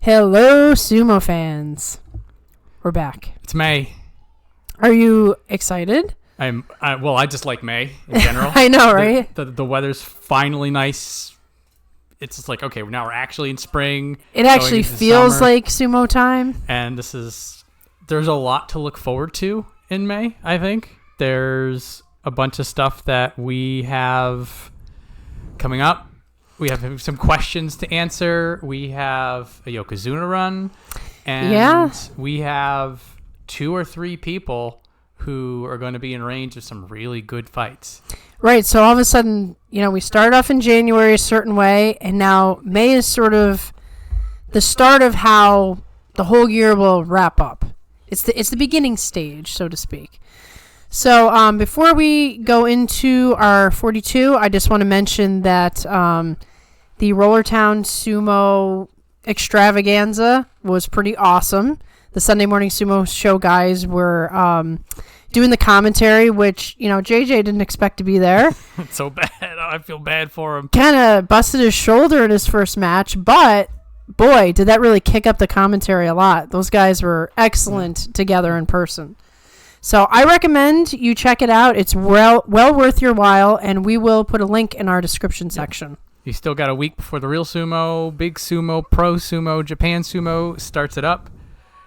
Hello, sumo fans. We're back. It's May. Are you excited? I just like May in general. I know, right? The weather's finally nice. It's just like, okay, now we're actually in spring. It actually feels summer, like sumo time. And there's a lot to look forward to in May, I think. There's a bunch of stuff that we have coming up. We have some questions to answer. We have a Yokozuna run. And we have 2 or 3 people who are going to be in range of some really good fights. Right. So all of a sudden, we started off in January a certain way, and now May is sort of the start of how the whole year will wrap up. It's the beginning stage, so to speak. So before we go into our 42, I just want to mention that the Rollertown Sumo extravaganza was pretty awesome. The Sunday Morning Sumo Show guys were doing the commentary, which, JJ didn't expect to be there. It's so bad. I feel bad for him. Kind of busted his shoulder in his first match, but boy, did that really kick up the commentary a lot. Those guys were excellent together in person. So I recommend you check it out. It's well worth your while, and we will put a link in our description section. You still got a week before the real sumo, big sumo, pro sumo, Japan sumo starts it up.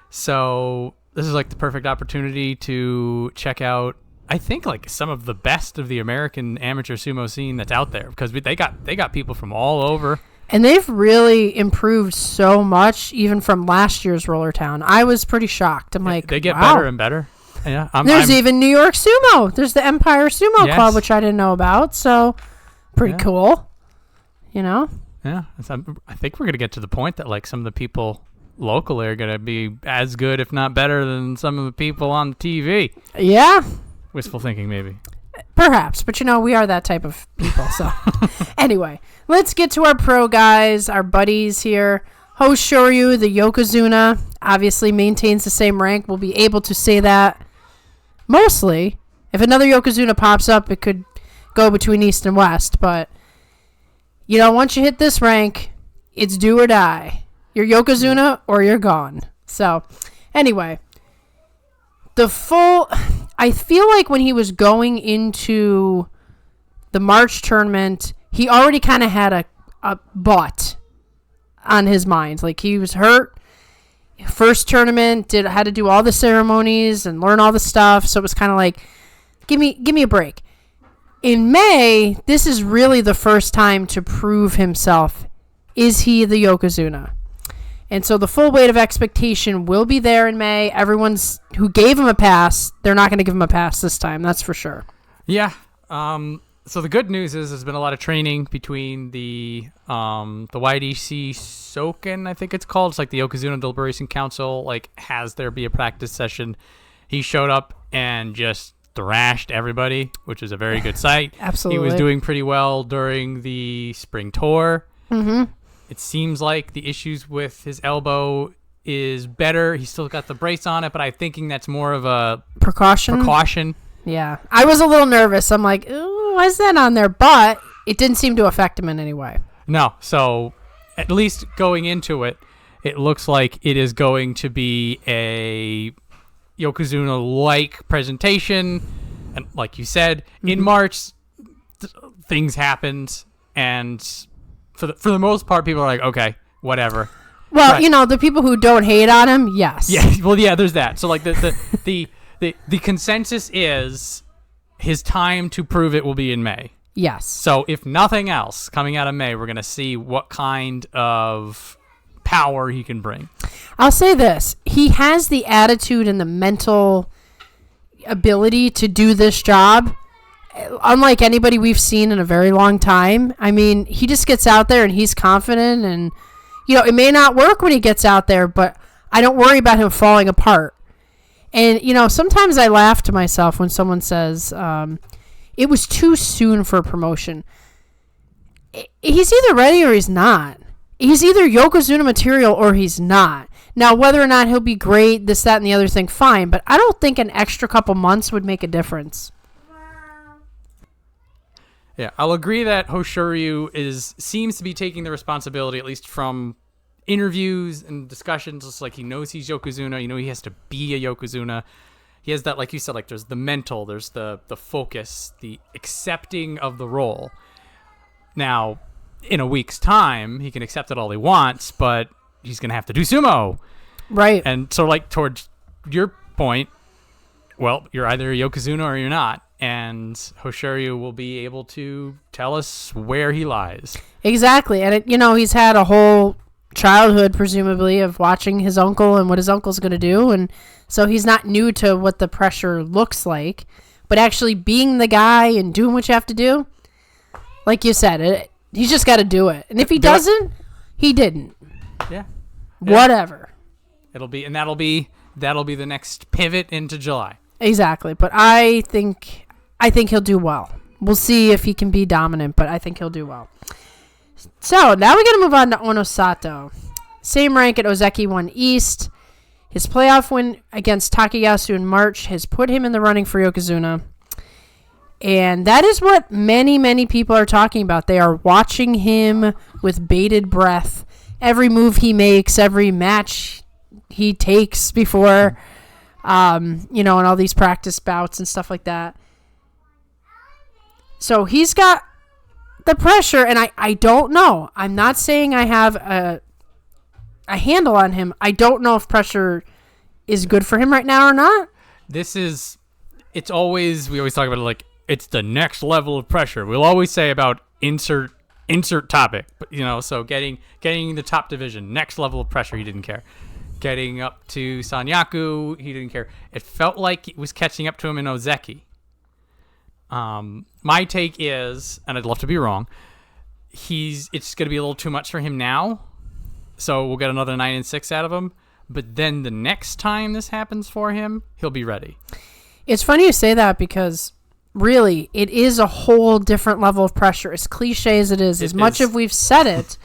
So this is like the perfect opportunity to check out, I think, like some of the best of the American amateur sumo scene that's out there, because they got people from all over. And they've really improved so much, even from last year's Rollertown. I was pretty shocked. I'm like, they get wow. better and better. Yeah, There's even New York Sumo. There's the Empire Sumo Club, which I didn't know about. So pretty cool. Yeah, I think we're gonna get to the point that like some of the people locally are gonna be as good, if not better, than some of the people on TV. Yeah. Wistful thinking, maybe. Perhaps, but we are that type of people. So anyway, let's get to our pro guys, our buddies here. Hoshoryu, the Yokozuna, obviously maintains the same rank. We'll be able to say that mostly. If another Yokozuna pops up, it could go between East and West, but once you hit this rank, it's do or die. You're Yokozuna or you're gone. So, anyway, I feel like when he was going into the March tournament, he already kind of had a butt on his mind. Like, he was hurt. First tournament, had to do all the ceremonies and learn all the stuff. So it was kind of like, give me a break. In May, this is really the first time to prove himself. Is he the Yokozuna? And so the full weight of expectation will be there in May. Everyone's who gave him a pass, they're not going to give him a pass this time. That's for sure. Yeah. So the good news is there's been a lot of training between the YDC Soken, I think it's called. It's like the Yokozuna Deliberation Council, has there be a practice session. He showed up and just thrashed everybody, which is a very good sight. Absolutely. He was doing pretty well during the spring tour. Mm-hmm. It seems like the issues with his elbow is better. He's still got the brace on it, but I'm thinking that's more of a precaution. Yeah. I was a little nervous. I'm like, ooh, why is that on there? But it didn't seem to affect him in any way. No. So at least going into it, it looks like it is going to be a Yokozuna-like presentation. And like you said, in March, things happened, and for the most part, people are like, okay, whatever. Well, the people who don't hate on him, yes. Yeah, well, yeah, there's that. So like the consensus is his time to prove it will be in May. Yes. So if nothing else, coming out of May, we're going to see what kind of power he can bring. I'll say this. He has the attitude and the mental ability to do this job, unlike anybody we've seen in a very long time. I mean, he just gets out there and he's confident, and, it may not work when he gets out there, but I don't worry about him falling apart. And, sometimes I laugh to myself when someone says, it was too soon for a promotion. He's either ready or he's not. He's either Yokozuna material or he's not. Now, whether or not he'll be great, this, that, and the other thing, fine. But I don't think an extra couple months would make a difference. Yeah, I'll agree that Hoshoryu seems to be taking the responsibility, at least from interviews and discussions, it's like he knows he's Yokozuna. He has to be a Yokozuna. He has that, like you said, like there's the mental, there's the focus, the accepting of the role. Now, in a week's time, he can accept it all he wants, but he's going to have to do sumo. Right. And so, like, towards your point, well, you're either a Yokozuna or you're not. And Hoshiryu will be able to tell us where he lies. Exactly. And, he's had a whole childhood, presumably, of watching his uncle and what his uncle's going to do. And so he's not new to what the pressure looks like. But actually being the guy and doing what you have to do, like you said, he's just got to do it. And if he doesn't, he didn't. Yeah. Whatever. That'll be the next pivot into July. Exactly. But I think he'll do well. We'll see if he can be dominant, but I think he'll do well. So now we got to move on to Onosato. Same rank at Ozeki 1 East. His playoff win against Takayasu in March has put him in the running for Yokozuna. And that is what many, many people are talking about. They are watching him with bated breath. Every move he makes, every match he takes before, and all these practice bouts and stuff like that. So he's got the pressure, and I don't know. I'm not saying I have a handle on him. I don't know if pressure is good for him right now or not. We always talk about it like it's the next level of pressure. We'll always say about insert topic, but so getting the top division, next level of pressure, he didn't care. Getting up to Sanyaku, he didn't care. It felt like it was catching up to him in Ozeki. My take is, and I'd love to be wrong, it's going to be a little too much for him now. So we'll get another 9-6 out of him. But then the next time this happens for him, he'll be ready. It's funny you say that because really, it is a whole different level of pressure. As cliche as it is, as much as we've said it,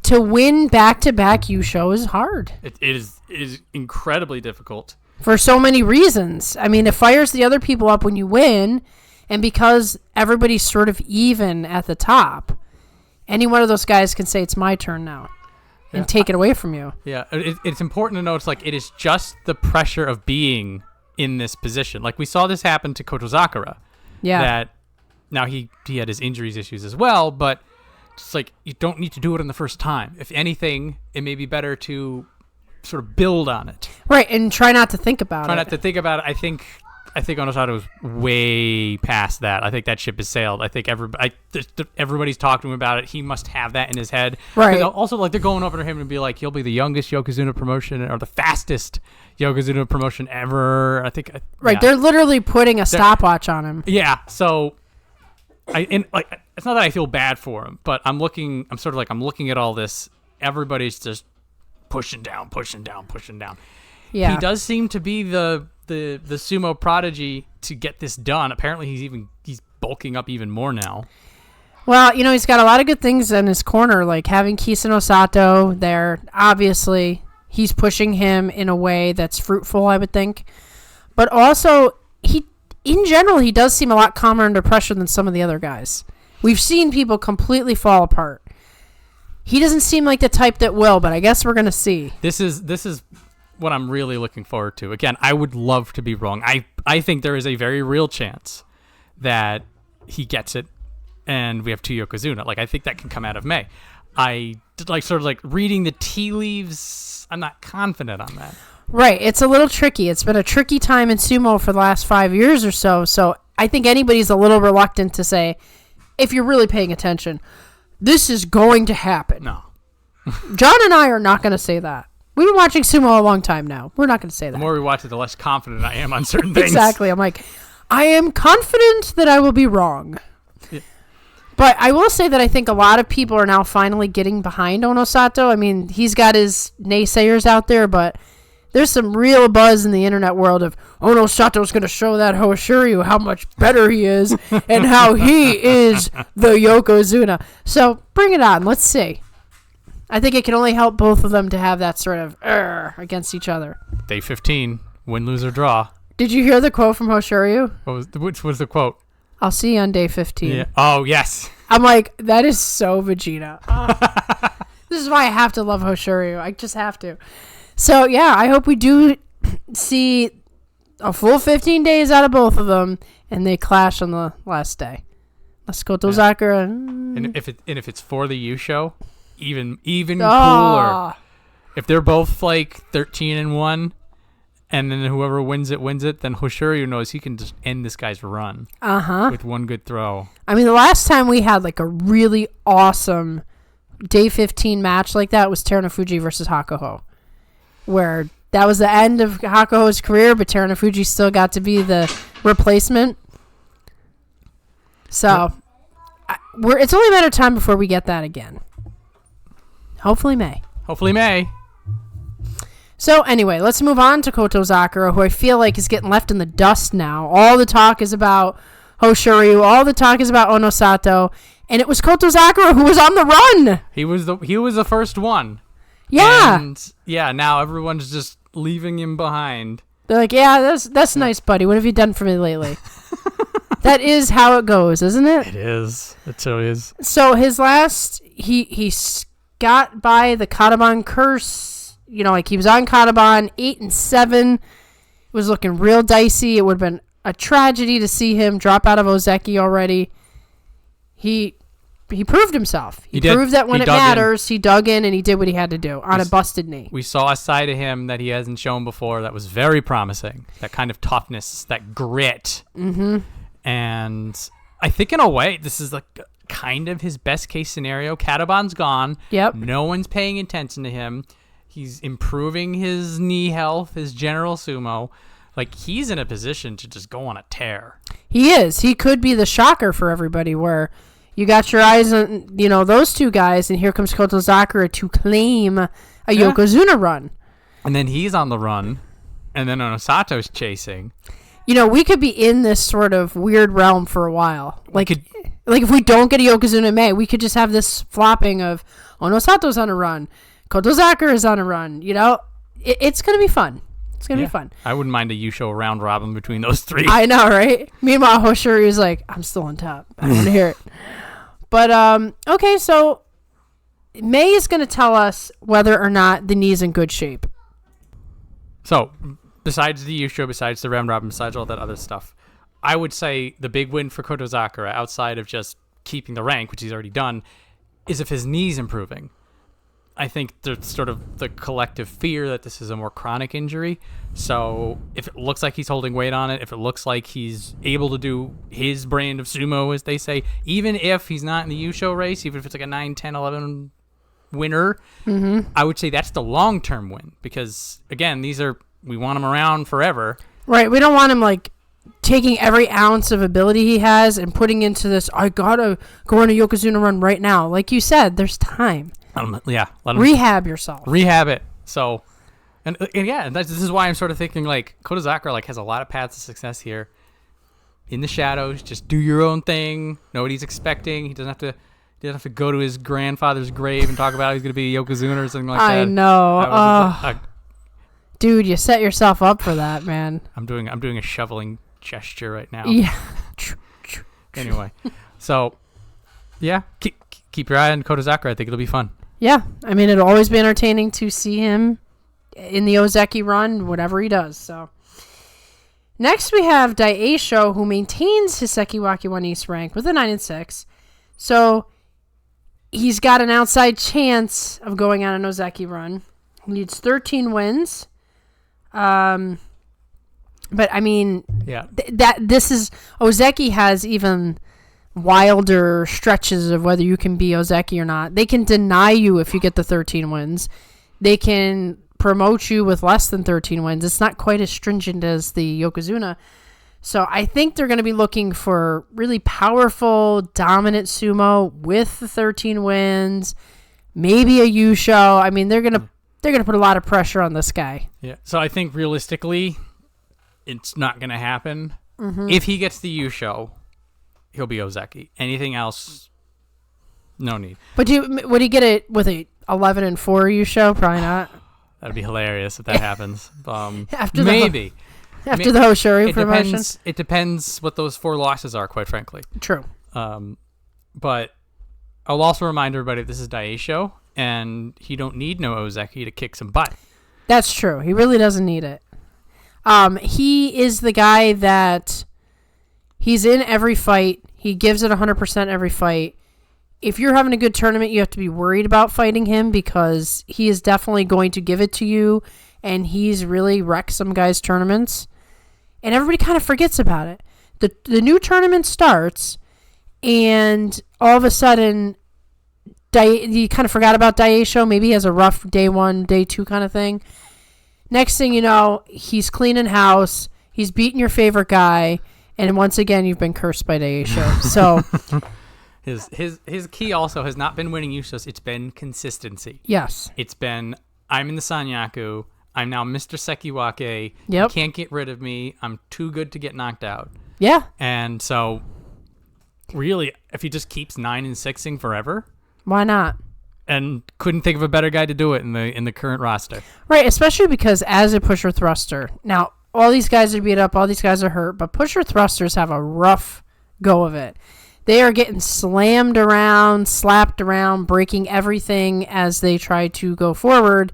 to win back-to-back Yusho is hard. It is incredibly difficult. For so many reasons. I mean, it fires the other people up when you win, and because everybody's sort of even at the top, any one of those guys can say, it's my turn now, and take it away from you. Yeah, it's important to know it's like it is just the pressure of being in this position. Like we saw this happen to Kotozakura. Yeah. That now he had his injuries issues as well, but it's like you don't need to do it in the first time. If anything, it may be better to sort of build on it. Right, and try not to think about it. Try not to think about it. I think Onosato is way past that. I think that ship has sailed. I think everybody's talking to him about it. He must have that in his head. Right. Also, like they're going over to him and be like, he'll be the youngest Yokozuna promotion or the fastest Yokozuna promotion ever. I think. Right. Yeah. They're literally putting a stopwatch on him. Yeah. So, it's not that I feel bad for him, but I'm looking at all this. Everybody's just pushing down. Yeah. He does seem to be the sumo prodigy to get this done. Apparently he's bulking up even more now. Well, he's got a lot of good things in his corner, like having Kisano Sato there. Obviously, he's pushing him in a way that's fruitful, I would think. But also, in general, he does seem a lot calmer under pressure than some of the other guys. We've seen people completely fall apart. He doesn't seem like the type that will, but I guess we're going to see. This is what I'm really looking forward to. Again, I would love to be wrong. I think there is a very real chance that he gets it and we have two Yokozuna. Like, I think that can come out of May. I sort of reading the tea leaves. I'm not confident on that. Right. It's a little tricky. It's been a tricky time in sumo for the last 5 years or so. So I think anybody's a little reluctant to say, if you're really paying attention, this is going to happen. No. John and I are not going to say that. We've been watching sumo a long time now. We're not going to say that. The more we watch it, the less confident I am on certain things. Exactly. I'm like, I am confident that I will be wrong. Yeah. But I will say that I think a lot of people are now finally getting behind Onosato. I mean, he's got his naysayers out there, but there's some real buzz in the internet world of Onosato's going to show that Hoshiryu how much better he is and how he is the Yokozuna. So bring it on. Let's see. I think it can only help both of them to have that sort of against each other. Day 15, win, lose, or draw. Did you hear the quote from Hoshiryu? Which was the quote? I'll see you on day 15. Yeah. Oh, yes. I'm like, that is so Vegeta. This is why I have to love Hoshoryu. I just have to. So, yeah, I hope we do see a full 15 days out of both of them, and they clash on the last day. Let's go to Sakura. And if it's for the U show, even cooler. If they're both like 13-1, and then whoever wins it, then Hoshoryu knows he can just end this guy's run. With one good throw. I mean, the last time we had like a really awesome day 15 match like that was Terunofuji versus Hakuho, where that was the end of Hakuho's career, but Terunofuji still got to be the replacement. So, it's only a matter of time before we get that again. Hopefully May. So, anyway, let's move on to Koto Sakura, who I feel like is getting left in the dust now. All the talk is about Hoshoryu. All the talk is about Onosato. And it was Koto Sakura who was on the run. He was the first one. Yeah. And, now everyone's just leaving him behind. They're like, yeah, that's nice, buddy. What have you done for me lately? That is how it goes, isn't it? It is. It totally is. So his last, he got by the Kataban curse. You know, like he was on Kataban 8-7. It was looking real dicey. It would have been a tragedy to see him drop out of Ozeki already. He proved himself. He proved that when it matters, he dug in and he did what he had to do on a busted knee. We saw a side of him that he hasn't shown before that was very promising. That kind of toughness, that grit. Mm-hmm. And I think in a way, this is like kind of his best case scenario. Kataban's gone. Yep. No one's paying attention to him. He's improving his knee health, his general sumo. Like, he's in a position to just go on a tear. He is. He could be the shocker for everybody where you got your eyes on, those two guys, and here comes Koto Sakura to claim a Yokozuna run. And then he's on the run, and then Onosato's chasing. We could be in this sort of weird realm for a while. Like if we don't get a Yokozuna in May, we could just have this flopping of Onosato's on a run, Koto Sakura is on a run. It's going to be fun. It's going to be fun. I wouldn't mind a Yusho round robin between those three. I know, right? Meanwhile, Hoshoryu like, I'm still on top. I want to hear it. But, okay, so May is going to tell us whether or not the knee's in good shape. So, besides the Yusho, besides the round robin, besides all that other stuff, I would say the big win for Koto Sakura, outside of just keeping the rank, which he's already done, is if his knee's improving. I think there's sort of the collective fear that this is a more chronic injury. So if it looks like he's holding weight on it, if it looks like he's able to do his brand of sumo, as they say, even if he's not in the Yusho race, even if it's like a 9, 10, 11 winner, I would say that's the long-term win. Because, again, we want him around forever. Right. We don't want him, taking every ounce of ability he has and putting into this, I gotta go on a Yokozuna run right now. Like you said, there's time. Let him rehab yourself. Rehab it. So, and this is why I'm sort of thinking Koto Sakura has a lot of paths to success here. In the shadows, just do your own thing. Know what he's expecting. He doesn't have to go to his grandfather's grave and talk about how he's going to be a Yokozuna or something like that. I know. Dude, you set yourself up for that, man. I'm doing a shoveling gesture right now. Yeah. Anyway, so yeah, keep your eye on Koto Sakura. I think it'll be fun. Yeah, I mean, it'll always be entertaining to see him in the Ozeki run, whatever he does. So next we have Daisho, who maintains his Sekiwaki 1 East rank with a 9-6. So he's got an outside chance of going on an Ozeki run. He needs 13 wins. But I mean, this is Ozeki has even wilder stretches of whether you can be Ozeki or not. They can deny you if you get the 13 wins. They can promote you with less than 13 wins. It's not quite as stringent as the Yokozuna. So I think they're going to be looking for really powerful, dominant sumo with the 13 wins, maybe a Yusho. I mean, they're going to put a lot of pressure on this guy. Yeah. So I think realistically, it's not going to happen. If he gets the Yusho, he'll be Ozeki. Anything else, no need. But would he get it with a 11-4 Yusho? Probably not. That'd be hilarious if that happens. After maybe. After the Hoshoryu promotion? It depends what those 4 losses are, quite frankly. True. But I'll also remind everybody this is Daisho. and he don't need no Ozeki to kick some butt. That's true. He really doesn't need it. He is the guy that he's in every fight. He gives it 100% every fight. If you're having a good tournament, you have to be worried about fighting him because he is definitely going to give it to you, and he's really wrecked some guys' tournaments. And everybody kind of forgets about it. The new tournament starts, and all of a sudden, you kind of forgot about Daisho. Maybe he has a rough day 1, day 2 kind of thing. Next thing you know, he's cleaning house. He's beating your favorite guy. And once again, you've been cursed by Daisho. So his key also has not been winning Usos. It's been consistency. Yes. It's been, I'm in the Sanyaku. I'm now Mr. Sekiwake. Yep. You can't get rid of me. I'm too good to get knocked out. Yeah. And so, really, if he just keeps 9-6ing forever, why not? And couldn't think of a better guy to do it in the current roster. Right, especially because as a pusher thruster, now all these guys are beat up, all these guys are hurt, but pusher thrusters have a rough go of it. They are getting slammed around, slapped around, breaking everything as they try to go forward.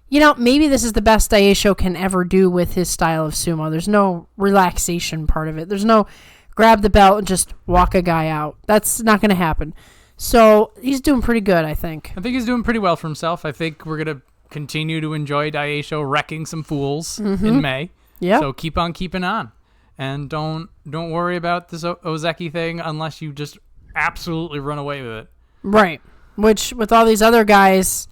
You know, maybe this is the best Daisho can ever do with his style of sumo. There's no relaxation part of it. There's no grab the belt and just walk a guy out. That's not going to happen. So he's doing pretty good, I think. I think he's doing pretty well for himself. I think we're going to continue to enjoy Daisho wrecking some fools in May. Yeah. So keep on keeping on. And don't worry about this Ozeki thing unless you just absolutely run away with it. Right. Which, with all these other guys,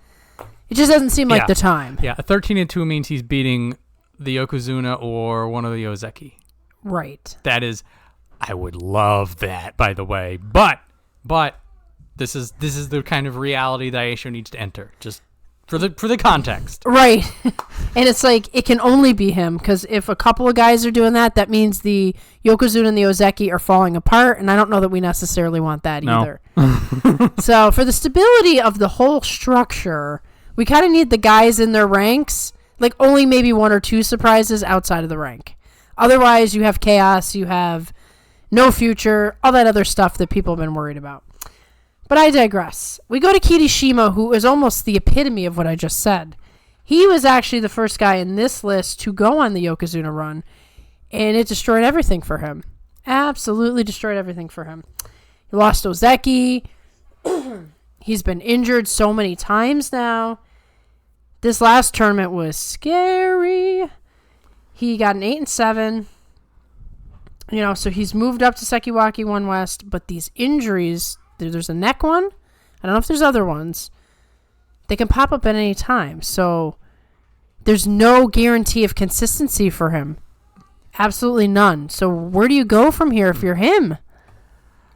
it just doesn't seem like the time. Yeah, a 13-2 means he's beating the Yokozuna or one of the Ozeki. Right. That is, I would love that, by the way. But this is the kind of reality that Daisho needs to enter, just for the context. Right. And it's like, it can only be him, because if a couple of guys are doing that, that means the Yokozuna and the Ozeki are falling apart, and I don't know that we necessarily want that either. So for the stability of the whole structure, we kind of need the guys in their ranks, like only maybe 1 or 2 surprises outside of the rank. Otherwise, you have chaos, you have no future, all that other stuff that people have been worried about. But I digress. We go to Kirishima, who is almost the epitome of what I just said. He was actually the first guy in this list to go on the Yokozuna run, and it destroyed everything for him. Absolutely destroyed everything for him. He lost Ozeki. He's been injured so many times now. This last tournament was scary. He got an 8-7. You know, so he's moved up to Sekiwake 1 West, but these injuries, there's a neck one. I don't know if there's other ones. They can pop up at any time. So there's no guarantee of consistency for him. Absolutely none. So where do you go from here if you're him?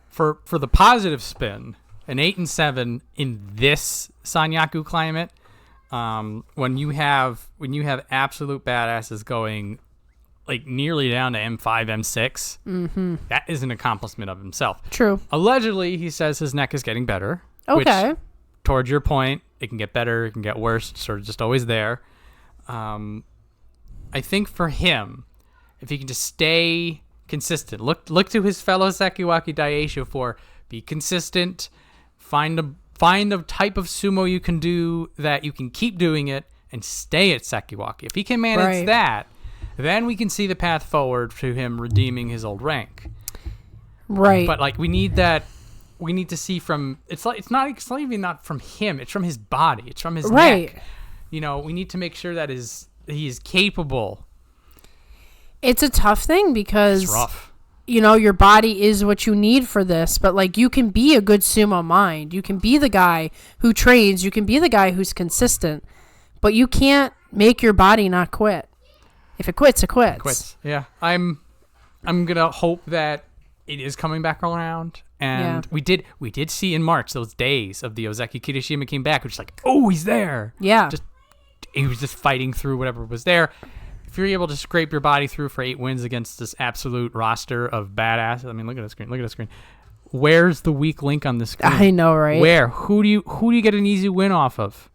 For the positive spin, an 8-7 in this Sanyaku climate, when you have absolute badasses going like nearly down to M5, M6, that is an accomplishment of himself. True. Allegedly, he says his neck is getting better. Okay. Which, towards your point, it can get better, it can get worse, it's sort of just always there. I think for him, if he can just stay consistent, look to his fellow Sekiwake Daisho for be consistent, find a type of sumo you can do that you can keep doing it and stay at Sekiwake. If he can manage that, then we can see the path forward to him redeeming his old rank. Right. But like we need that. We need to see from it's not even not from him. It's from his body. It's from his neck. You know, we need to make sure that he is capable. It's a tough thing because it's rough. You know, your body is what you need for this, but like you can be a good sumo mind. You can be the guy who trains. You can be the guy who's consistent, but you can't make your body not quit. If it quits, it quits. It quits. Yeah. I'm gonna hope that it is coming back around. And we did see in March those days of the Ozeki Kirishima came back, which is like, oh, he's there. Yeah. He was just fighting through whatever was there. If you're able to scrape your body through for 8 wins against this absolute roster of badass, I mean, look at the screen. Look at the screen. Where's the weak link on the screen? I know, right? Where? Who do you get an easy win off of?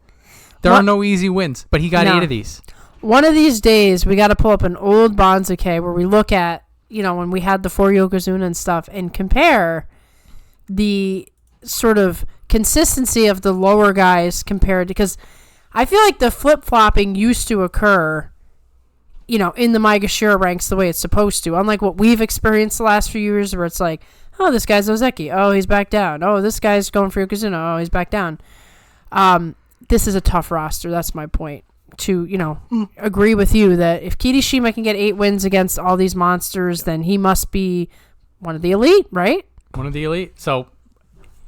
There are no easy wins, but he got 8 of these. One of these days, we got to pull up an old Banzuke where we look at, you know, when we had the 4 Yokozuna and stuff and compare the sort of consistency of the lower guys compared to, because I feel like the flip-flopping used to occur, in the Maegashira ranks the way it's supposed to. Unlike what we've experienced the last few years where it's like, oh, this guy's Ozeki. Oh, he's back down. Oh, this guy's going for Yokozuna. Oh, he's back down. This is a tough roster. That's my point. To, agree with you that if Kirishima can get 8 wins against all these monsters, then he must be one of the elite, right? One of the elite. So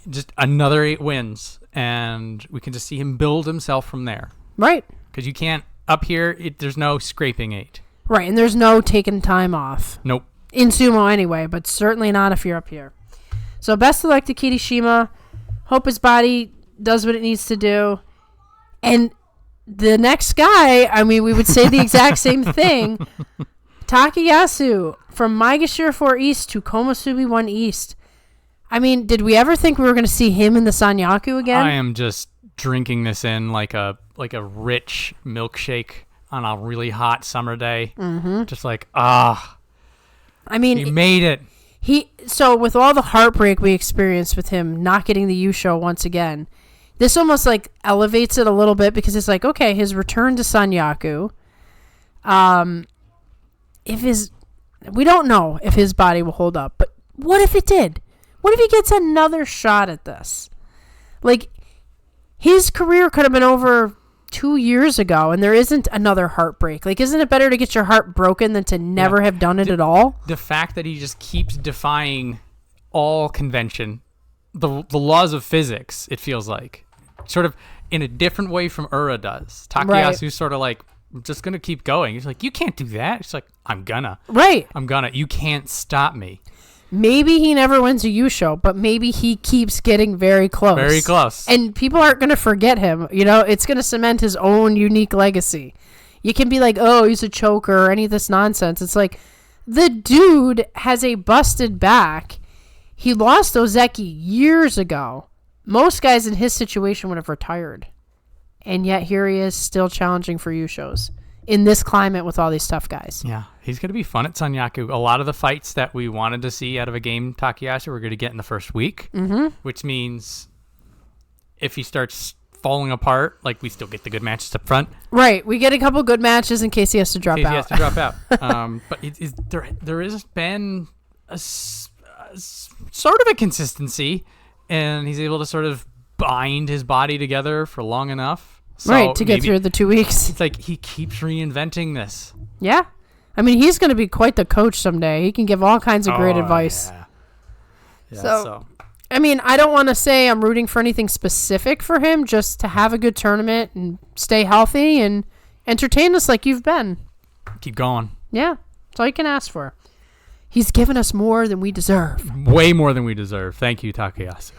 just another 8 wins, and we can just see him build himself from there. Right. Because you can't, up here, there's no scraping 8. Right, and there's no taking time off. Nope. In sumo anyway, but certainly not if you're up here. So best of luck to Kirishima. Hope his body does what it needs to do. And the next guy, we would say the exact same thing. Takayasu from Maegashira 4 East to Komusubi 1 East. Did we ever think we were going to see him in the Sanyaku again? I am just drinking this in like a rich milkshake on a really hot summer day. Mm-hmm. Just like, he made it. So with all the heartbreak we experienced with him not getting the U-show once again, this almost like elevates it a little bit because it's like, okay, his return to Sanyaku. We don't know if his body will hold up, but what if it did? What if he gets another shot at this? Like, his career could have been over 2 years ago, and there isn't another heartbreak. Like, isn't it better to get your heart broken than to never have done it at all? The fact that he just keeps defying all convention, the laws of physics, it feels like. Sort of in a different way from Ura does. Takayasu's sort of like, I'm just going to keep going. He's like, you can't do that. He's like, I'm gonna. Right. I'm gonna. You can't stop me. Maybe he never wins a U-show, but maybe he keeps getting very close. Very close. And people aren't going to forget him. It's going to cement his own unique legacy. You can be like, oh, he's a choker or any of this nonsense. It's like, the dude has a busted back. He lost Ozeki years ago. Most guys in his situation would have retired. And yet here he is still challenging for U-shows in this climate with all these tough guys. Yeah, he's going to be fun at Sanyaku. A lot of the fights that we wanted to see out of a game Takayasu we're going to get in the first week, which means if he starts falling apart, like, we still get the good matches up front. Right, we get a couple good matches in case he has to drop out. But there has been a sort of a consistency, and he's able to sort of bind his body together for long enough. So to get through the 2 weeks. It's like he keeps reinventing this. Yeah. He's going to be quite the coach someday. He can give all kinds of great advice. Yeah. So, I don't want to say I'm rooting for anything specific for him, just to have a good tournament and stay healthy and entertain us like you've been. Keep going. Yeah. That's all you can ask for. He's given us more than we deserve. Way more than we deserve. Thank you, Takayasu.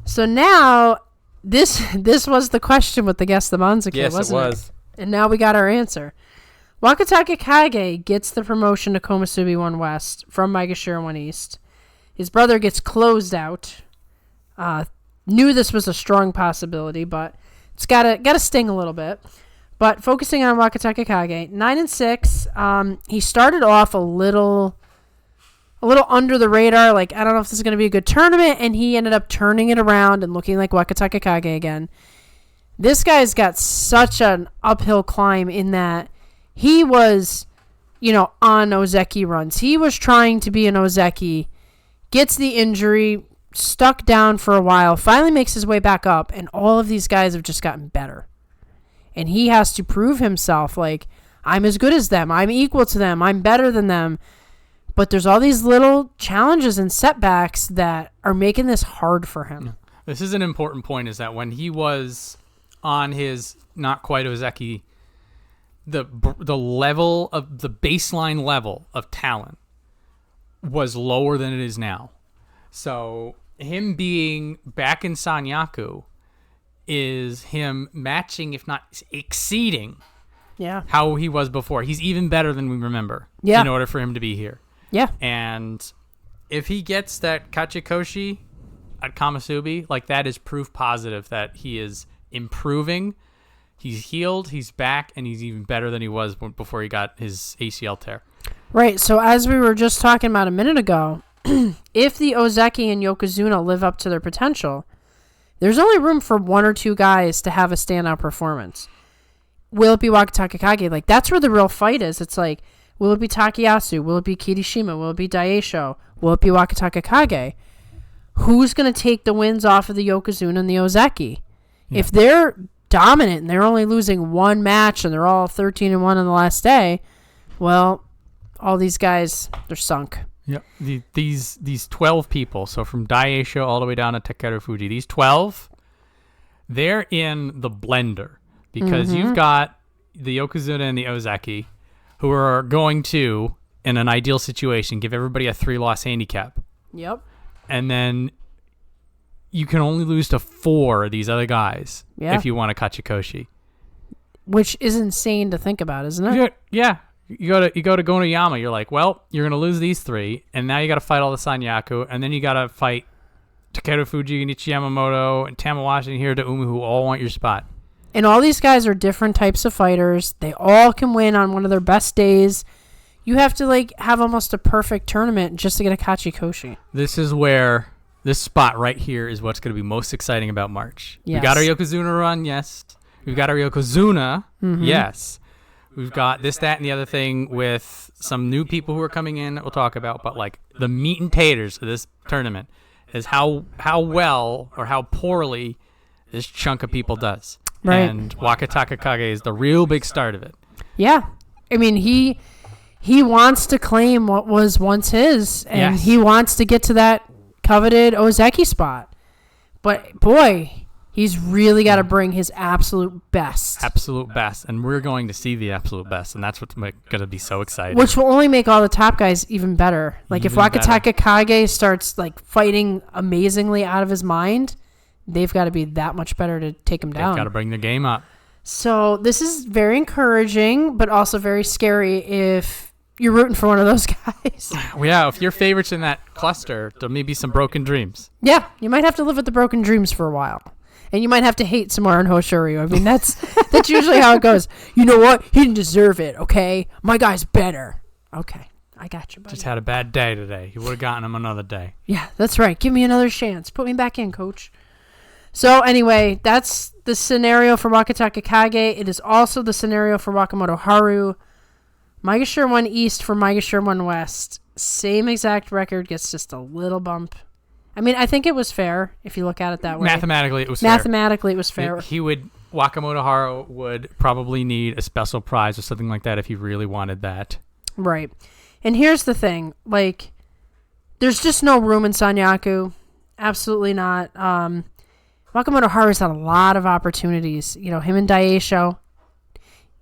So now, this was the question with the guess the Monza kid, wasn't it? Yes, it was. And now we got our answer. Wakatake Kage gets the promotion to Komusubi 1 West from Maegashira 1 East. His brother gets closed out. Knew this was a strong possibility, but it's gotta sting a little bit. But focusing on Wakatake Kage, 9-6. He started off a little under the radar, like, I don't know if this is going to be a good tournament, and he ended up turning it around and looking like Wakatake Kage again. This guy's got such an uphill climb in that he was, on Ozeki runs. He was trying to be an Ozeki, gets the injury, stuck down for a while, finally makes his way back up, and all of these guys have just gotten better. And he has to prove himself, like, I'm as good as them, I'm equal to them, I'm better than them. But there's all these little challenges and setbacks that are making this hard for him. This is an important point, is that when he was on his not quite Ozeki, the level of the baseline level of talent was lower than it is now. So him being back in Sanyaku is him matching, if not exceeding, how he was before. He's even better than we remember in order for him to be here. Yeah. And if he gets that Kachikoshi at Komusubi, like, that is proof positive that he is improving. He's healed, he's back, and he's even better than he was before he got his ACL tear. Right. So as we were just talking about a minute ago, if the Ozeki and Yokozuna live up to their potential, there's only room for one or two guys to have a standout performance. Will it be Wakataka Kage? Like, that's where the real fight is. It's like, will it be Takayasu? Will it be Kirishima? Will it be Daisho? Will it be Wakataka Kage? Who's going to take the wins off of the Yokozuna and the Ozeki? Yeah. If they're dominant and they're only losing one match and they're all 13-1 on the last day, well, all these guys, they're sunk. Yep. These 12 people, so from Daisho all the way down to Takeru Fuji, these 12, they're in the blender because you've got the Yokozuna and the Ozeki who are going to, in an ideal situation, give everybody a 3-loss handicap. Yep. And then you can only lose to 4 of these other guys if you want a Kachikoshi. Which is insane to think about, isn't it? Yeah. You go to Gonoyama, you're like, well, you're going to lose these 3, and now you got to fight all the Sanyaku, and then you got to fight Takeru Fuji, Nichi Yamamoto, and Tamawashi and Hirota Umu, who all want your spot. And all these guys are different types of fighters. They all can win on one of their best days. You have to, like, have almost a perfect tournament just to get a Kachikoshi. This is where this spot right here is what's going to be most exciting about March. Yes. We got our Yokozuna run, yes. We've got our Yokozuna, yes. We've got this, that, and the other thing with some new people who are coming in that we'll talk about. But, like, the meat and taters of this tournament is how well or how poorly this chunk of people does. Right. And Wakataka Kage is the real big start of it. Yeah. I mean, he wants to claim what was once his, and he wants to get to that coveted Ozeki spot. But, boy, he's really got to bring his absolute best. Absolute best. And we're going to see the absolute best, and that's what's going to be so exciting. Which will only make all the top guys even better. Like, if Wakataka Kage starts, like, fighting amazingly out of his mind, they've got to be that much better to take him down. They've got to bring the game up. So this is very encouraging, but also very scary if you're rooting for one of those guys. Yeah, if your favorite's in that cluster, there may be some broken dreams. Yeah, you might have to live with the broken dreams for a while. And you might have to hate Samurai and Hoshoryu. I mean, that's usually how it goes. You know what? He didn't deserve it, okay? My guy's better. Okay, I got you, buddy. Just had a bad day today. You would have gotten him another day. Yeah, that's right. Give me another chance. Put me back in, coach. So anyway, that's the scenario for Wakataka Kage. It is also the scenario for Wakamoto Haru. Maegashira 1 East for Maegashira 1 West. Same exact record, gets just a little bump. I mean, I think it was fair if you look at it that way. Mathematically, it was fair. Mathematically, it was fair. Wakamoto Haru would probably need a special prize or something like that if he really wanted that. Right. And here's the thing. Like, there's just no room in Sanyaku. Absolutely not. Wakamoto Haru's had a lot of opportunities. You know, him and Daisho,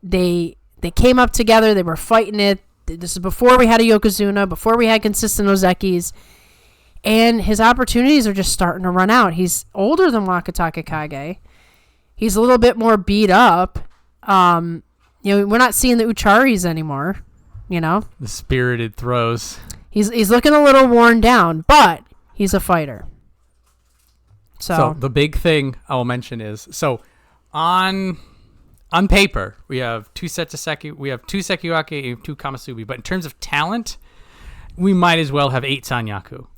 they came up together. They were fighting it. This is before we had a Yokozuna, before we had consistent Ozekis. And his opportunities are just starting to run out. He's older than Wakataka Kage. He's a little bit more beat up. You know, we're not seeing the Ucharis anymore, you know. The spirited throws. He's looking a little worn down, but he's a fighter. So the big thing I will mention is, on paper, we have 2 sets of Seki, we have 2 Sekiwake and 2 Kamasubi, but in terms of talent, we might as well have 8 Sanyaku.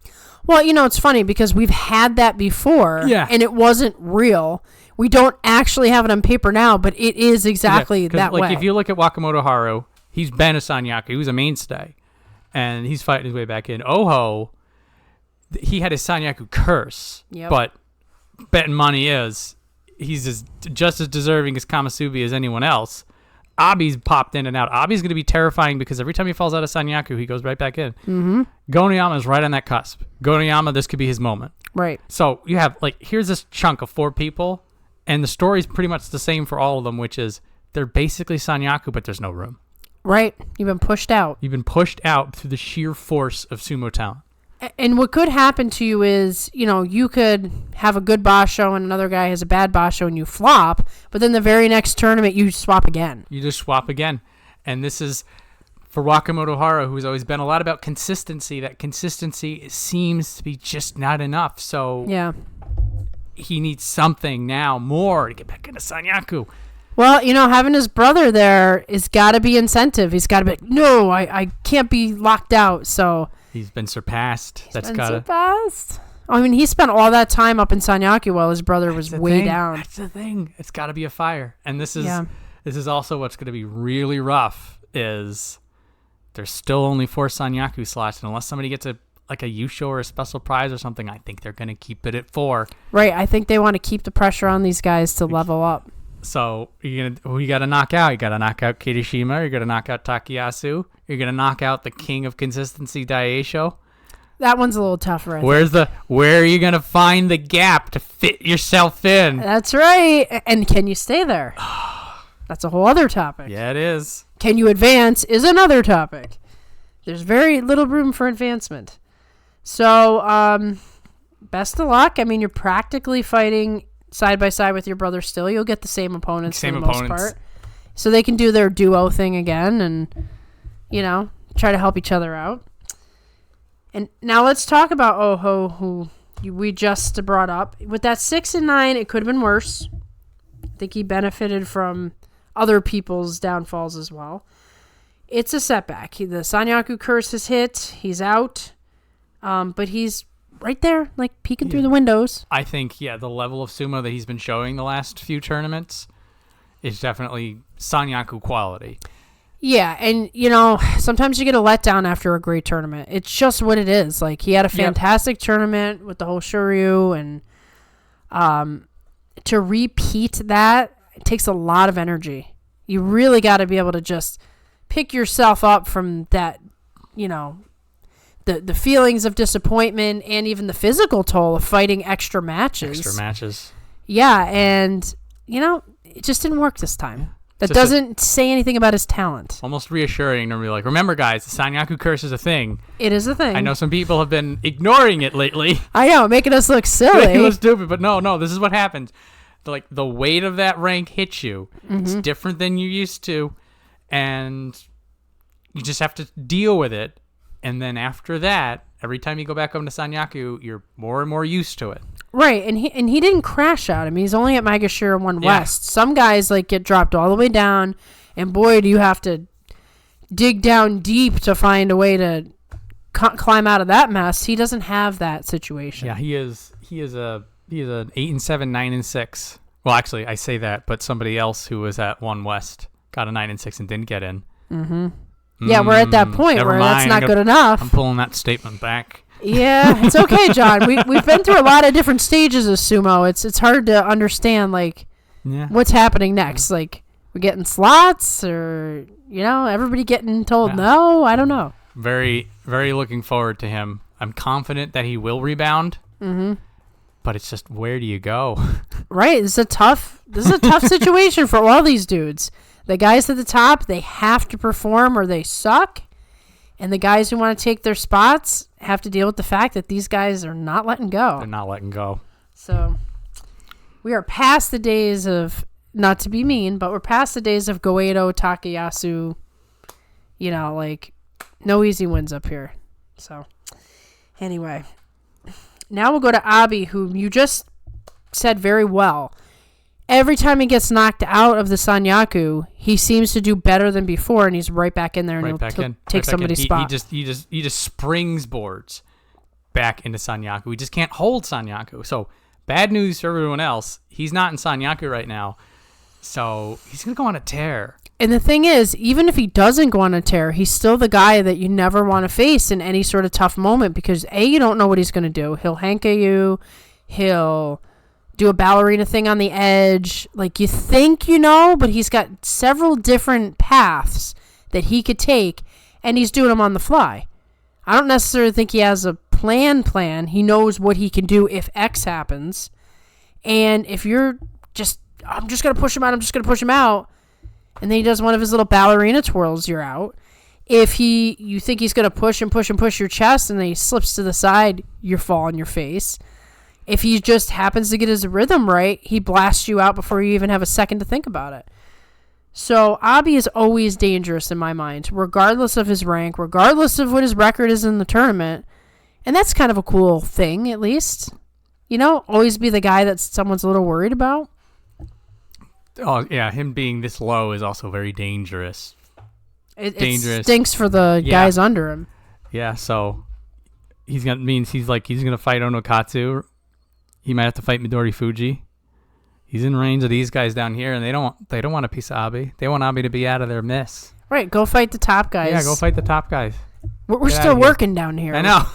Well, you know, it's funny because we've had that before, and it wasn't real. We don't actually have it on paper now, but it is exactly that way. Like, if you look at Wakamoto Haru, he's been a Sanyaku. He was a mainstay, and he's fighting his way back in. Oho, he had his Sanyaku curse, but betting money is he's just as deserving as Kamasubi as anyone else. Abi's popped in and out. Abi's going to be terrifying because every time he falls out of Sanyaku, he goes right back in. Mm-hmm. Gonoyama is right on that cusp. Gonoyama, this could be his moment. Right. So you have, like, here's this chunk of 4 people, and the story's pretty much the same for all of them, which is they're basically Sanyaku, but there's no room. Right. You've been pushed out. You've been pushed out through the sheer force of sumo talent. And what could happen to you is, you know, you could have a good basho and another guy has a bad basho and you flop, but then the very next tournament you swap again. You just swap again. And this is, for Wakamoto Haru, who's always been a lot about consistency, that consistency seems to be just not enough. So he needs something now more to get back into Sanyaku. Well, you know, having his brother there is got to be incentive. He's got to be like, no, I can't be locked out, so... He's been surpassed. Surpassed. I mean, he spent all that time up in Sanyaku while his brother was way down. That's the thing. It's got to be a fire. And this is also what's going to be really rough is there's still only 4 Sanyaku slots. And unless somebody gets a Yusho or a special prize or something, I think they're going to keep it at 4. Right. I think they want to keep the pressure on these guys to level up. So who you got to knock out? You got to knock out Kirishima. You got to knock out Takayasu. You're going to knock out the king of consistency, Daisho. That one's a little tougher. Where are you going to find the gap to fit yourself in? That's right. And can you stay there? That's a whole other topic. Yeah, it is. Can you advance is another topic. There's very little room for advancement. So, best of luck. I mean, you're practically fighting side by side with your brother still. You'll get the same opponents for the most part. So they can do their duo thing again and, try to help each other out. And now let's talk about Oho, who we just brought up. With that 6 and 9, it could have been worse. I think he benefited from other people's downfalls as well. It's a setback. The Sanyaku curse has hit. He's out. But he's right there, like peeking through the windows. I think, the level of sumo that he's been showing the last few tournaments is definitely Sanyaku quality. Yeah, and, sometimes you get a letdown after a great tournament. It's just what it is. Like, he had a fantastic tournament with the whole Shoryu, and to repeat that, it takes a lot of energy. You really got to be able to just pick yourself up from that, the feelings of disappointment and even the physical toll of fighting extra matches. Yeah, and, it just didn't work this time. That doesn't say anything about his talent. Almost reassuring to be like, remember, guys, the Sanyaku curse is a thing. It is a thing. I know some people have been ignoring it lately. I know, making us look silly. Making us stupid, but no, this is what happens. The weight of that rank hits you. Mm-hmm. It's different than you used to, and you just have to deal with it. And then after that, every time you go back up to Sanyaku, you're more and more used to it. Right, and he didn't crash out. I mean, he's only at Maegashira 1 West. Some guys get dropped all the way down, and boy, do you have to dig down deep to find a way to climb out of that mess. He doesn't have that situation. Yeah, he is an 8 and 7, 9 and 6. Well, actually, I say that, but somebody else who was at 1 West got a 9 and 6 and didn't get in. Mm-hmm. Yeah, we're at that point where that's not good enough. I'm pulling that statement back. Yeah, it's okay, John. We've been through a lot of different stages of sumo. It's hard to understand what's happening next. Like, we're getting slots, or everybody getting told no. I don't know. Very, very looking forward to him. I'm confident that he will rebound. Mm-hmm. But it's just, where do you go? Right. This is a tough situation for all these dudes. The guys at the top, they have to perform or they suck. And the guys who want to take their spots have to deal with the fact that these guys are not letting go. They're not letting go. So we are past the days of, not to be mean, but we're past the days of Goeido, Takayasu, no easy wins up here. So anyway, now we'll go to Abi, whom you just said very well. Every time he gets knocked out of the Sanyaku, he seems to do better than before, and he's right back in there, and he'll take somebody's spot. He just springs boards back into Sanyaku. He just can't hold Sanyaku. So bad news for everyone else. He's not in Sanyaku right now, so he's gonna go on a tear. And the thing is, even if he doesn't go on a tear, he's still the guy that you never want to face in any sort of tough moment because you don't know what he's gonna do. He'll hanka you. He'll do a ballerina thing on the edge. Like, you think but he's got several different paths that he could take, and he's doing them on the fly. I don't necessarily think he has a plan. He knows what he can do if X happens. And if you're I'm just going to push him out, and then he does one of his little ballerina twirls, you're out. If you think he's going to push your chest, and then he slips to the side, you're fall on your face. If he just happens to get his rhythm right, he blasts you out before you even have a second to think about it. So Abi is always dangerous in my mind, regardless of his rank, regardless of what his record is in the tournament. And that's kind of a cool thing, at least. Always be the guy that someone's a little worried about. Oh, yeah, him being this low is also very dangerous. It stinks for the guys under him. Yeah, so means he's gonna fight Onokatsu. He might have to fight Midori Fuji. He's in range of these guys down here, and they don't want a piece of Abi. They want Abi to be out of their mess. Right, go fight the top guys. Yeah, go fight the top guys. We're still working down here. I know.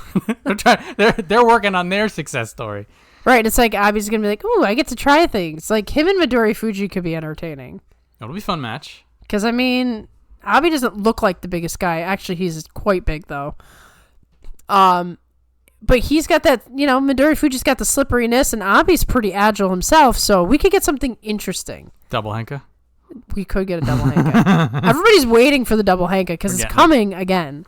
They're working on their success story. Right, it's like Abi's gonna be like, "Ooh, I get to try things." Like him and Midori Fuji could be entertaining. It'll be a fun match. Because I mean, Abi doesn't look like the biggest guy. Actually, he's quite big though. But he's got that, Midori Fuji's got the slipperiness, and Abi's pretty agile himself, so we could get something interesting. Double Henka? We could get a double Henka. Everybody's waiting for the double Henka because it's coming again.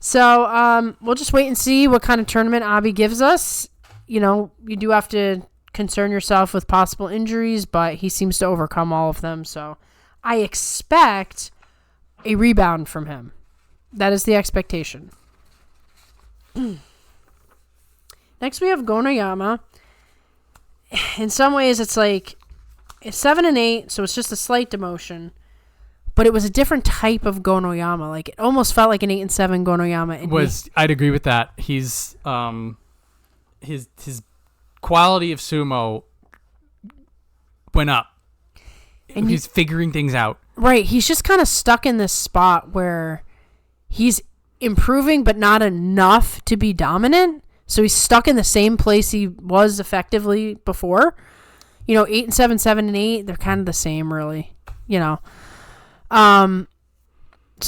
So we'll just wait and see what kind of tournament Abi gives us. You do have to concern yourself with possible injuries, but he seems to overcome all of them, so I expect a rebound from him. That is the expectation. Next, we have Gonoyama. In some ways, it's 7-8, so it's just a slight demotion. But it was a different type of Gonoyama. Like, it almost felt like an 8-7 Gonoyama. I'd agree with that. He's his quality of sumo went up. And he's figuring things out. Right. He's just kind of stuck in this spot where he's improving, but not enough to be dominant. So he's stuck in the same place he was effectively before. 8-7, 7-8, they're kind of the same, really. So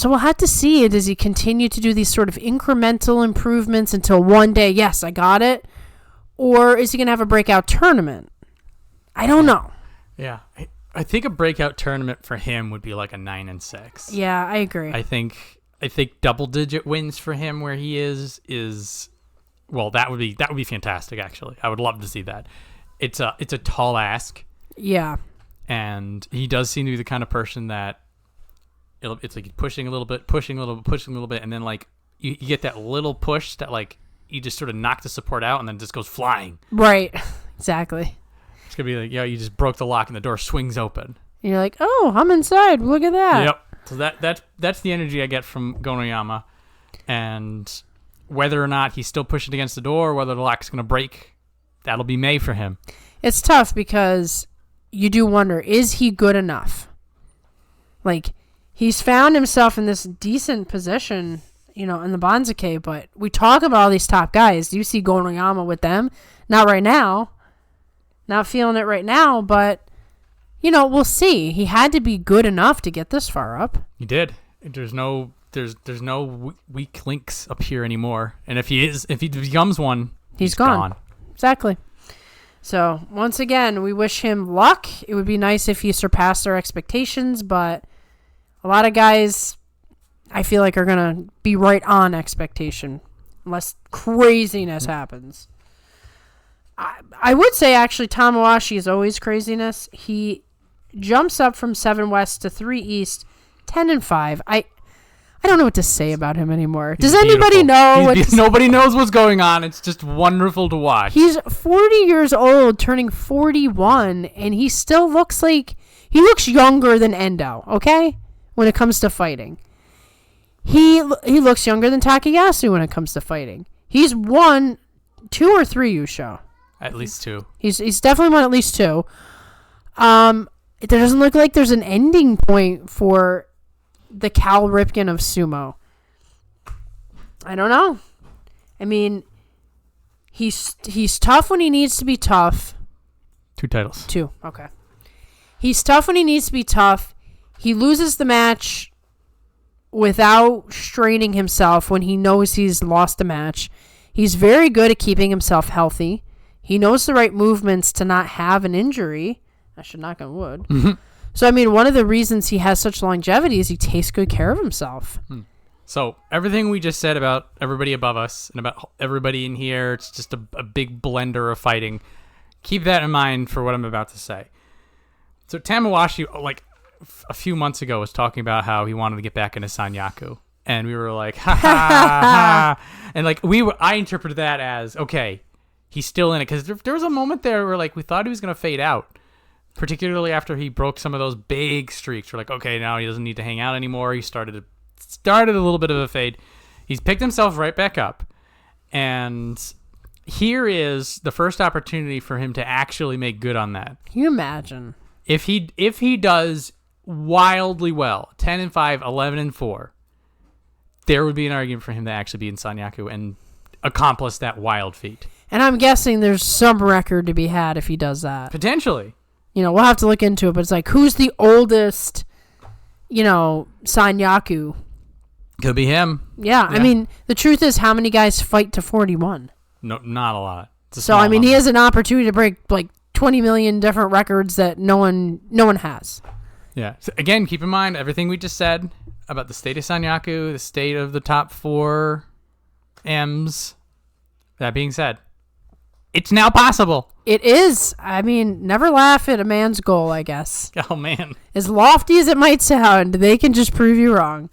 we'll have to see. Does he continue to do these sort of incremental improvements until one day, yes, I got it? Or is he going to have a breakout tournament? I don't know. Yeah. I think a breakout tournament for him would be like a 9-6. Yeah, I agree. I think double-digit wins for him where he is well, that would be fantastic. Actually, I would love to see that. It's a tall ask. Yeah, and he does seem to be the kind of person that it's like pushing a little bit, pushing a little bit, and then like you get that little push that like you just sort of knock the support out, and then it just goes flying. Right. Exactly. It's gonna be like, you just broke the lock and the door swings open. And you're like, oh, I'm inside. Look at that. Yep. So that's the energy I get from Gonoyama, and whether or not he's still pushing against the door, whether the lock's going to break, that'll be May for him. It's tough because you do wonder, is he good enough? Like, he's found himself in this decent position, in the Banzuke, but we talk about all these top guys. Do you see Gonoyama with them? Not right now. Not feeling it right now, but, we'll see. He had to be good enough to get this far up. He did. There's no weak links up here anymore. And if he becomes one, he's gone. Exactly. So once again, we wish him luck. It would be nice if he surpassed our expectations, but a lot of guys, I feel like, are going to be right on expectation unless craziness happens. I would say, actually, Tamawashi is always craziness. He jumps up from 7 West to 3 East, 10-5. I don't know what to say about him anymore. Does anybody know? Nobody knows what's going on. It's just wonderful to watch. He's 40 years old, turning 41, and he still looks younger than Endo, okay? When it comes to fighting. He looks younger than Takayasu when it comes to fighting. He's won 2 or 3 Yusho. At least 2. He's definitely won at least 2. It doesn't look like there's an ending point for the Cal Ripken of sumo. I don't know. I mean, he's tough when he needs to be tough. 2 titles. 2. Okay. He's tough when he needs to be tough. He loses the match without straining himself when he knows he's lost the match. He's very good at keeping himself healthy. He knows the right movements to not have an injury. I should knock on wood. Mm-hmm. So, I mean, one of the reasons he has such longevity is he takes good care of himself. So, everything we just said about everybody above us and about everybody in here, it's just a big blender of fighting. Keep that in mind for what I'm about to say. So, Tamawashi, like, a few months ago, was talking about how he wanted to get back into Sanyaku. And we were like, ha, ha, ha. And, like, I interpreted that as, okay, he's still in it. Because there was a moment there where, like, we thought he was going to fade out. Particularly after he broke some of those big streaks. We're like, okay, now he doesn't need to hang out anymore. He started a little bit of a fade. He's picked himself right back up. And here is the first opportunity for him to actually make good on that. Can you imagine? If he does wildly well, 10-5, 11-4, there would be an argument for him to actually be in Sanyaku and accomplish that wild feat. And I'm guessing there's some record to be had if he does that. Potentially. We'll have to look into it, but it's like, who's the oldest, Sanyaku? Could be him. Yeah, I mean, the truth is, how many guys fight to 41? No, not a lot. So, I mean, he has an opportunity to break, like, 20 million different records that no one has. Yeah. So again, keep in mind everything we just said about the state of Sanyaku, the state of the top 4 M's. That being said, it's now possible. It is. I mean, never laugh at a man's goal, I guess. Oh, man. As lofty as it might sound, they can just prove you wrong.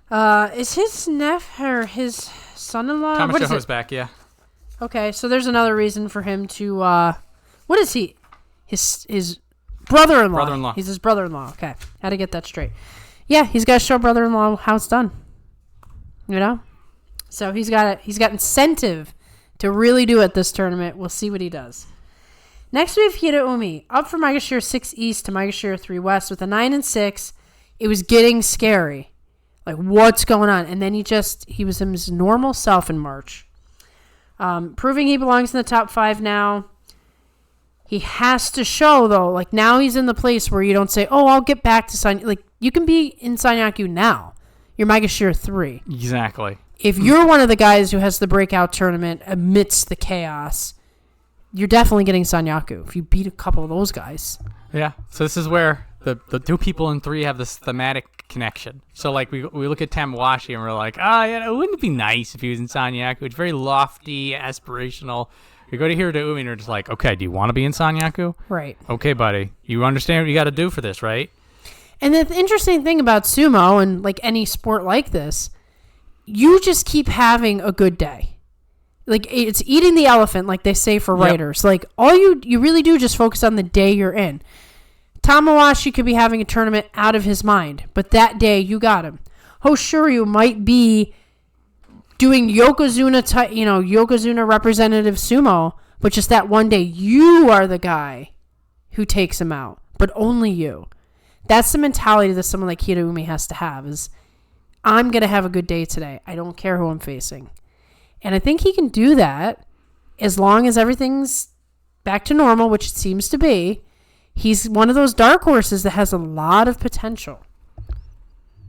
Is his his son-in-law? Kamashoho's back, yeah. Okay, so there's another reason for him to, what is he? His brother-in-law. Brother-in-law. He's his brother-in-law. Okay, had to get that straight. Yeah, he's got to show brother-in-law how it's done. So he's got incentive to really do it this tournament. We'll see what he does. Next we have Hiraumi, up from Maegashira 6 East to Maegashira 3 West with a 9-6. It was getting scary. Like, what's going on? And then he was his normal self in March. Proving he belongs in the top 5 now. He has to show, though, like, now he's in the place where you don't say, oh, I'll get back to Sanyaku. Like, you can be in Sanyaku now. You're Maegashira 3. Exactly. If you're one of the guys who has the breakout tournament amidst the chaos, you're definitely getting Sanyaku if you beat a couple of those guys. Yeah. So this is where the 2 people in 3 have this thematic connection. So, like, we look at Tamawashi and we're like, yeah, wouldn't it be nice if he was in Sanyaku? It's very lofty, aspirational. You go to Hiraumi and you're just like, okay, do you want to be in Sanyaku? Right. Okay, buddy. You understand what you got to do for this, right? And the interesting thing about sumo and, like, any sport like this, you just keep having a good day. Like, it's eating the elephant, like they say for writers. Like, all you really do just focus on the day you're in. Tamawashi could be having a tournament out of his mind, but that day you got him. Hoshoryu might be doing Yokozuna representative sumo, but just that one day you are the guy who takes him out, but only you. That's the mentality that someone like Hiraumi has to have is, I'm going to have a good day today. I don't care who I'm facing. And I think he can do that as long as everything's back to normal, which it seems to be. He's one of those dark horses that has a lot of potential.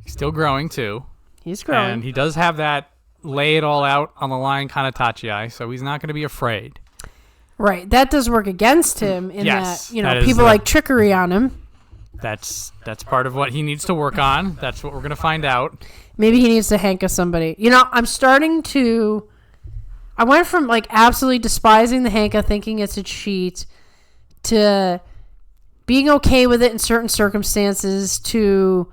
He's still growing, too. He's growing. And he does have that lay it all out on the line kind of tachi, so he's not going to be afraid. Right. That does work against him in yes, that, people like trickery on him. That's part of what he needs to work on. That's what we're going to find out. Maybe he needs to hanka somebody. I went from, like, absolutely despising the hanka, thinking it's a cheat, to being okay with it in certain circumstances, to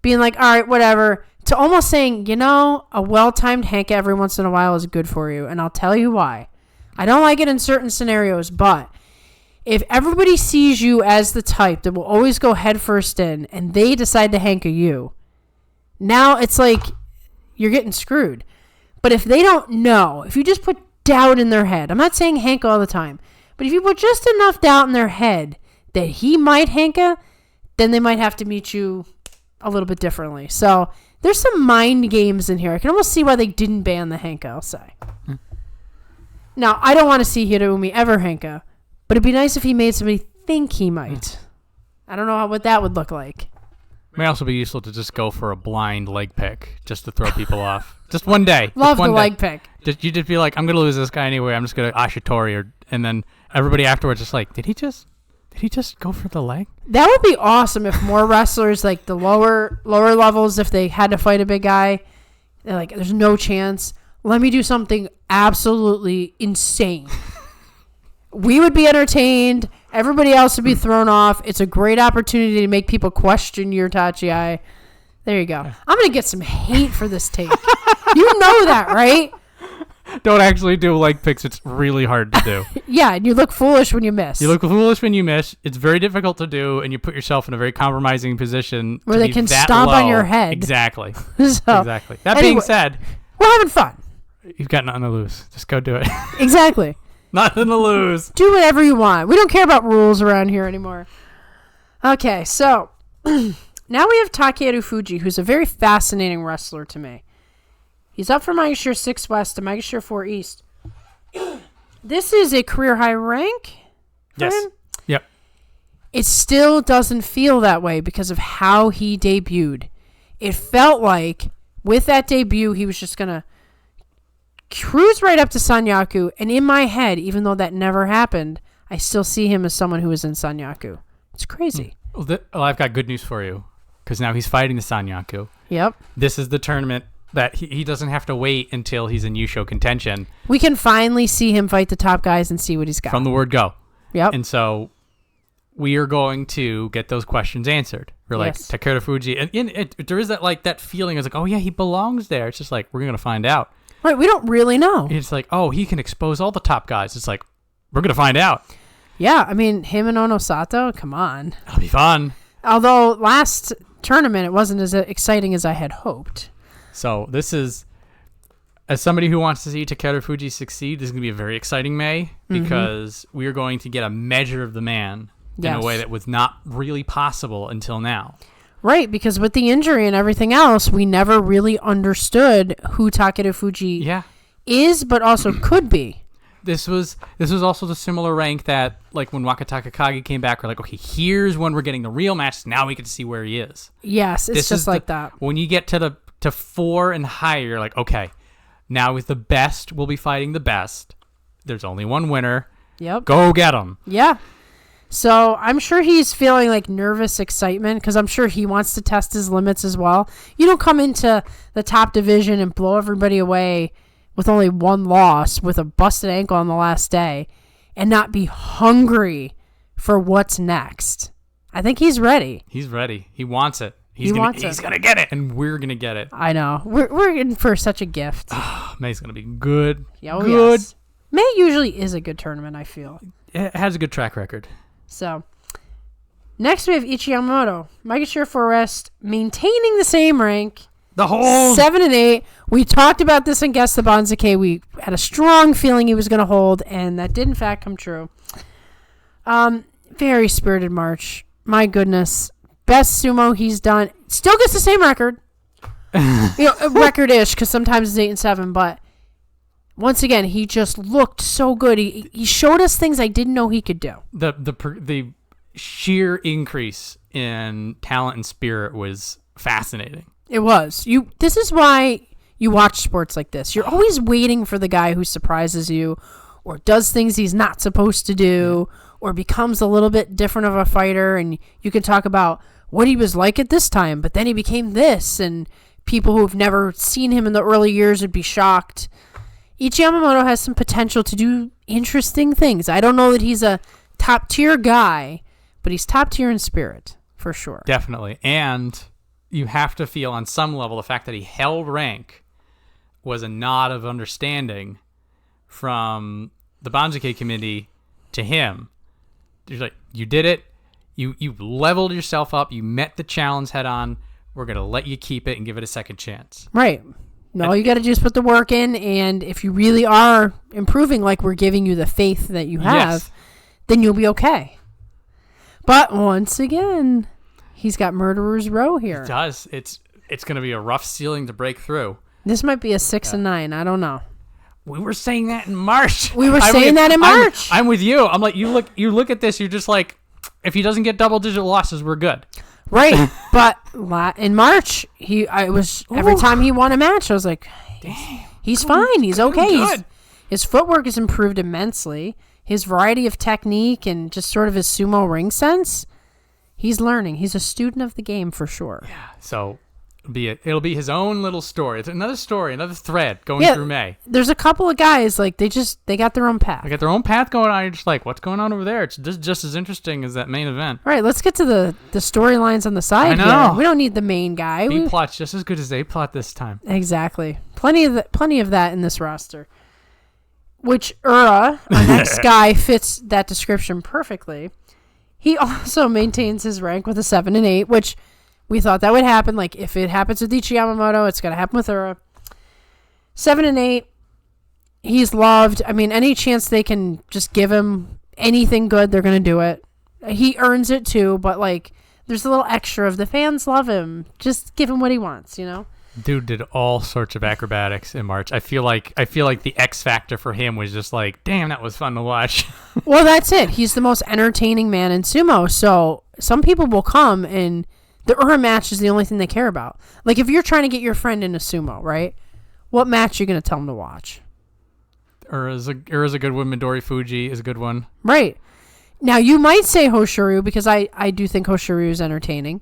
being like, all right, whatever, to almost saying, a well-timed hanka every once in a while is good for you, and I'll tell you why. I don't like it in certain scenarios, but if everybody sees you as the type that will always go headfirst in, and they decide to hanka you, now it's like you're getting screwed. But if they don't know, if you just put doubt in their head, I'm not saying hanka all the time, but if you put just enough doubt in their head that he might hanka, then they might have to meet you a little bit differently. So there's some mind games in here. I can almost see why they didn't ban the hanka, I'll say. Now, I don't want to see Hiraumi ever hanka, but it'd be nice if he made somebody think he might. I don't know what that would look like. It may also be useful to just go for a blind leg pick just to throw people off. Just one day. Love the leg pick. You just be like, I'm going to lose this guy anyway. I'm just going to Ashitori. And then everybody afterwards is like, did he just go for the leg? That would be awesome if more wrestlers, like the lower levels, if they had to fight a big guy, they're like, there's no chance. Let me do something absolutely insane. We would be entertained. Everybody else would be thrown off. It's a great opportunity to make people question your tachi. There you go. I'm going to get some hate for this take. You know that, right? Don't actually do leg picks. It's really hard to do. Yeah, and you look foolish when you miss. You look foolish when you miss. It's very difficult to do, and you put yourself in a very compromising position where they can stomp on your head. Exactly. So, exactly. That being said, we're having fun. You've got nothing to lose. Just go do it. Exactly. Nothing to lose. Do whatever you want. We don't care about rules around here anymore. Okay, so now we have Takeru Fuji, who's a very fascinating wrestler to me. He's up for Maegashira 6 West and Maegashira 4 East. This is a career high rank for Yes. him. Yep. It still doesn't feel that way because of how he debuted. It felt like with that debut, he was just going to cruise right up to Sanyaku. And in my head, even though that never happened, I still see him as someone who was in Sanyaku. It's crazy. Well, I've got good news for you because now he's fighting the Sanyaku. Yep. This is the tournament that he doesn't have to wait until he's in Yusho contention. We can finally see him fight the top guys and see what he's got. From the word go. Yep. And so we are going to get those questions answered. We're like, Yes. Takeru Fuji. And there is that feeling. It's like, oh, yeah, he belongs there. It's just like, we're going to find out. Right, we don't really know. It's like, oh, he can expose all the top guys. It's like, we're going to find out. Yeah, I mean, him and Onosato, come on. It'll be fun. Although last tournament, it wasn't as exciting as I had hoped. So this is, as somebody who wants to see Takeru Fuji succeed, this is going to be a very exciting May because we are going to get a measure of the man in a way that was not really possible until now. Right, because with the injury and everything else, we never really understood who Takeru Fuji is, but also could be. This was also the similar rank that, like, when Wakataka Kage came back, we're like, okay, here's when we're getting the real match. Now we get to see where he is. Yes, it's just like that. When you get to 4 and higher, you're like, okay, now with the best, we'll be fighting the best. There's only one winner. Yep. Go get him. Yeah. So I'm sure he's feeling like nervous excitement because I'm sure he wants to test his limits as well. You don't come into the top division and blow everybody away with only one loss with a busted ankle on the last day and not be hungry for what's next. I think he's ready. He's ready. He wants it. He's going to get it, and we're going to get it. I know. We're in for such a gift. May's going to be good. Oh, good. Yes. May usually is a good tournament, I feel. It has a good track record. So, next we have Ichi Yamamoto. Maegashira 4 West, maintaining the same rank. The whole 7 and 8. We talked about this in Guess the Banzuke. We had a strong feeling he was going to hold, and that did in fact come true. Very spirited March. My goodness. Best sumo he's done. Still gets the same record. Record-ish, because sometimes it's 8 and 7, but once again, he just looked so good. He showed us things I didn't know he could do. The sheer increase in talent and spirit was fascinating. It was. This is why you watch sports like this. You're always waiting for the guy who surprises you or does things he's not supposed to do or becomes a little bit different of a fighter, and you can talk about what he was like at this time, but then he became this, and people who've never seen him in the early years would be shocked. Ichi Yamamoto has some potential to do interesting things. I don't know that he's a top-tier guy, but he's top-tier in spirit, for sure. Definitely. And you have to feel on some level the fact that he held rank was a nod of understanding from the Banzuke committee to him. You're like, you did it. You leveled yourself up. You met the challenge head on. We're going to let you keep it and give it a second chance. Right. All you got to do is put the work in, and if you really are improving like we're giving you the faith that you have, then you'll be okay. But once again, he's got Murderer's Row here. He does. It's going to be a rough ceiling to break through. This might be a 6 and 9. I don't know. We were saying that in March. We were saying that in March. I'm with you. I'm like, you look at this, you're just like, if he doesn't get double-digit losses, we're good. Right, but in March, every time he won a match, I was like, he's fine, he's okay. His footwork has improved immensely. His variety of technique and just sort of his sumo ring sense, he's learning. He's a student of the game for sure. Yeah, so it'll be his own little story. It's another story, another thread going through May. There's a couple of guys, like, they got their own path. They got their own path going on. You're just like, what's going on over there? It's just as interesting as that main event. All right, let's get to the storylines on the side. I know. Here. We don't need the main guy. B plot's just as good as A plot this time. Exactly. Plenty of that in this roster. Which Ura, our next guy, fits that description perfectly. He also maintains his rank with a 7 and 8, which we thought that would happen. Like, if it happens with Ichi Yamamoto, it's going to happen with Ura. 7 and 8. He's loved. I mean, any chance they can just give him anything good, they're going to do it. He earns it too, but like there's a little extra of the fans love him. Just give him what he wants, you know? Dude did all sorts of acrobatics in March. I feel like the X factor for him was just like, damn, that was fun to watch. Well, that's it. He's the most entertaining man in sumo. So some people will come and the Ura match is the only thing they care about. Like if you're trying to get your friend into sumo, right? What match are you going to tell him to watch? Ura's a good one. Midori Fuji is a good one. Right. Now, you might say Hoshoryu because I do think Hoshoryu is entertaining.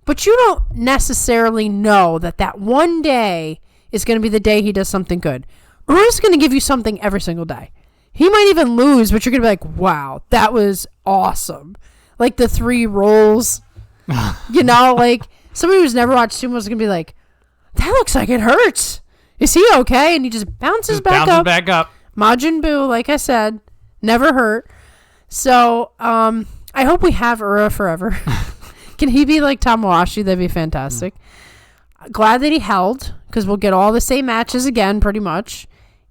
But you don't necessarily know that one day is going to be the day he does something good. Ura's going to give you something every single day. He might even lose, but you're going to be like, wow, that was awesome. Like the 3 rolls. You know, like somebody who's never watched sumo is going to be like, that looks like it hurts. Is he okay? And he just bounces back up. Majin Buu, like I said, never hurt. So, I hope we have Ura forever. Can he be like Tamawashi? That'd be fantastic. Glad that he held, because we'll get all the same matches again, pretty much.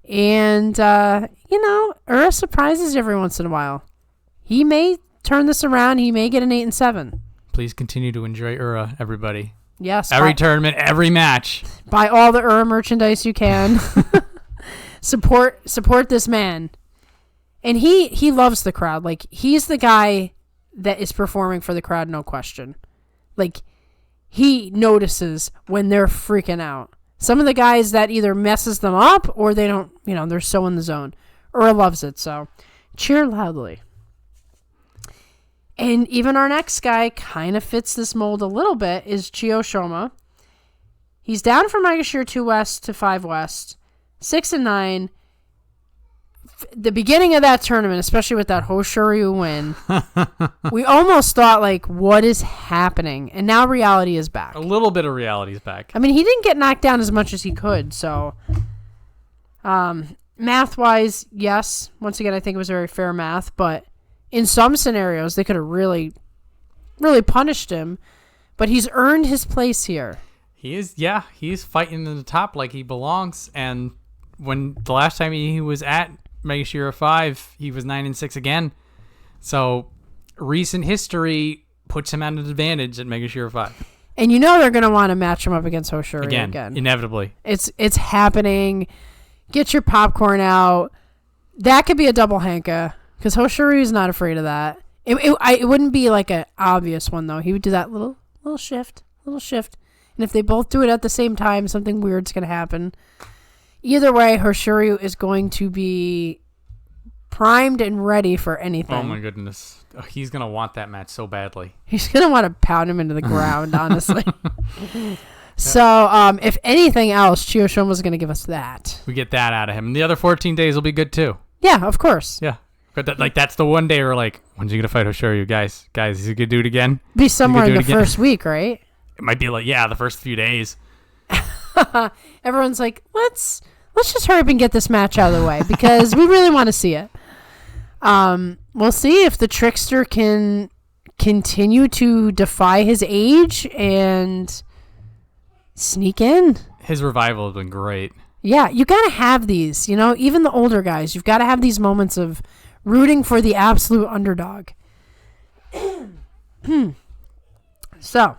And, Ura surprises every once in a while. He may turn this around. He may get an 8 and 7. Please continue to enjoy Ura, everybody. Yes. Every tournament, every match. Buy all the Ura merchandise you can. Support this man. And he loves the crowd. Like, he's the guy that is performing for the crowd, no question. Like, he notices when they're freaking out. Some of the guys that either messes them up or they don't, they're so in the zone. Ura loves it, so cheer loudly. And even our next guy kind of fits this mold a little bit is Chio Shoma. He's down from Maegashira 2 West to 5 West, 6 and 9. The beginning of that tournament, especially with that Hoshoryu win, we almost thought, like, what is happening? And now reality is back. A little bit of reality is back. I mean, he didn't get knocked down as much as he could, so math-wise, yes. Once again, I think it was very fair math, but in some scenarios, they could have really, really punished him, but he's earned his place here. He's fighting in the top like he belongs, and when the last time he was at Maegashira 5, he was 9 and 6 again. So recent history puts him at an advantage at Maegashira 5. And they're going to want to match him up against Hoshoryu again. Inevitably. It's happening. Get your popcorn out. That could be a double Hanka, because Hoshoryu is not afraid of that. It wouldn't be like an obvious one, though. He would do that little shift. And if they both do it at the same time, something weird's going to happen. Either way, Hoshoryu is going to be primed and ready for anything. Oh, my goodness. He's going to want that match so badly. He's going to want to pound him into the ground, honestly. So, if anything else, Chio Shoma's going to give us that. We get that out of him. And the other 14 days will be good, too. Yeah, of course. Yeah. But that's the one day we're like, when's he going to fight Hoshoryu? Guys, is he going to do it again? Be somewhere in the first week, right? It might be like, the first few days. Everyone's like, let's just hurry up and get this match out of the way because we really want to see it. We'll see if the trickster can continue to defy his age and sneak in. His revival has been great. Yeah, you got to have these, even the older guys. You've got to have these moments of rooting for the absolute underdog. So,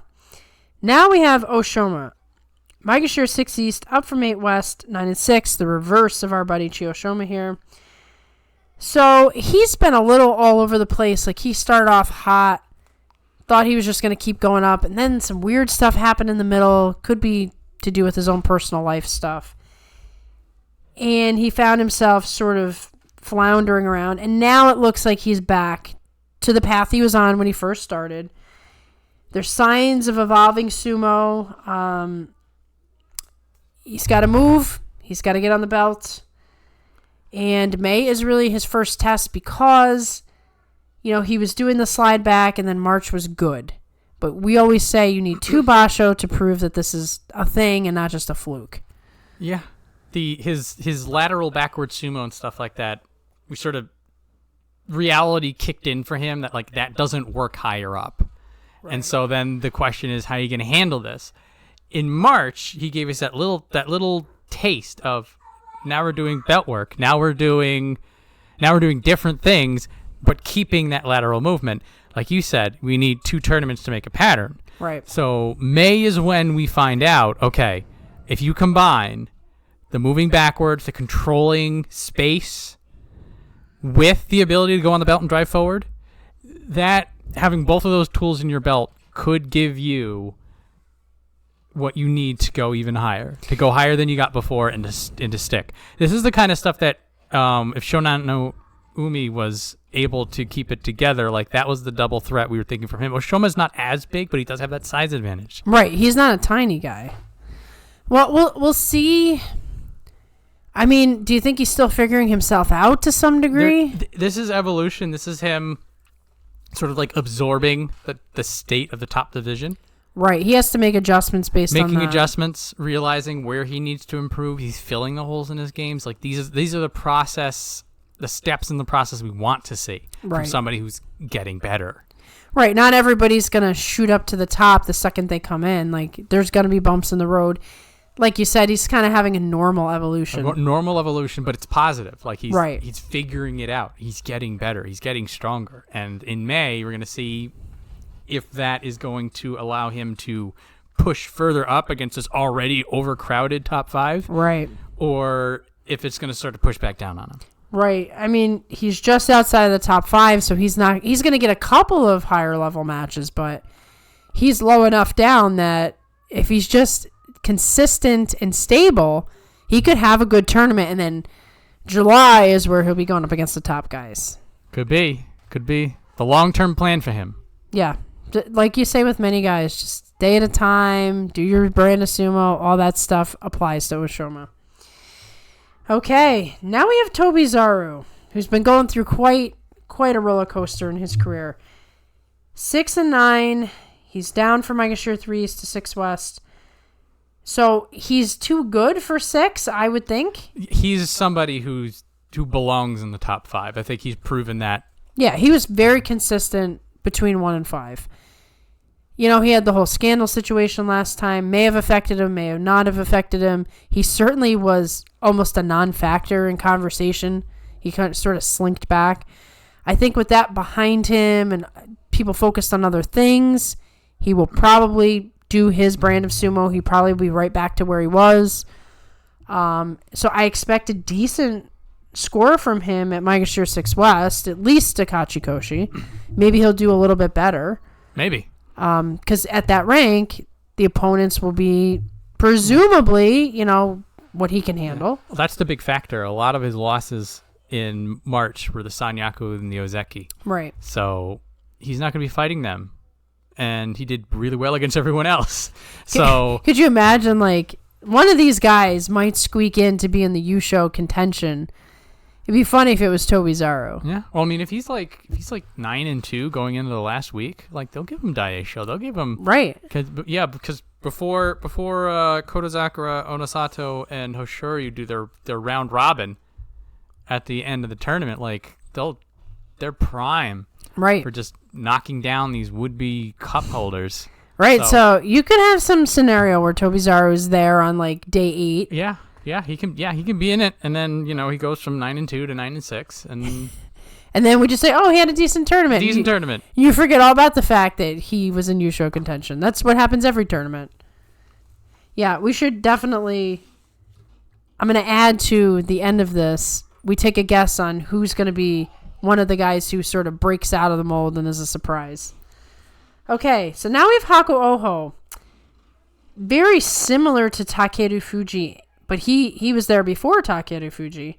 now we have Oshoma. Maegashira 6 East, up from 8 West, 9 and 6, the reverse of our buddy Chio Shoma here. So, he's been a little all over the place. Like, he started off hot, thought he was just going to keep going up, and then some weird stuff happened in the middle. Could be to do with his own personal life stuff. And he found himself sort of floundering around, and now it looks like he's back to the path he was on when he first started. There's signs of evolving sumo. He's got to move. He's got to get on the belt. And May is really his first test because, he was doing the slide back and then March was good. But we always say you need 2 basho to prove that this is a thing and not just a fluke. Yeah. His lateral backward sumo and stuff like that, we sort of, reality kicked in for him that, like, that doesn't work higher up. Right. And so then the question is, how are you going to handle this? In March, he gave us that little taste of Now we're doing belt work. Now we're doing different things, but keeping that lateral movement. Like you said, we need 2 tournaments to make a pattern. Right. So May is when we find out, okay, if you combine the moving backwards, the controlling space with the ability to go on the belt and drive forward, that having both of those tools in your belt could give you what you need to go even higher, to go higher than you got before and to stick. This is the kind of stuff that if Shonan no Umi was able to keep it together, like that was the double threat we were thinking from him. Oshoma's not as big, but he does have that size advantage. Right. He's not a tiny guy. Well, we'll see. I mean, do you think he's still figuring himself out to some degree? This is evolution. This is him sort of like absorbing the state of the top division. Right. He has to make adjustments based on that. Making adjustments, realizing where he needs to improve. He's filling the holes in his games. Like these are the steps in the process we want to see from somebody who's getting better. Right. Not everybody's going to shoot up to the top the second they come in. Like there's going to be bumps in the road. Like you said, he's kind of having a normal evolution. Normal evolution, but it's positive. Like Right. he's figuring it out. He's getting better. He's getting stronger. And in May, we're going to see if that is going to allow him to push further up against this already overcrowded top 5. Right. Or if it's going to start to push back down on him. Right. I mean, he's just outside of the top 5, so he's going to get a couple of higher level matches, but he's low enough down that if he's just consistent and stable, he could have a good tournament, and then July is where he'll be going up against the top guys. Could be the long-term plan for him. Yeah. Like you say with many guys, just day at a time, do your brand of sumo, all that stuff applies to Oshoma. Okay, now we have Tobizaru, who's been going through quite a roller coaster in his career. 6-9, he's down from Maegashira 3 East to 6 West. So he's too good for 6, I would think. He's somebody who belongs in the top 5. I think he's proven that. Yeah, he was very consistent between 1 and 5. You know, he had the whole scandal situation last time. May have affected him, may have not have affected him. He certainly was almost a non-factor in conversation. He kind of sort of slinked back. I think with that behind him and people focused on other things, he will probably do his brand of sumo. He'll probably be right back to where he was. So I expect a decent score from him at Maegashira 6 West, at least to Kachikoshi. Maybe he'll do a little bit better. Maybe. Because at that rank, the opponents will be presumably, what he can handle. Well, that's the big factor. A lot of his losses in March were the Sanyaku and the Ozeki. Right. So he's not going to be fighting them. And he did really well against everyone else. So could you imagine, like, one of these guys might squeak in to be in the Yusho contention? It'd be funny if it was Tobizaru. Yeah. Well, I mean, if he's like 9-2 going into the last week, like they'll give him Daisho. They'll give him because before Kodazakura, Onosato, and Hoshoryu do their round robin at the end of the tournament, like they're prime for just knocking down these would-be cup holders. Right. So you could have some scenario where Tobizaru is there on like day 8. Yeah. Yeah, he can be in it, and then he goes from 9-2 to 9-6, and then we just say, oh, he had a decent tournament. Tournament. You forget all about the fact that he was in Yusho contention. That's what happens every tournament. Yeah, we should definitely. I'm going to add to the end of this. We take a guess on who's going to be one of the guys who sort of breaks out of the mold and is a surprise. Okay, so now we have Haku Oho. Very similar to Takeru Fuji. But he was there before Takeru Fuji.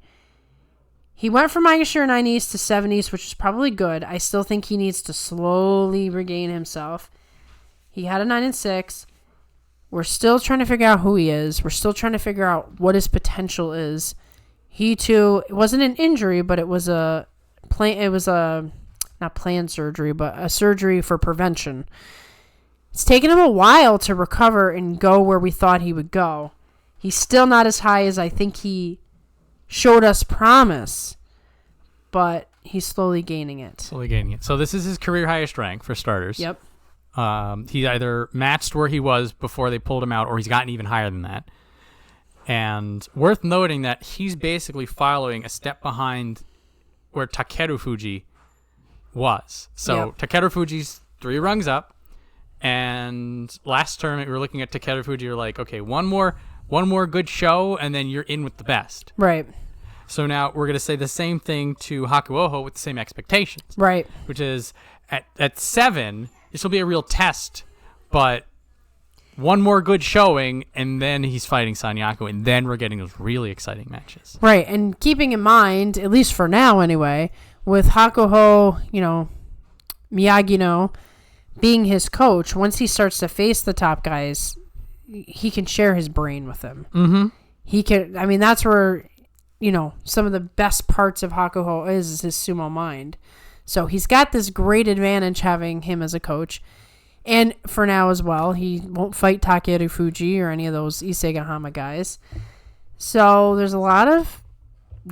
He went from Maegashira 9 East to 7 East, which is probably good. I still think he needs to slowly regain himself. He had a 9-6. We're still trying to figure out who he is. We're still trying to figure out what his potential is. He too, it wasn't an injury, but it was not planned surgery, but a surgery for prevention. It's taken him a while to recover and go where we thought he would go. He's still not as high as I think he showed us promise, but he's slowly gaining it. So this is his career highest rank for starters. Yep. He either matched where he was before they pulled him out, or he's gotten even higher than that. And worth noting that he's basically following a step behind where Takeru Fuji was. So Takeru Fuji's 3 rungs up, and last tournament we were looking at Takeru Fuji. You're like, okay, one more good show, and then you're in with the best. Right. So now we're gonna say the same thing to Hakuoho with the same expectations. Right. Which is at 7, this will be a real test, but one more good showing, and then he's fighting Sanyaku, and then we're getting those really exciting matches. Right, and keeping in mind, at least for now anyway, with Hakuho, Miyagino being his coach, once he starts to face the top guys, he can share his brain with them. Mm-hmm. He can, that's where, some of the best parts of Hakuho is his sumo mind. So he's got this great advantage having him as a coach. And for now as well, he won't fight Takeru Fuji or any of those Isegahama guys. So there's a lot of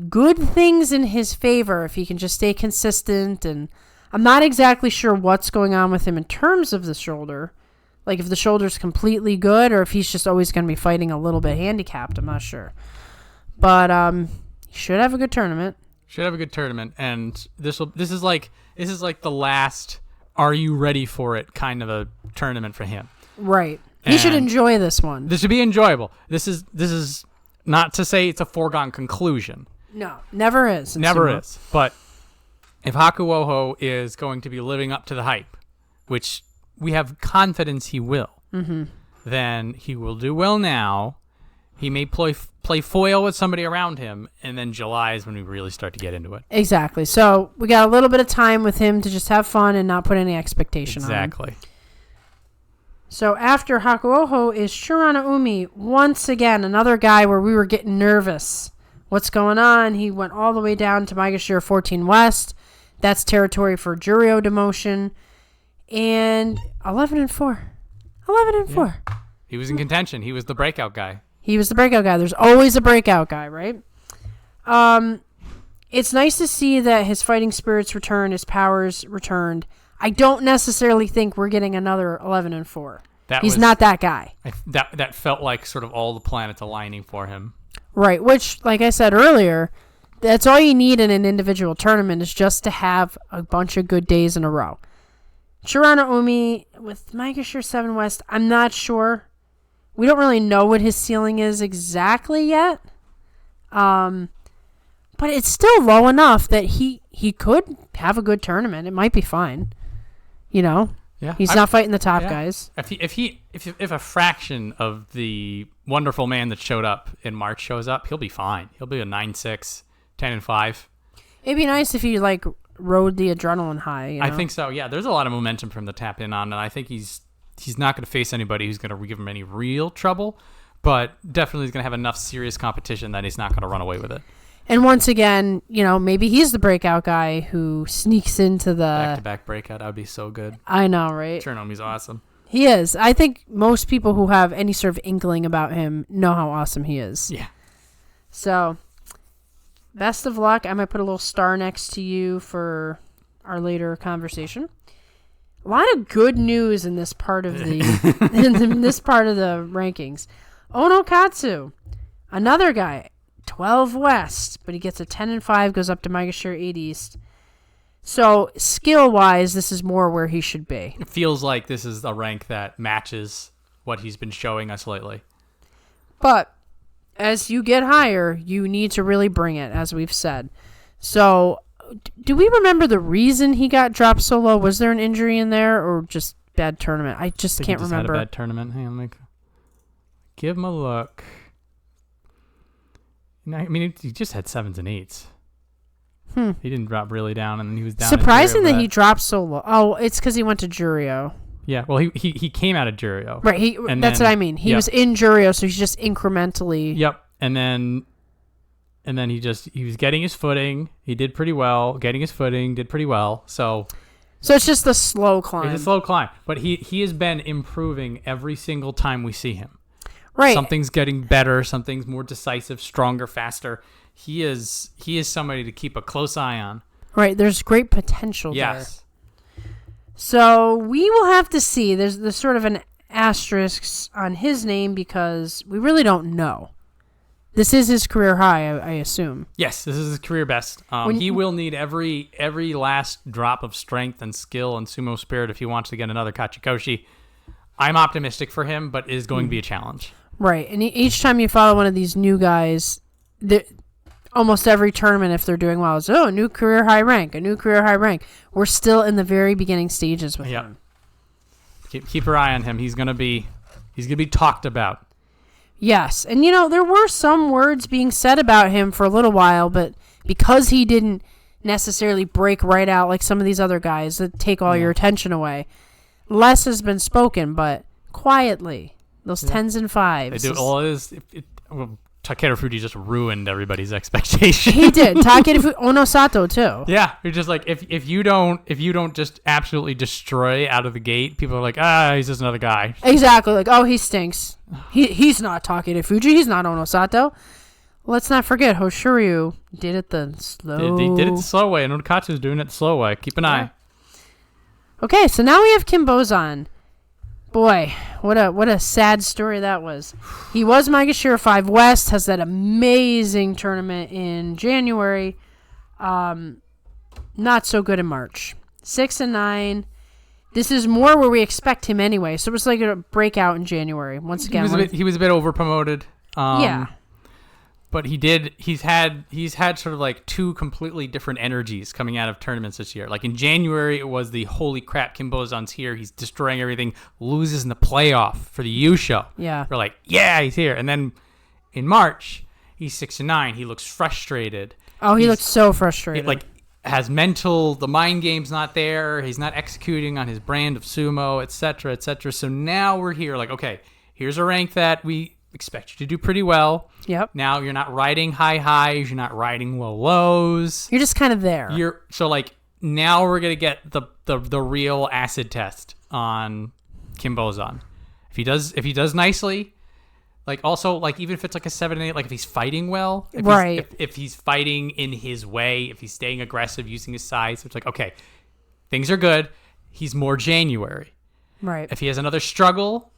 good things in his favor if he can just stay consistent. And I'm not exactly sure what's going on with him in terms of the shoulder. Like if the shoulder's completely good or if he's just always going to be fighting a little bit handicapped. I'm not sure. But he should have a good tournament. And this is like the last are you ready for it kind of a tournament for him. Right. He should enjoy this one. This should be enjoyable. This is not to say it's a foregone conclusion. No, never is. Never is. But if Hakuoho is going to be living up to the hype, which we have confidence he will, then he will do well now. He may play foil with somebody around him, and then July is when we really start to get into it. Exactly. So we got a little bit of time with him to just have fun and not put any expectation on him. Exactly. So after Hakuoho is Shirana Umi. Once again, another guy where we were getting nervous. What's going on? He went all the way down to Maegashira 14 West. That's territory for Juryo demotion. And 11-4. 11-4. Yeah. He was in contention. He was the breakout guy. He was the breakout guy. There's always a breakout guy, right? It's nice to see that his fighting spirits returned, his powers returned. I don't necessarily think we're getting another 11-4. He's not that guy. That felt like sort of all the planets aligning for him. Right, which, like I said earlier, that's all you need in an individual tournament is just to have a bunch of good days in a row. Shirana Umi with Maegashira 7 West, I'm not sure. We don't really know what his ceiling is exactly yet. But it's still low enough that he could have a good tournament. It might be fine. Yeah. He's not fighting the top guys. If a fraction of the wonderful man that showed up in March shows up, he'll be fine. He'll be a 9-6, 10-5. It'd be nice if he rode the adrenaline high. I think so. Yeah, there's a lot of momentum from the tap in on, and I think he's not going to face anybody who's going to give him any real trouble, but definitely is going to have enough serious competition that he's not going to run away with it. And once again, maybe he's the breakout guy who sneaks into the... Back-to-back breakout. That would be so good. I know, right? Chernomi's awesome. He is. I think most people who have any sort of inkling about him know how awesome he is. Yeah. So, best of luck. I might put a little star next to you for our later conversation. A lot of good news in this part of the in this part of the rankings. Ono Katsu, another guy, 12 West, but he gets a 10-5, goes up to Maegashira 8 East. So skill wise, this is more where he should be. It feels like this is a rank that matches what he's been showing us lately. But as you get higher, you need to really bring it, as we've said. So, do we remember the reason he got dropped so low? Was there an injury in there or just bad tournament? I just can't remember. Had a bad tournament. Hang on, give him a look. I mean, he just had 7s and 8s. He didn't drop really down, and he was down. Surprising that he dropped so low. Oh, it's because he went to Juryo. Yeah, well, he came out of Juryo. Right, that's what I mean. He was in Juryo, so he's just incrementally. Yep, and then he was getting his footing. He did pretty well. Getting his footing, did pretty well. So it's just a slow climb. It's a slow climb, but he has been improving every single time we see him. Right. Something's getting better. Something's more decisive, stronger, faster. He is somebody to keep a close eye on. Right. There's great potential there. Yes. So we will have to see. There's sort of an asterisk on his name because we really don't know. This is his career high, I assume. Yes, this is his career best. He will need every last drop of strength and skill and sumo spirit if he wants to get another Kachikoshi. I'm optimistic for him, but it is going to be a challenge. Right, and each time you follow one of these new guys, almost every tournament, if they're doing well, is a new career high rank. We're still in the very beginning stages with him. Keep your eye on him. He's gonna be talked about. Yes, and there were some words being said about him for a little while, but because he didn't necessarily break right out like some of these other guys that take all your attention away, less has been spoken, but quietly. Those 10s and 5s. They do. Well, Takeru Fuji just ruined everybody's expectations. He did. Takeru Onosato too. Yeah, you're just like if you don't just absolutely destroy out of the gate, people are like, he's just another guy. Exactly. Like, he stinks. He's not Takeru Fuji. He's not Onosato. Let's not forget Hoshiryu did it the slow. He did it the slow way, and Onokatsu's doing it the slow way. Keep an eye. Okay, so now we have Kim Bozan. Boy, what a sad story that was. He was Maegashira 5 West, has that amazing tournament in January. Not so good in March. 6 and 9. This is more where we expect him anyway. So it was like a breakout in January. Once again, he was a bit over promoted. Yeah. But he's had sort of like two completely different energies coming out of tournaments this year. Like in January, it was the holy crap, Kim Bozan's here. He's destroying everything, loses in the playoff for the U show. Yeah. We're like, yeah, he's here. And then in March, he's 6 and 9. He looks frustrated. Oh, he looks so frustrated. The mind game's not there. He's not executing on his brand of sumo, et cetera, et cetera. So now we're here like, okay, here's a rank that we expect you to do pretty well. Yep. Now you're not riding high highs, you're not riding low lows. You're just kind of there. Now we're gonna get the real acid test on Kim Bozan. If he does nicely, even if it's like a 7 and 8, like if he's fighting well, if he's fighting in his way, if he's staying aggressive using his size, it's like, okay, things are good. He's more January. Right. If he has another struggle,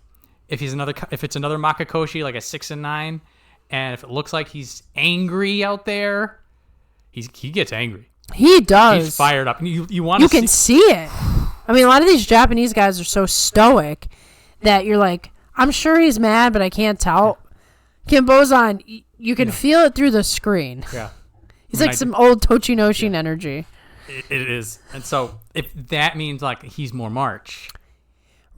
if it's another Makakoshi, like a 6 and 9, and if it looks like he's angry out there, he gets angry. He does. He's fired up. And you can see it. I mean, a lot of these Japanese guys are so stoic that you're like, I'm sure he's mad, but I can't tell. Kim Bozan, you can feel it through the screen. Yeah. He's like some old Tochinoshin energy. It is. And so if that means like he's more March.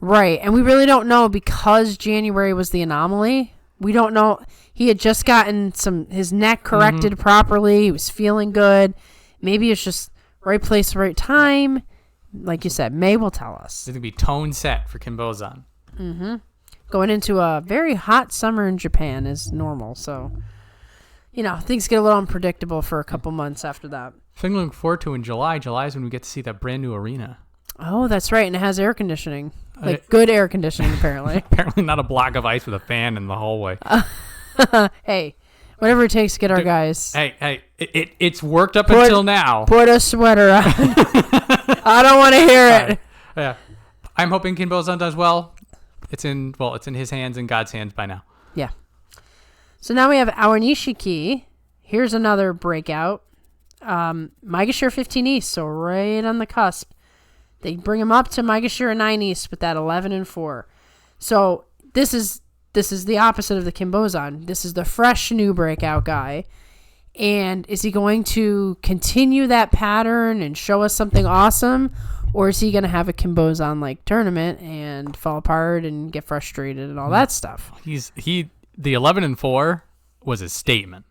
Right. And we really don't know because January was the anomaly. We don't know. He had just gotten his neck corrected properly. He was feeling good. Maybe it's just right place, right time. Like you said, May will tell us. It's going to be tone set for Kim Bozan. Mm-hmm. Going into a very hot summer in Japan is normal. So, things get a little unpredictable for a couple months after that. Thing to look forward to in July. July is when we get to see that brand new arena. Oh, that's right. And it has air conditioning. Good air conditioning, apparently. Apparently not a block of ice with a fan in the hallway. Hey, whatever it takes to get our guys. Hey, it's worked up until now. Put a sweater on. I don't want to hear it. Yeah. I'm hoping Kim Bozan does well. It's in his hands and God's hands by now. Yeah. So now we have our Nishiki. Here's another breakout. Maegashira 15 East, so right on the cusp. They bring him up to Maegashira 9 East with that 11 and 4. So this is the opposite of the Kim Bozan. This is the fresh new breakout guy. And is he going to continue that pattern and show us something awesome? Or is he going to have a Kim Bozan-like tournament and fall apart and get frustrated and all that stuff? The 11 and 4 was a statement.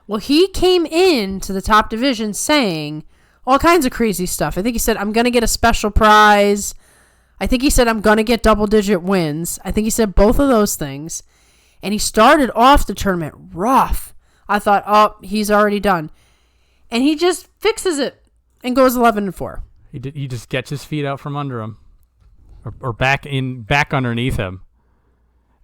Well, he came into the top division saying all kinds of crazy stuff. I think he said, I'm going to get a special prize. I think he said, I'm going to get double-digit wins. I think he said both of those things. And he started off the tournament rough. I thought, he's already done. And he just fixes it and goes 11 and 4. He just gets his feet out from under him, or back underneath him.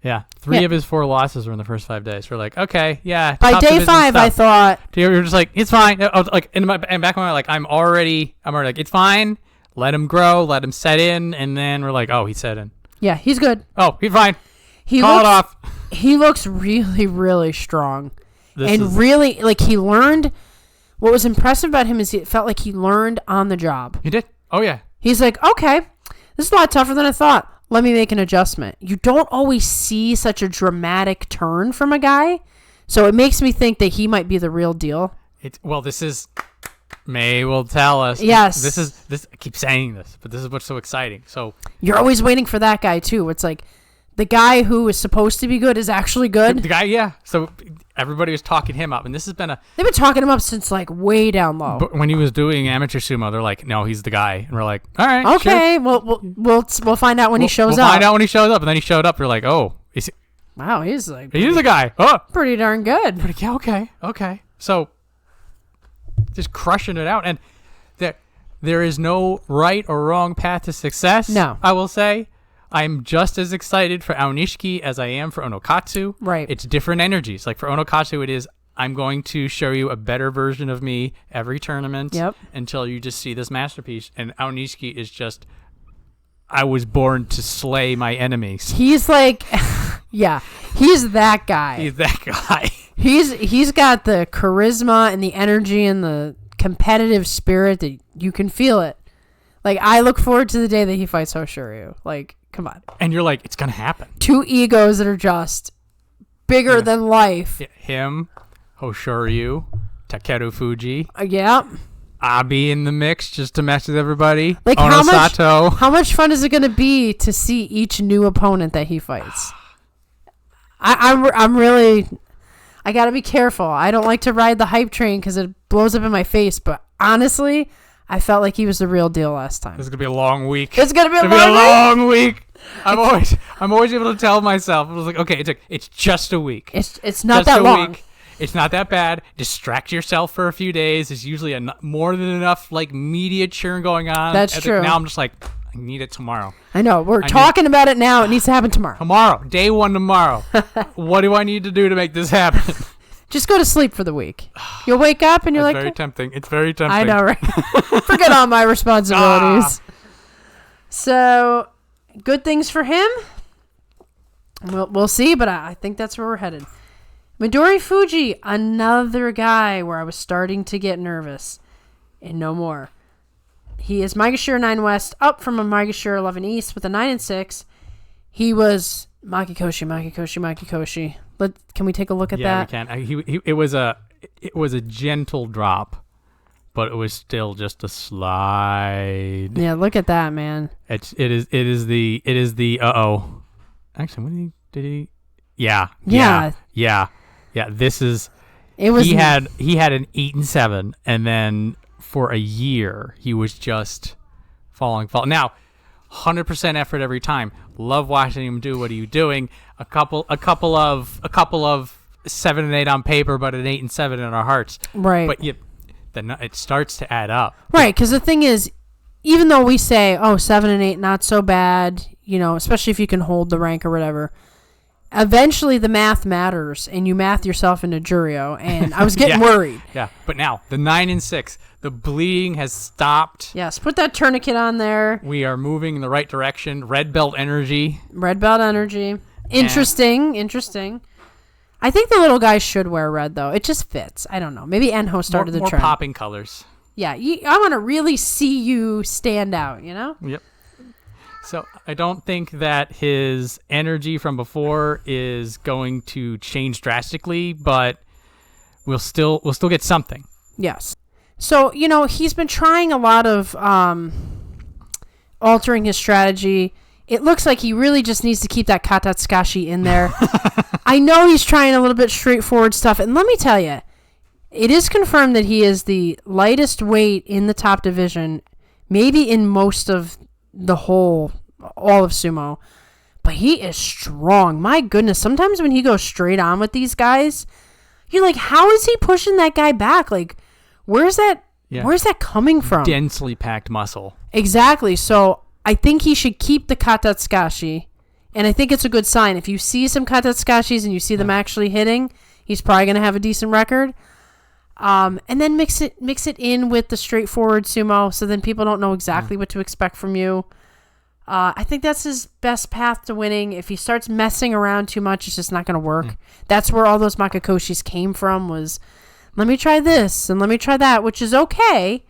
Yeah, 3 of his 4 losses were in the first 5 days. We're like, okay, yeah. By day 5, stuff. I thought you're just like, it's fine. Like in back of my mind, like I'm already like, it's fine. Let him grow, let him set in, and then we're like, he's set in. Yeah, he's good. Oh, he's fine. Call it off. He looks really, really strong. really, like, he learned. What was impressive about him is it felt like he learned on the job. He did. Oh, yeah. He's like, okay, this is a lot tougher than I thought. Let me make an adjustment. You don't always see such a dramatic turn from a guy. So it makes me think that he might be the real deal. This is... May will tell us. Yes. This. I keep saying this, but this is what's so exciting. So you're always waiting for that guy, too. It's like the guy who is supposed to be good is actually good. The guy, yeah. So everybody was talking him up, and this has been They've been talking him up since, like, way down low. But when he was doing amateur sumo, they're like, no, he's the guy. And we're like, all right, okay, sure. we'll find out when he shows up. We'll find out when he shows up, and then he showed up. You're like, oh, wow, he's like... He's the guy. Oh. Pretty darn good. Yeah, okay. So just crushing it out. And there is no right or wrong path to success. No. I will say I'm just as excited for Aonishiki as I am for Onokatsu. Right. It's different energies. Like for Onokatsu, it is I'm going to show you a better version of me every tournament until you just see this masterpiece. And Aonishiki is just I was born to slay my enemies. He's like, yeah, he's that guy. He's that guy. He's got the charisma and the energy and the competitive spirit that you can feel it. Like, I look forward to the day that he fights Hoshoryu. Like, come on. And you're like, it's going to happen. Two egos that are just bigger than life. Him, Hoshoryu, Takeru Fuji. Yeah. Abi in the mix just to mess with everybody. Like, Onosato. How much fun is it going to be to see each new opponent that he fights? I'm really... I got to be careful. I don't like to ride the hype train because it blows up in my face. But honestly, I felt like he was the real deal last time. This is going to be a long week. It's going to be a long week. I'm always able to tell myself. I was like, okay, it's just a week. It's not that long. Week. It's not that bad. Distract yourself for a few days. It's usually more than enough like media churn going on. That's true. Now I'm just like, I need it tomorrow. I know. We're talking about it now. It needs to happen tomorrow. Tomorrow. Day one tomorrow. What do I need to do to make this happen? Just go to sleep for the week. You'll wake up and you're like... It's very tempting. It's very tempting. I know, right? Forget all my responsibilities. So, good things for him. We'll see, but I think that's where we're headed. Midori Fuji, another guy where I was starting to get nervous. And no more. He is Maegashira 9 West, up from a Maegashira 11 East with a 9 and 6. He was Makikoshi. Can we take a look at that? Yeah, we can. It was a gentle drop, but it was still just a slide. Yeah, look at that, man. It is the uh-oh. Actually, what did he? Yeah. This is. It was. He had an 8 and 7, and then for a year he was just falling. Now, 100% effort every time. Love watching him do what he was doing. A couple of 7 and 8 on paper, but an 8 and 7 in our hearts. Right. But it starts to add up. Right, because the thing is, even though we say, 7 and 8, not so bad, especially if you can hold the rank or whatever, eventually the math matters, and you math yourself into Jurio, and I was getting worried. Yeah, but now, the 9 and 6, the bleeding has stopped. Yes, put that tourniquet on there. We are moving in the right direction. Red belt energy. Interesting. I think the little guy should wear red, though. It just fits. I don't know. Maybe Enho started the trend. More popping colors. Yeah, I want to really see you stand out, Yep. So I don't think that his energy from before is going to change drastically, but we'll still get something. Yes. So, he's been trying a lot of altering his strategy. It looks like he really just needs to keep that Katatsukashi in there. I know he's trying a little bit straightforward stuff. And let me tell you, it is confirmed that he is the lightest weight in the top division, maybe in most of all of sumo. But he is strong. My goodness. Sometimes when he goes straight on with these guys, you're like, how is he pushing that guy back? Like, where's that coming from? Densely packed muscle. Exactly. So I think he should keep the Katatsukashi, and I think it's a good sign. If you see some Katatsukashis and you see them actually hitting, he's probably going to have a decent record. And then mix it in with the straightforward sumo, so then people don't know exactly what to expect from you. I think that's his best path to winning. If he starts messing around too much, it's just not going to work. That's where all those Makakoshis came from, was let me try this and let me try that, which is okay.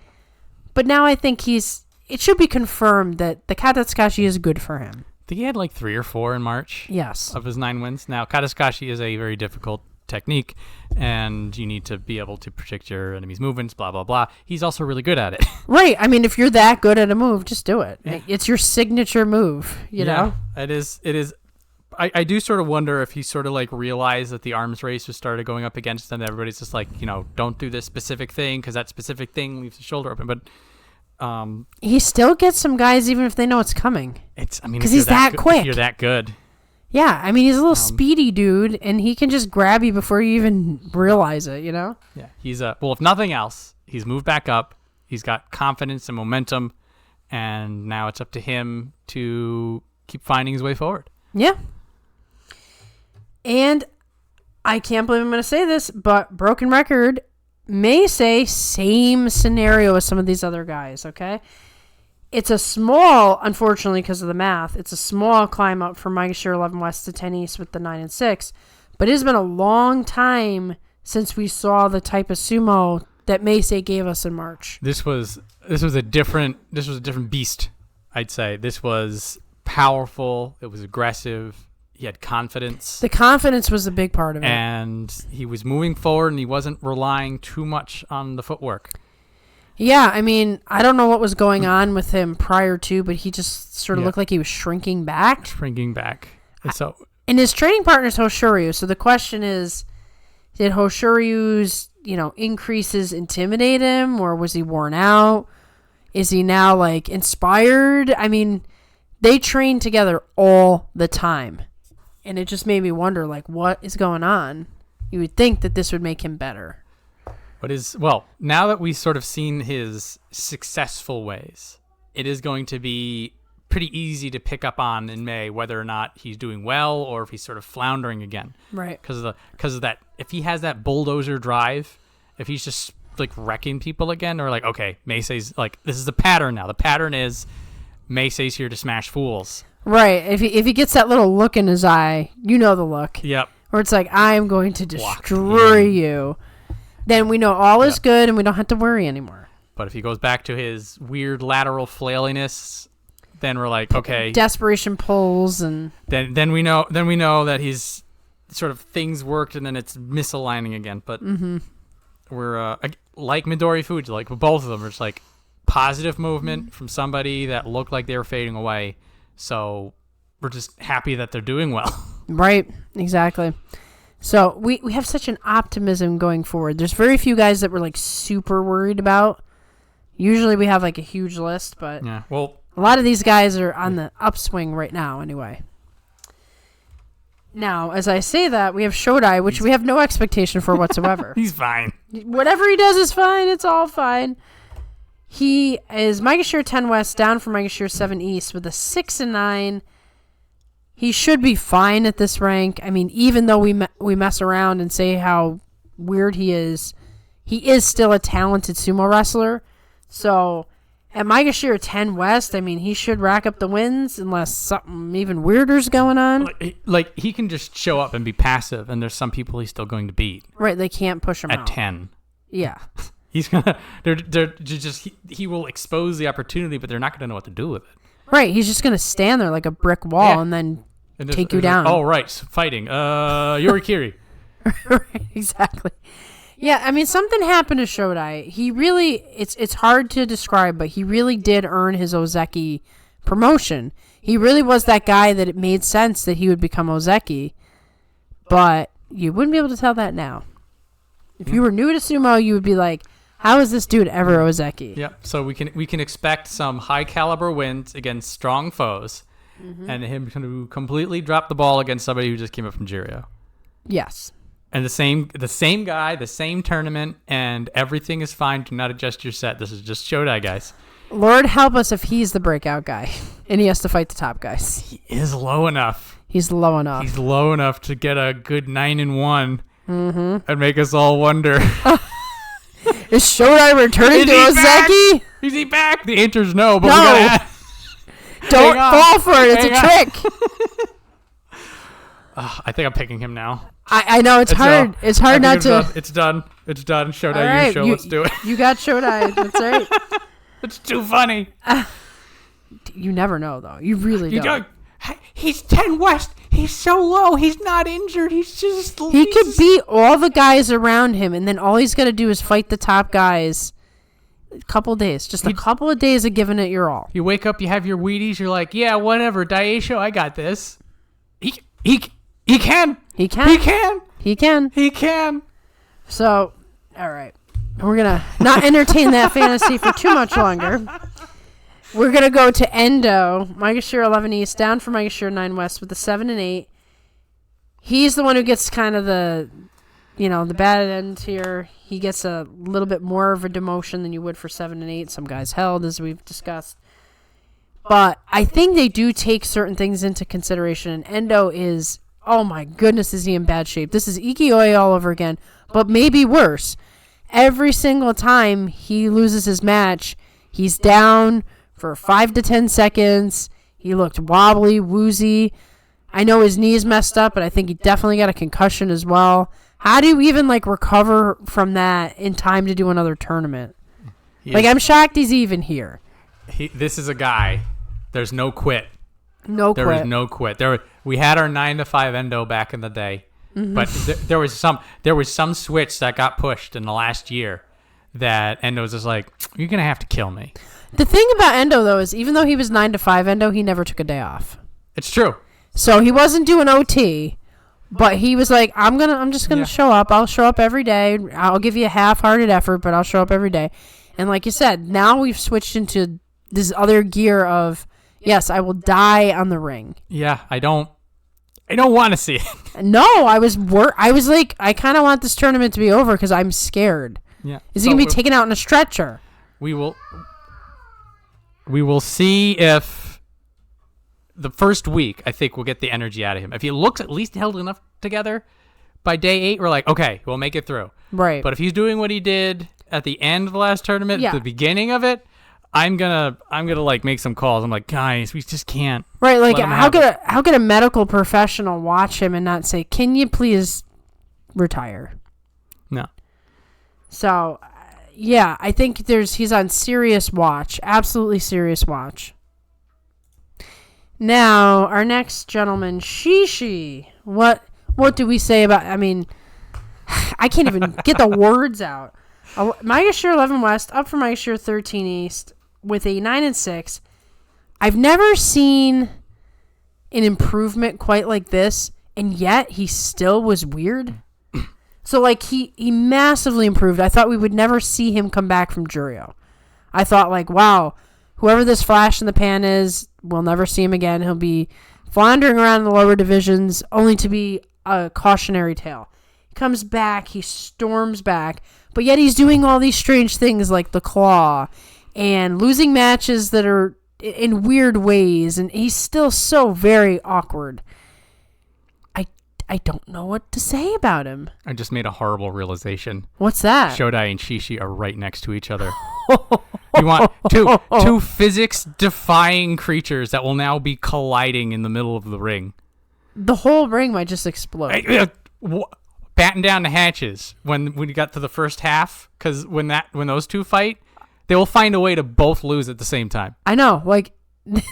But now I think it should be confirmed that the Katatsukashi is good for him. I think he had like 3 or 4 in March. Yes. Of his 9 wins. Now, Katatsukashi is a very difficult technique, and you need to be able to predict your enemy's movements, blah, blah, blah. He's also really good at it. Right. I mean, if you're that good at a move, just do it. Yeah. It's your signature move, you know? It is. I do sort of wonder if he sort of like realized that the arms race just started going up against him. Everybody's just like, don't do this specific thing because that specific thing leaves the shoulder open. But he still gets some guys even if they know it's coming. Because he's that quick. If you're that good. Yeah, I mean, he's a little speedy dude, and he can just grab you before you even realize it, Yeah, he's well, if nothing else, he's moved back up. He's got confidence and momentum, and now it's up to him to keep finding his way forward. Yeah. And I can't believe I'm going to say this, but broken record may say same scenario as some of these other guys, okay? It's a small, unfortunately, because of the math, it's a small climb up from Maegashira 11 West to 10 East with the 9 and 6. But it has been a long time since we saw the type of sumo that Meisei gave us in March. This was a different beast, I'd say. This was powerful. It was aggressive. He had confidence. The confidence was a big part of it. And he was moving forward, and he wasn't relying too much on the footwork. Yeah, I mean, I don't know what was going on with him prior to, but he just sort of looked like he was shrinking back. And his training partner is Hoshoryu. So the question is, did Hoshoryu's, increases intimidate him, or was he worn out? Is he now like inspired? I mean, they train together all the time. And it just made me wonder, like, what is going on? You would think that this would make him better. Now that we've sort of seen his successful ways, it is going to be pretty easy to pick up on in May whether or not he's doing well or if he's sort of floundering again. Right. Because of that, if he has that bulldozer drive, if he's just like wrecking people again, or like, okay, Meisei's like, this is the pattern now. The pattern is Meisei's here to smash fools. Right. If he gets that little look in his eye, you know the look. Yep. Where it's like, I am going to destroy you. Then we know all is good and we don't have to worry anymore. But if he goes back to his weird lateral flailiness, then we're like, okay. Desperation pulls and then we know that he's sort of things worked and then it's misaligning again. But we're like Midori Fuji, like with both of them, it's like positive movement from somebody that looked like they were fading away. So we're just happy that they're doing well. Right, exactly. So we have such an optimism going forward. There's very few guys that we're like super worried about. Usually we have like a huge list, but yeah, well, a lot of these guys are on the upswing right now anyway. Now, as I say that, we have Shodai, which we have no expectation for whatsoever. He's fine. Whatever he does is fine. It's all fine. He is Maegashira 10 West down from Maegashira 7 East with a 6 and 9. He should be fine at this rank. I mean, even though we mess around and say how weird he is still a talented sumo wrestler. So at Maegashira 10 West, I mean, he should rack up the wins unless something even weirder's going on. Like he can just show up and be passive, and there's some people he's still going to beat. Right, they can't push him at out. 10. Yeah. He's gonna. They're just. He will expose the opportunity, but they're not gonna know what to do with it. Right, he's just gonna stand there like a brick wall and then take you down. Like, oh, right, fighting. Yorikiri. Right, exactly. Yeah, I mean, something happened to Shodai. He really, it's hard to describe, but he really did earn his Ozeki promotion. He really was that guy that it made sense that he would become Ozeki, but you wouldn't be able to tell that now. If you were new to sumo, you would be like, how is this dude ever Ozeki? Yep. So we can expect some high caliber wins against strong foes, and him to completely drop the ball against somebody who just came up from Jirio. Yes. And the same guy, the same tournament, and everything is fine. Do not adjust your set. This is just Shodai, guys. Lord help us if he's the breakout guy, and he has to fight the top guys. He is low enough. He's low enough. He's low enough to get a good 9-1, and make us all wonder. Is Shodai returning to Ozeki? Is he back? The answer is no, but no. we gotta ask. Don't fall for it. It's a trick. I think I'm picking him now. I know it's hard. It's hard not to. It's done. Shodai, Right, you show. Let's do it. You got Shodai. That's right. It's too funny. You never know, though. You really don't. He's 10 West. He's so low. He's not injured. He could beat all the guys around him, and then all he's got to do is fight the top guys. A couple of days. Just a couple of days of giving it your all. You wake up, you have your Wheaties. You're like, yeah, whatever. Daisho, I got this. He can. He can. So, all right. We're going to not entertain that fantasy for too much longer. We're going to go to Endo, Maegashira 11 East, down from Maegashira 9 West with the 7 and 8. He's the one who gets kind of the bad end here. He gets a little bit more of a demotion than you would for 7 and 8. Some guys held, as we've discussed. But I think they do take certain things into consideration. And Endo is, oh my goodness, is he in bad shape. This is Ikioi all over again, but maybe worse. Every single time he loses his match, he's down for 5 to 10 seconds. He looked wobbly, woozy. I know his knee's messed up, but I think he definitely got a concussion as well. How do you even recover from that in time to do another tournament? I'm shocked he's even here. This is a guy. There's no quit. There was no quit. We had our 9 to 5 Endo back in the day, but there was some switch that got pushed in the last year that Endo was just like, you're gonna have to kill me. The thing about Endo though is even though he was 9 to 5 Endo, he never took a day off. It's true. So he wasn't doing OT, but he was like, I'm just gonna show up. I'll show up every day. I'll give you a half-hearted effort, but I'll show up every day. And like you said, now we've switched into this other gear of, yes, I will die on the ring. Yeah, I don't want to see it. No, I was like, I kind of want this tournament to be over because I'm scared. Yeah. Is he going to be taken out in a stretcher? We will see if the first week, I think we'll get the energy out of him. If he looks at least held enough together by day 8, we're like, okay, we'll make it through. Right. But if he's doing what he did at the end of the last tournament, at the beginning of it, I'm gonna make some calls. I'm like, guys, we just can't. Right, how could a medical professional watch him and not say, "Can you please retire?" No. So, yeah, I think he's on serious watch, absolutely serious watch. Now, our next gentleman, Shishi. What do we say about? I mean, I can't even get the words out. Maegashira 11 West, up from Maegashira 13 East. With a 9 and 6, I've never seen an improvement quite like this, and yet he still was weird. So he massively improved. I thought we would never see him come back from Juryo. I thought wow, whoever this flash in the pan is, we'll never see him again. He'll be floundering around in the lower divisions, only to be a cautionary tale. He comes back, he storms back, but yet he's doing all these strange things like the claw and losing matches that are in weird ways, and he's still so very awkward. I don't know what to say about him. I just made a horrible realization. What's that? Shodai and Shishi are right next to each other. You want two physics-defying creatures that will now be colliding in the middle of the ring. The whole ring might just explode. Batten down the hatches when you got to the first half, because when those two fight, they will find a way to both lose at the same time. I know.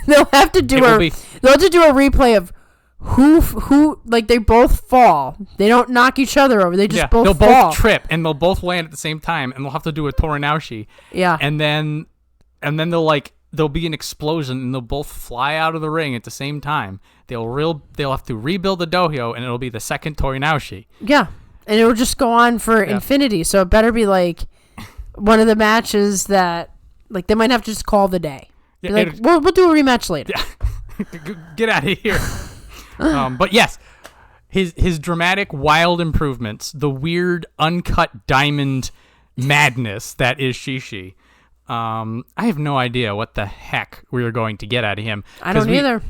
They'll have to do a replay of who they both fall. They don't knock each other over. They just both fall. They'll both trip and they'll both land at the same time, and they'll have to do a Torinaoshi. Yeah. And then there'll be an explosion and they'll both fly out of the ring at the same time. They'll have to rebuild the dohyo, and it'll be the second Torinaoshi. Yeah. And it'll just go on for infinity. So it better be one of the matches that they might have to just call the day. Yeah, we'll do a rematch later. Yeah. Get out of here. But yes, his dramatic, wild improvements, the weird, uncut diamond madness that is Shishi. I have no idea what the heck we are going to get out of him. I don't either.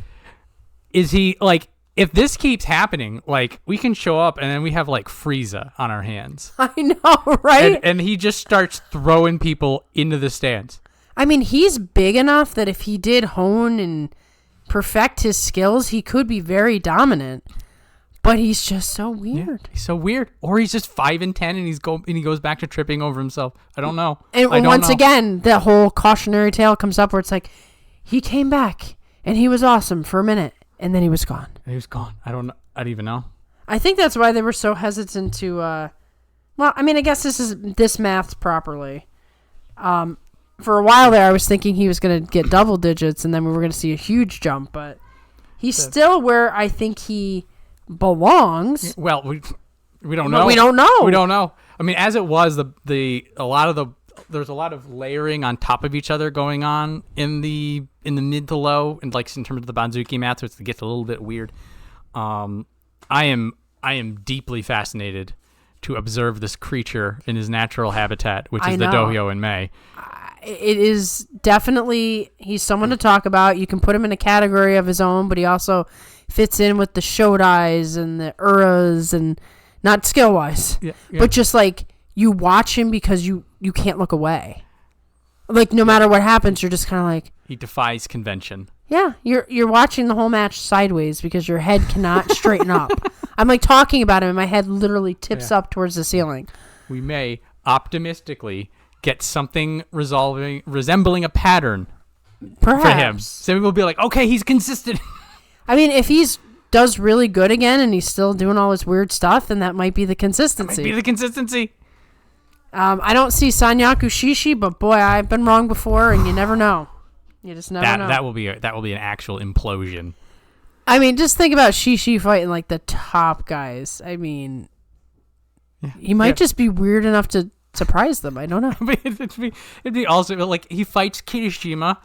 Is he if this keeps happening, we can show up and then we have Frieza on our hands. I know, right? And he just starts throwing people into the stands. I mean, he's big enough that if he did hone and perfect his skills, he could be very dominant. But he's just so weird. Yeah, he's so weird. Or he's just 5'10" and he goes back to tripping over himself. I don't know. And once again, the whole cautionary tale comes up where it's like, he came back and he was awesome for a minute and then he was gone. He was gone. I don't even know. I think that's why they were so hesitant to. Well, I mean, I guess this math properly. For a while there, I was thinking he was going to get double digits and then we were going to see a huge jump, but he's still where I think he belongs. Well, we don't know. We don't know. We don't know. I mean, as it was, there's a lot of layering on top of each other going on in the mid to low, and like in terms of the Banzuki math, so it gets a little bit weird. I am deeply fascinated to observe this creature in his natural habitat, which is the dohyo in May. It is definitely, he's someone to talk about. You can put him in a category of his own, but he also fits in with the Shodais and the Uras, and not skill-wise, but just like you watch him because you can't look away. Like no matter what happens, you're just kind of like, he defies convention. Yeah, you're watching the whole match sideways because your head cannot straighten up. I'm like talking about him, and my head literally tips up towards the ceiling. We may optimistically get something resembling a pattern Perhaps. for him. So we'll be like, okay, he's consistent. I mean, if he's does really good again and he's still doing all this weird stuff, then that might be the consistency. I don't see Sanyaku Shishi, but boy, I've been wrong before, and you never know. You just never know. That will be an actual implosion. I mean, just think about Shishi fighting like the top guys. I mean, he might just be weird enough to surprise them. I don't know. it'd be also like he fights Kirishima,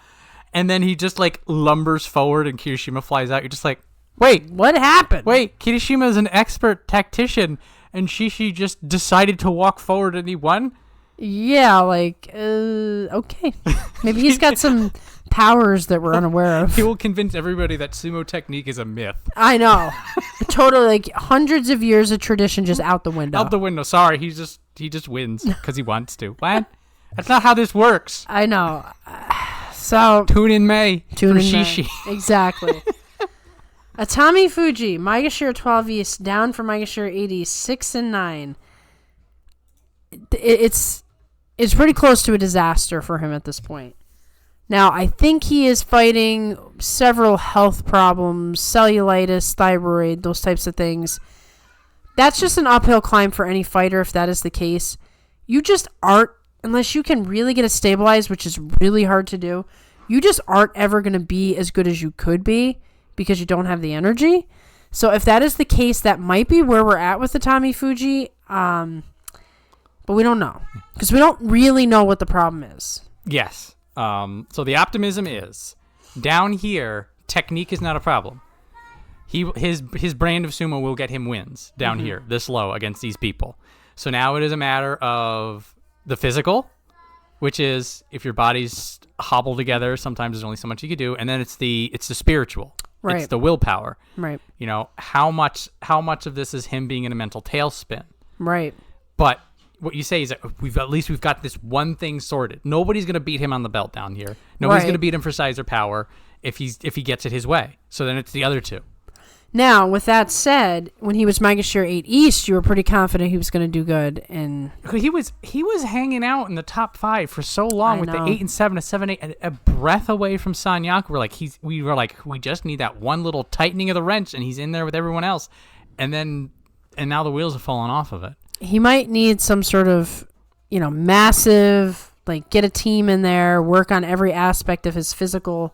and then he just like lumbers forward, and Kirishima flies out. You're just like, wait, what happened? Wait, Kirishima is an expert tactician, and Shishi just decided to walk forward, and he won. Yeah, like okay, maybe he's got some powers that we're unaware of. He will convince everybody that sumo technique is a myth. I know. Totally, like hundreds of years of tradition just out the window. Out the window. Sorry, he just wins because he wants to. What? That's not how this works. I know. So tune in May for Shishi. May. Exactly. Atami Fuji, Maegashira 12 East, down for Maegashira 80, 6-9. It's pretty close to a disaster for him at this point. Now, I think he is fighting several health problems, cellulitis, thyroid, those types of things. That's just an uphill climb for any fighter if that is the case. You just aren't, unless you can really get it stabilized, which is really hard to do, you just aren't ever going to be as good as you could be because you don't have the energy. So if that is the case, that might be where we're at with the Atami Fuji, but we don't know because we don't really know what the problem is. Yes. So the optimism is down here. Technique is not a problem. His brand of sumo will get him wins down here, this low against these people. So now it is a matter of the physical, which is if your body's hobbled together, sometimes there's only so much you can do, and then it's the spiritual, right? It's the willpower, right? You know how much of this is him being in a mental tailspin, right? But what you say is that we've got this one thing sorted. Nobody's going to beat him on the belt down here. Nobody's going to beat him for size or power if he gets it his way. So then it's the other two. Now, with that said, when he was Maegashira 8 East, you were pretty confident he was going to do good, and he was hanging out in the top 5 for so long with the 8 and 7, a 7, 8, a breath away from Sanyaku. We were like, we just need that one little tightening of the wrench, and he's in there with everyone else, and now the wheels have fallen off of it. He might need some sort of, massive, like get a team in there, work on every aspect of his physical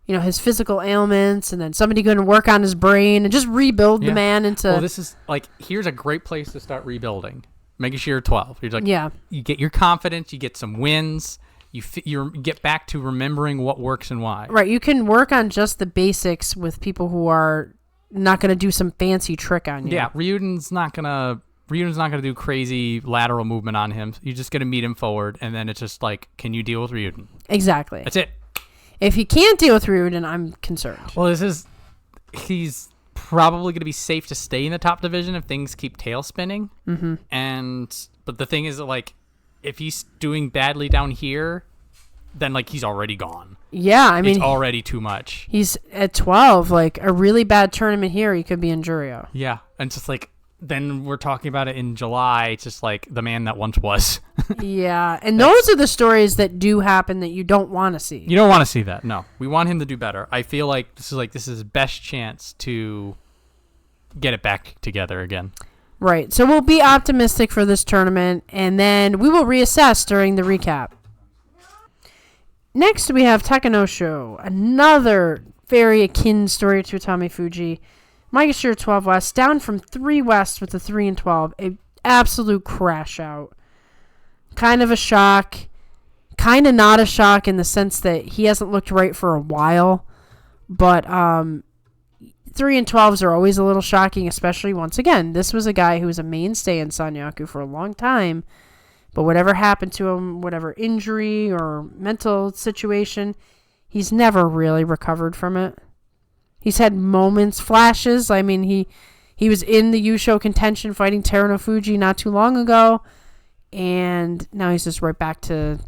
ailments, and then somebody going to work on his brain and just rebuild the man into. Well, this is here's a great place to start rebuilding. Megashira 12. You're you get your confidence, you get some wins, you get back to remembering what works and why. Right, you can work on just the basics with people who are not going to do some fancy trick on you. Yeah, Ryuden's not gonna do crazy lateral movement on him. You're just going to meet him forward, and then it's just like, can you deal with Ryuden? Exactly. That's it. If he can't deal with Ryuden, I'm concerned. Well, he's probably going to be safe to stay in the top division if things keep tail spinning. Mm-hmm. But the thing is that, if he's doing badly down here, then like he's already gone. Yeah, I mean, it's already too much. He's at 12. Like a really bad tournament here, he could be in Jurio. Yeah, and it's just like then we're talking about it in July. It's just like the man that once was. Yeah, and those are the stories that do happen that you don't want to see. You don't want to see that. No, we want him to do better. I feel like this is his best chance to get it back together again. Right. So we'll be optimistic for this tournament, and then we will reassess during the recap. Next, we have Takanosho, another very akin story to Atami Fuji. Maegashira 12 West, down from 3 West with the 3 and 12. A absolute crash out. Kind of a shock. Kind of not a shock in the sense that he hasn't looked right for a while. But 3 and 12s are always a little shocking, especially once again. This was a guy who was a mainstay in Sanyaku for a long time. But whatever happened to him, whatever injury or mental situation, he's never really recovered from it. He's had moments, flashes. I mean, he was in the Yusho contention fighting Teruno Fuji not too long ago. And now he's just right back to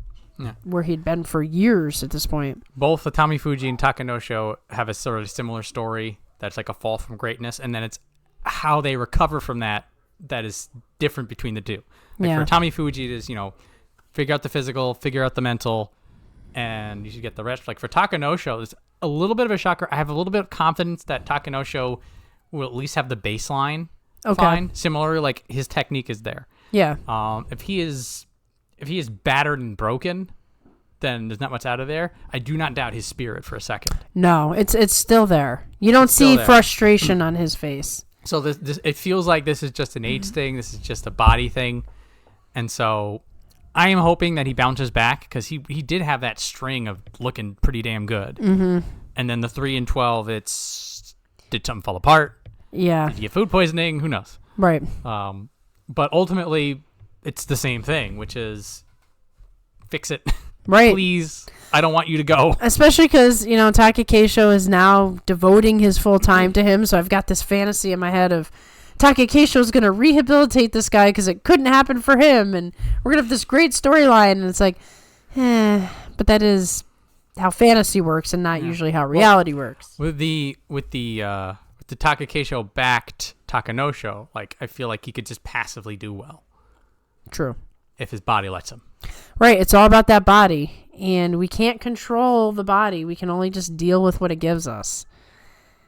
where he'd been for years at this point. Both Atami Fuji and Takanosho have a sort of similar story that's like a fall from greatness. And then it's how they recover from that is different between the two. Like for Atami Fuji, it is, figure out the physical, figure out the mental, and you should get the rest. Like for Takanosho, it's a little bit of a shocker. I have a little bit of confidence that Takanosho will at least have the baseline fine. Similarly, like his technique is there. Yeah. If he is battered and broken, then there's not much out of there. I do not doubt his spirit for a second. No, it's still there. You don't see frustration on his face. So this it feels like this is just an age thing. This is just a body thing. And so I am hoping that he bounces back because he did have that string of looking pretty damn good. Mm-hmm. And then the 3 and 12, did something fall apart? Yeah. Did he get food poisoning? Who knows? Right. But ultimately, it's the same thing, which is fix it. Right. Please. I don't want you to go. Especially because, Taki Keisho is now devoting his full time to him. So I've got this fantasy in my head of Taki Keisho is going to rehabilitate this guy because it couldn't happen for him. And we're going to have this great storyline. And it's like, but that is how fantasy works and not usually how reality works. With the Taki Keisho backed Takanosho, like I feel like he could just passively do well. True. If his body lets him. Right. It's all about that body. And we can't control the body. We can only just deal with what it gives us.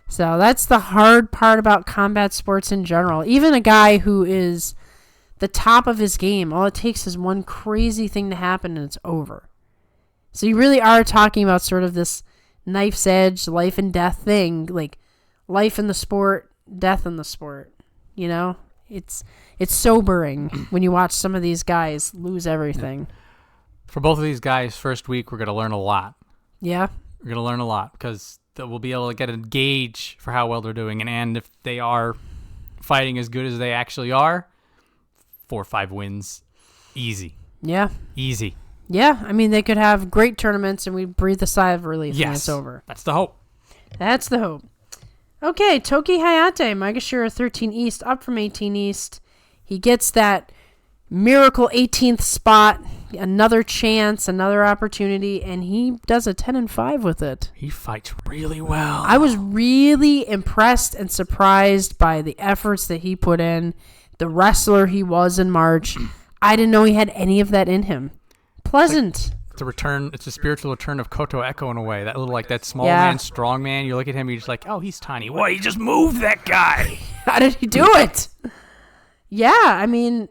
So that's the hard part about combat sports in general. Even a guy who is the top of his game, all it takes is one crazy thing to happen and it's over. So you really are talking about sort of this knife's edge, life and death thing. Like life in the sport, death in the sport. It's sobering when you watch some of these guys lose everything. For both of these guys, first week, we're going to learn a lot. Yeah. We're going to learn a lot because we'll be able to get a gauge for how well they're doing. And if they are fighting as good as they actually are, 4 or 5 wins, easy. Yeah. Easy. Yeah. I mean, they could have great tournaments and we breathe a sigh of relief when it's over. That's the hope. That's the hope. Okay, Toki Hayate, Maegashira 13 East, up from 18 East. He gets that miracle 18th spot, another chance, another opportunity, and he does a 10-5 with it. He fights really well. I was really impressed and surprised by the efforts that he put in, the wrestler he was in March. I didn't know he had any of that in him. Pleasant. It's a return. It's a spiritual return of Koto Echo in a way. That little, that small man, strong man. You look at him, you're just like, oh, he's tiny. What? He just moved that guy. How did he do it? Yeah, I mean,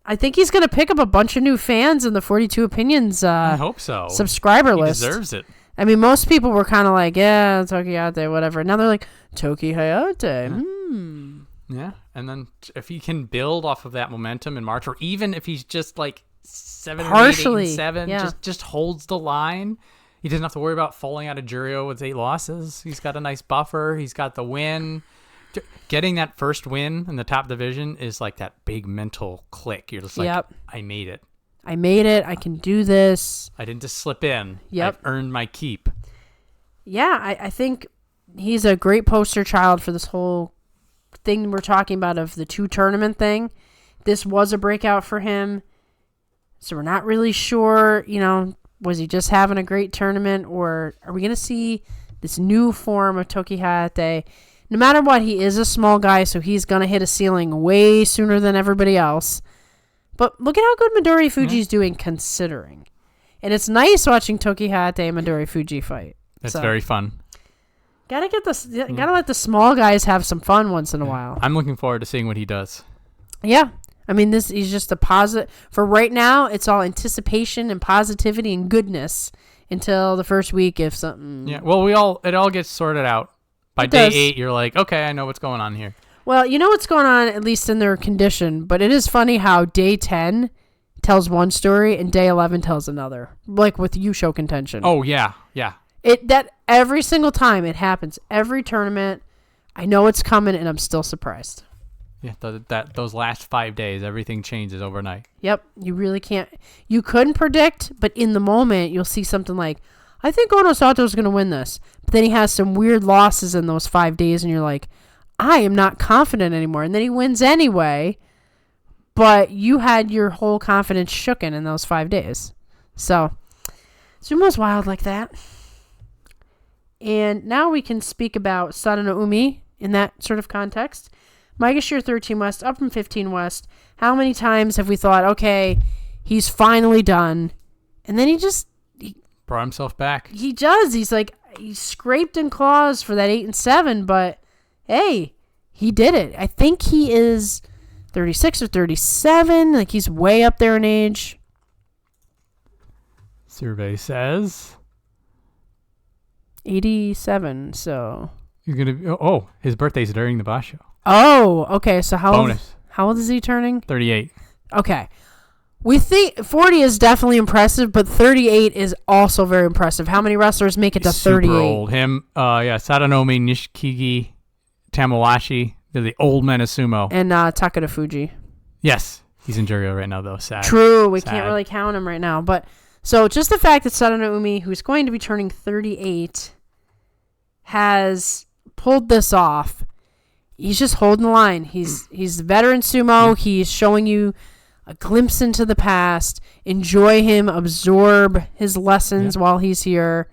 I think he's going to pick up a bunch of new fans in the 42 Opinions I hope so. Subscriber list. He deserves it. I mean, most people were kind of like, yeah, Toki Hayate, whatever. Now they're like, Toki Hayate. Yeah, and then if he can build off of that momentum in March, or even if he's just like 7 8 and 7, just holds the line. He doesn't have to worry about falling out of Jurio with 8 losses. He's got a nice buffer. He's got the win. Getting that first win in the top division is like that big mental click. You're just like, I made it. I made it. I can do this. I didn't just slip in. I've earned my keep. Yeah, I think he's a great poster child for this whole thing we're talking about of the 2 tournament thing. This was a breakout for him. So we're not really sure, Was he just having a great tournament, or are we going to see this new form of Toki Hayate? No matter what, he is a small guy, so he's going to hit a ceiling way sooner than everybody else. But look at how good Midori Fuji's doing, considering. And it's nice watching Toki Hayate and Midori Fuji fight. That's very fun. Gotta let the small guys have some fun once in a while. I'm looking forward to seeing what he does. Yeah. I mean, he's just a positive. For right now, it's all anticipation and positivity and goodness until the first week if something... Yeah, well, it all gets sorted out. By day 8, you're like, okay, I know what's going on here. Well, you know what's going on, at least in their condition, but it is funny how day 10 tells one story and day 11 tells another, like with Yusho contention. Oh, yeah. That every single time it happens, every tournament, I know it's coming and I'm still surprised. Yeah, those last 5 days, everything changes overnight. Yep, you really can't. You couldn't predict, but in the moment, you'll see something like, I think Ono Sato's going to win this. But then he has some weird losses in those 5 days, and you're like, I am not confident anymore. And then he wins anyway, but you had your whole confidence shooken in those 5 days. So, Sumo's wild like that. And now we can speak about Sada no Umi in that sort of context. Maegashira 13 West, up from 15 West. How many times have we thought, okay, he's finally done, and then he brought himself back. He does. He's like, he scraped and claws for that 8 and 7, but hey, he did it. I think he is 36 or 37. Like, he's way up there in age. Survey says 87. So you're gonna. His birthday's during the Basho. Oh, okay. So how Bonus. How old is he turning? 38. Okay. We think 40 is definitely impressive, but 38 is also very impressive. How many wrestlers make it to 38? Super old. Him, Sadanomi, Nishikigi, Tamawashi. They're the old men of sumo. And Takada Fuji. Yes. He's in Juryo right now, though. Sad. True. We can't really count him right now. But so just the fact that Sadano Umi, who's going to be turning 38, has pulled this off. He's just holding the line. He's the veteran sumo. Yeah. He's showing you a glimpse into the past. Enjoy him. Absorb his lessons while he's here.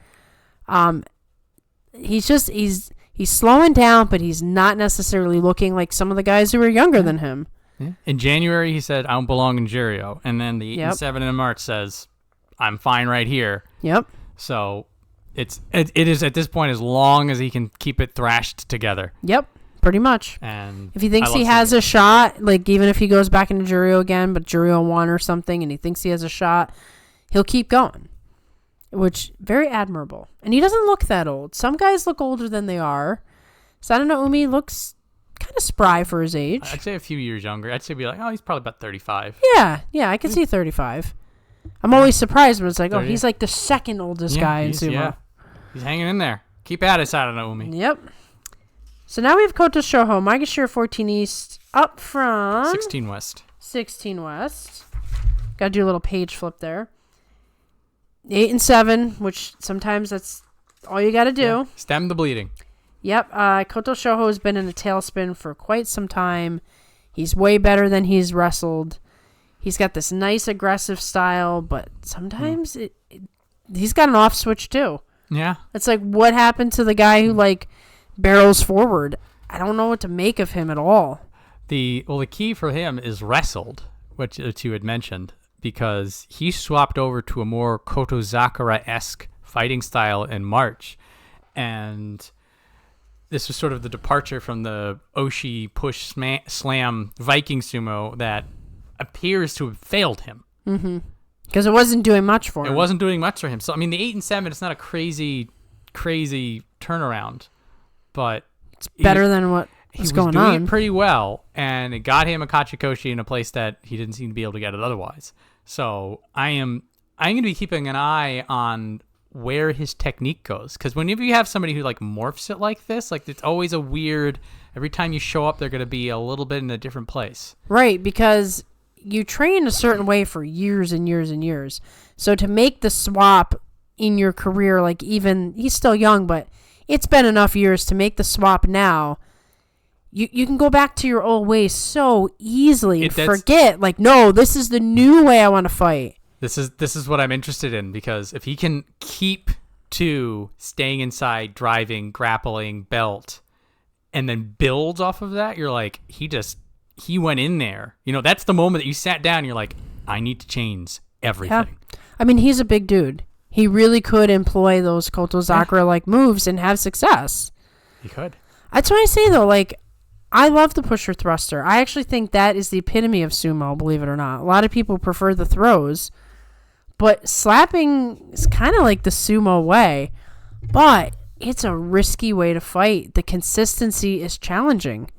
He's slowing down, but he's not necessarily looking like some of the guys who are younger than him. Yeah. In January, he said, I don't belong in Juryo. And then the 8 and 7 in March says, I'm fine right here. Yep. So it is at this point as long as he can keep it thrashed together. Yep. Pretty much. And if he thinks he has a shot, like even if he goes back into Juryo again, but Juryo 1 or something, and he thinks he has a shot, he'll keep going. Which, very admirable. And he doesn't look that old. Some guys look older than they are. Sadano Umi looks kind of spry for his age. I'd say a few years younger. I'd say he's probably about 35. Yeah, I can see 35. I'm always surprised when it's like, 30. He's like the second oldest guy in sumo. Yeah. He's hanging in there. Keep at it, Sadano Umi. Yep. So now we have Koto Shoho, Maegashira 14 East, up from 16 West. 16 West. Got to do a little page flip there. 8 and 7, which sometimes that's all you got to do. Yeah. Stem the bleeding. Yep. Koto Shoho has been in a tailspin for quite some time. He's way better than he's wrestled. He's got this nice aggressive style, but sometimes he's got an off switch too. Yeah. It's like, what happened to the guy who barrels forward? I don't know what to make of him at all. The key for him is wrestled, which you had mentioned, because he swapped over to a more Kotozakura-esque fighting style in March. And this was sort of the departure from the Oshi push slam Viking sumo that appears to have failed him. Mm-hmm. Because it wasn't doing much for him. It wasn't doing much for him. So, I mean, the 8 and 7, it's not a crazy turnaround. But it's better than what was going on. He was doing it pretty well, and it got him a Kachikoshi in a place that he didn't seem to be able to get it otherwise. So I'm going to be keeping an eye on where his technique goes, because whenever you have somebody who morphs it like this, it's always a weird. Every time you show up, they're going to be a little bit in a different place. Right, because you train a certain way for years and years and years. So to make the swap in your career, even he's still young, but it's been enough years to make the swap now. You can go back to your old ways so easily and forget, no, this is the new way I want to fight. This is what I'm interested in, because if he can keep to staying inside, driving, grappling, belt, and then builds off of that, you're like, he went in there. That's the moment that you sat down and you're like, I need to change everything. Yeah. I mean, he's a big dude. He really could employ those Kotozakura-like moves and have success. He could. That's what I say, though. Like, I love the pusher thruster. I actually think that is the epitome of sumo, believe it or not. A lot of people prefer the throws, but slapping is kind of like the sumo way, but it's a risky way to fight. The consistency is challenging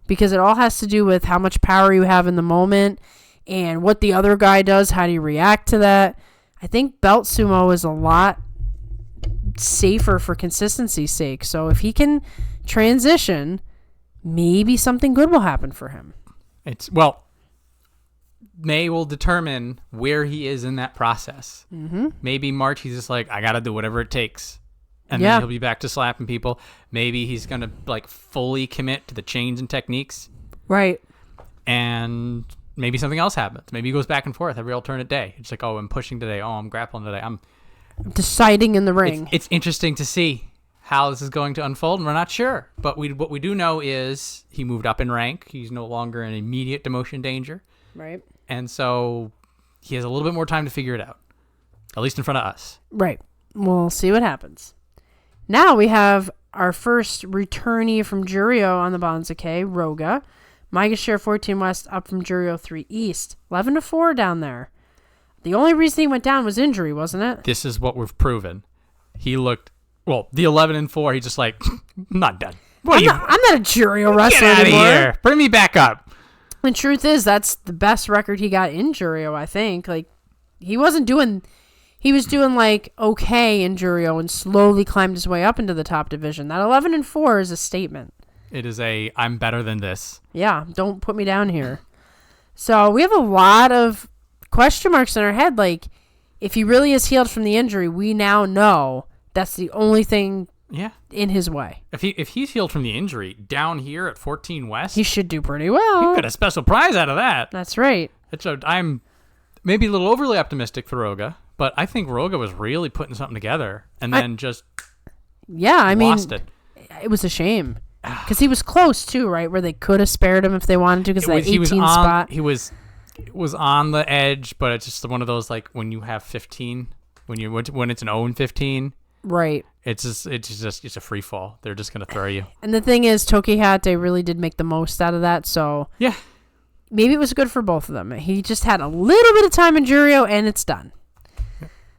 because it all has to do with how much power you have in the moment and what the other guy does. How do you react to that? I think belt sumo is a lot safer for consistency's sake. So if he can transition, maybe something good will happen for him. May will determine where he is in that process. Mm-hmm. Maybe March, he's just like, I got to do whatever it takes. And then he'll be back to slapping people. Maybe he's going to fully commit to the chains and techniques. Right. And maybe something else happens. Maybe he goes back and forth every alternate day. It's like, oh, I'm pushing today. Oh, I'm grappling today. I'm deciding in the ring. It's interesting to see how this is going to unfold, and we're not sure. But what we do know is he moved up in rank. He's no longer in immediate demotion danger. Right. And so he has a little bit more time to figure it out, at least in front of us. Right. We'll see what happens. Now we have our first returnee from Juryo on the Banzuke, Roga. Maegashira 14 West up from Juryo 3 East. 11-4 down there. The only reason he went down was injury, wasn't it? This is what we've proven. He looked, the 11-4, he's just like, I'm not done. I'm not a Juryo wrestler Get out of anymore. here. Bring me back up. The truth is, that's the best record he got in Juryo, I think. Like, he was doing okay in Juryo and slowly climbed his way up into the top division. That 11-4 is a statement. It is I'm better than this. Yeah, don't put me down here. So we have a lot of question marks in our head. Like, if he really is healed from the injury, we now know that's the only thing in his way. If he's healed from the injury down here at 14 West, he should do pretty well. He got a special prize out of that. That's right. I'm maybe a little overly optimistic for Roga, but I think Roga was really putting something together and then just lost it. It was a shame. Because he was close too, right? Where they could have spared him if they wanted to. Because that 18 spot, he was on the edge, but it's just one of those like when you have 15, when it's an 0-15, right? It's a free fall. They're just gonna throw you. And the thing is, Tokihate really did make the most out of that. So yeah, maybe it was good for both of them. He just had a little bit of time in Juryo, and it's done.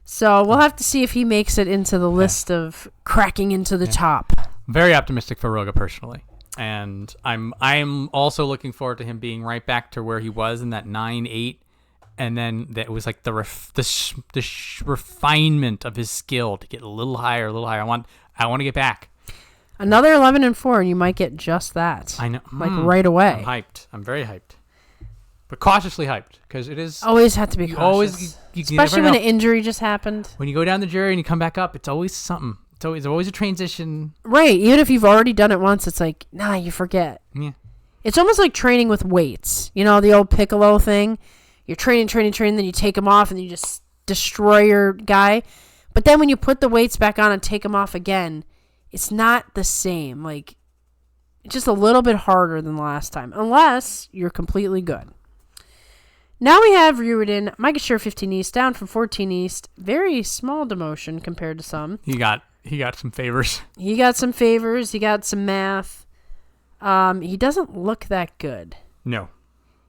So we'll have to see if he makes it into the list of cracking into the top. Very optimistic for Roga personally, and I'm also looking forward to him being right back to where he was in that 9-8, and then that was like the refinement of his skill to get a little higher. I want to get back. Another 11-4, and you might get just that. I know, right away. I'm hyped. I'm very hyped, but cautiously hyped because it is always have to be cautious. Especially when an injury just happened. When you go down the jury and you come back up, it's always something. It's always a transition. Right. Even if you've already done it once, it's like, you forget. Yeah. It's almost like training with weights. You know, the old Piccolo thing. You're training, then you take them off, and you just destroy your guy. But then when you put the weights back on and take them off again, it's not the same. Like, it's just a little bit harder than the last time. Unless you're completely good. Now we have Ryuden, Maegashira 15 East, down from 14 East. Very small demotion compared to some. He got some favors. He got some favors. He got some math. He doesn't look that good. No.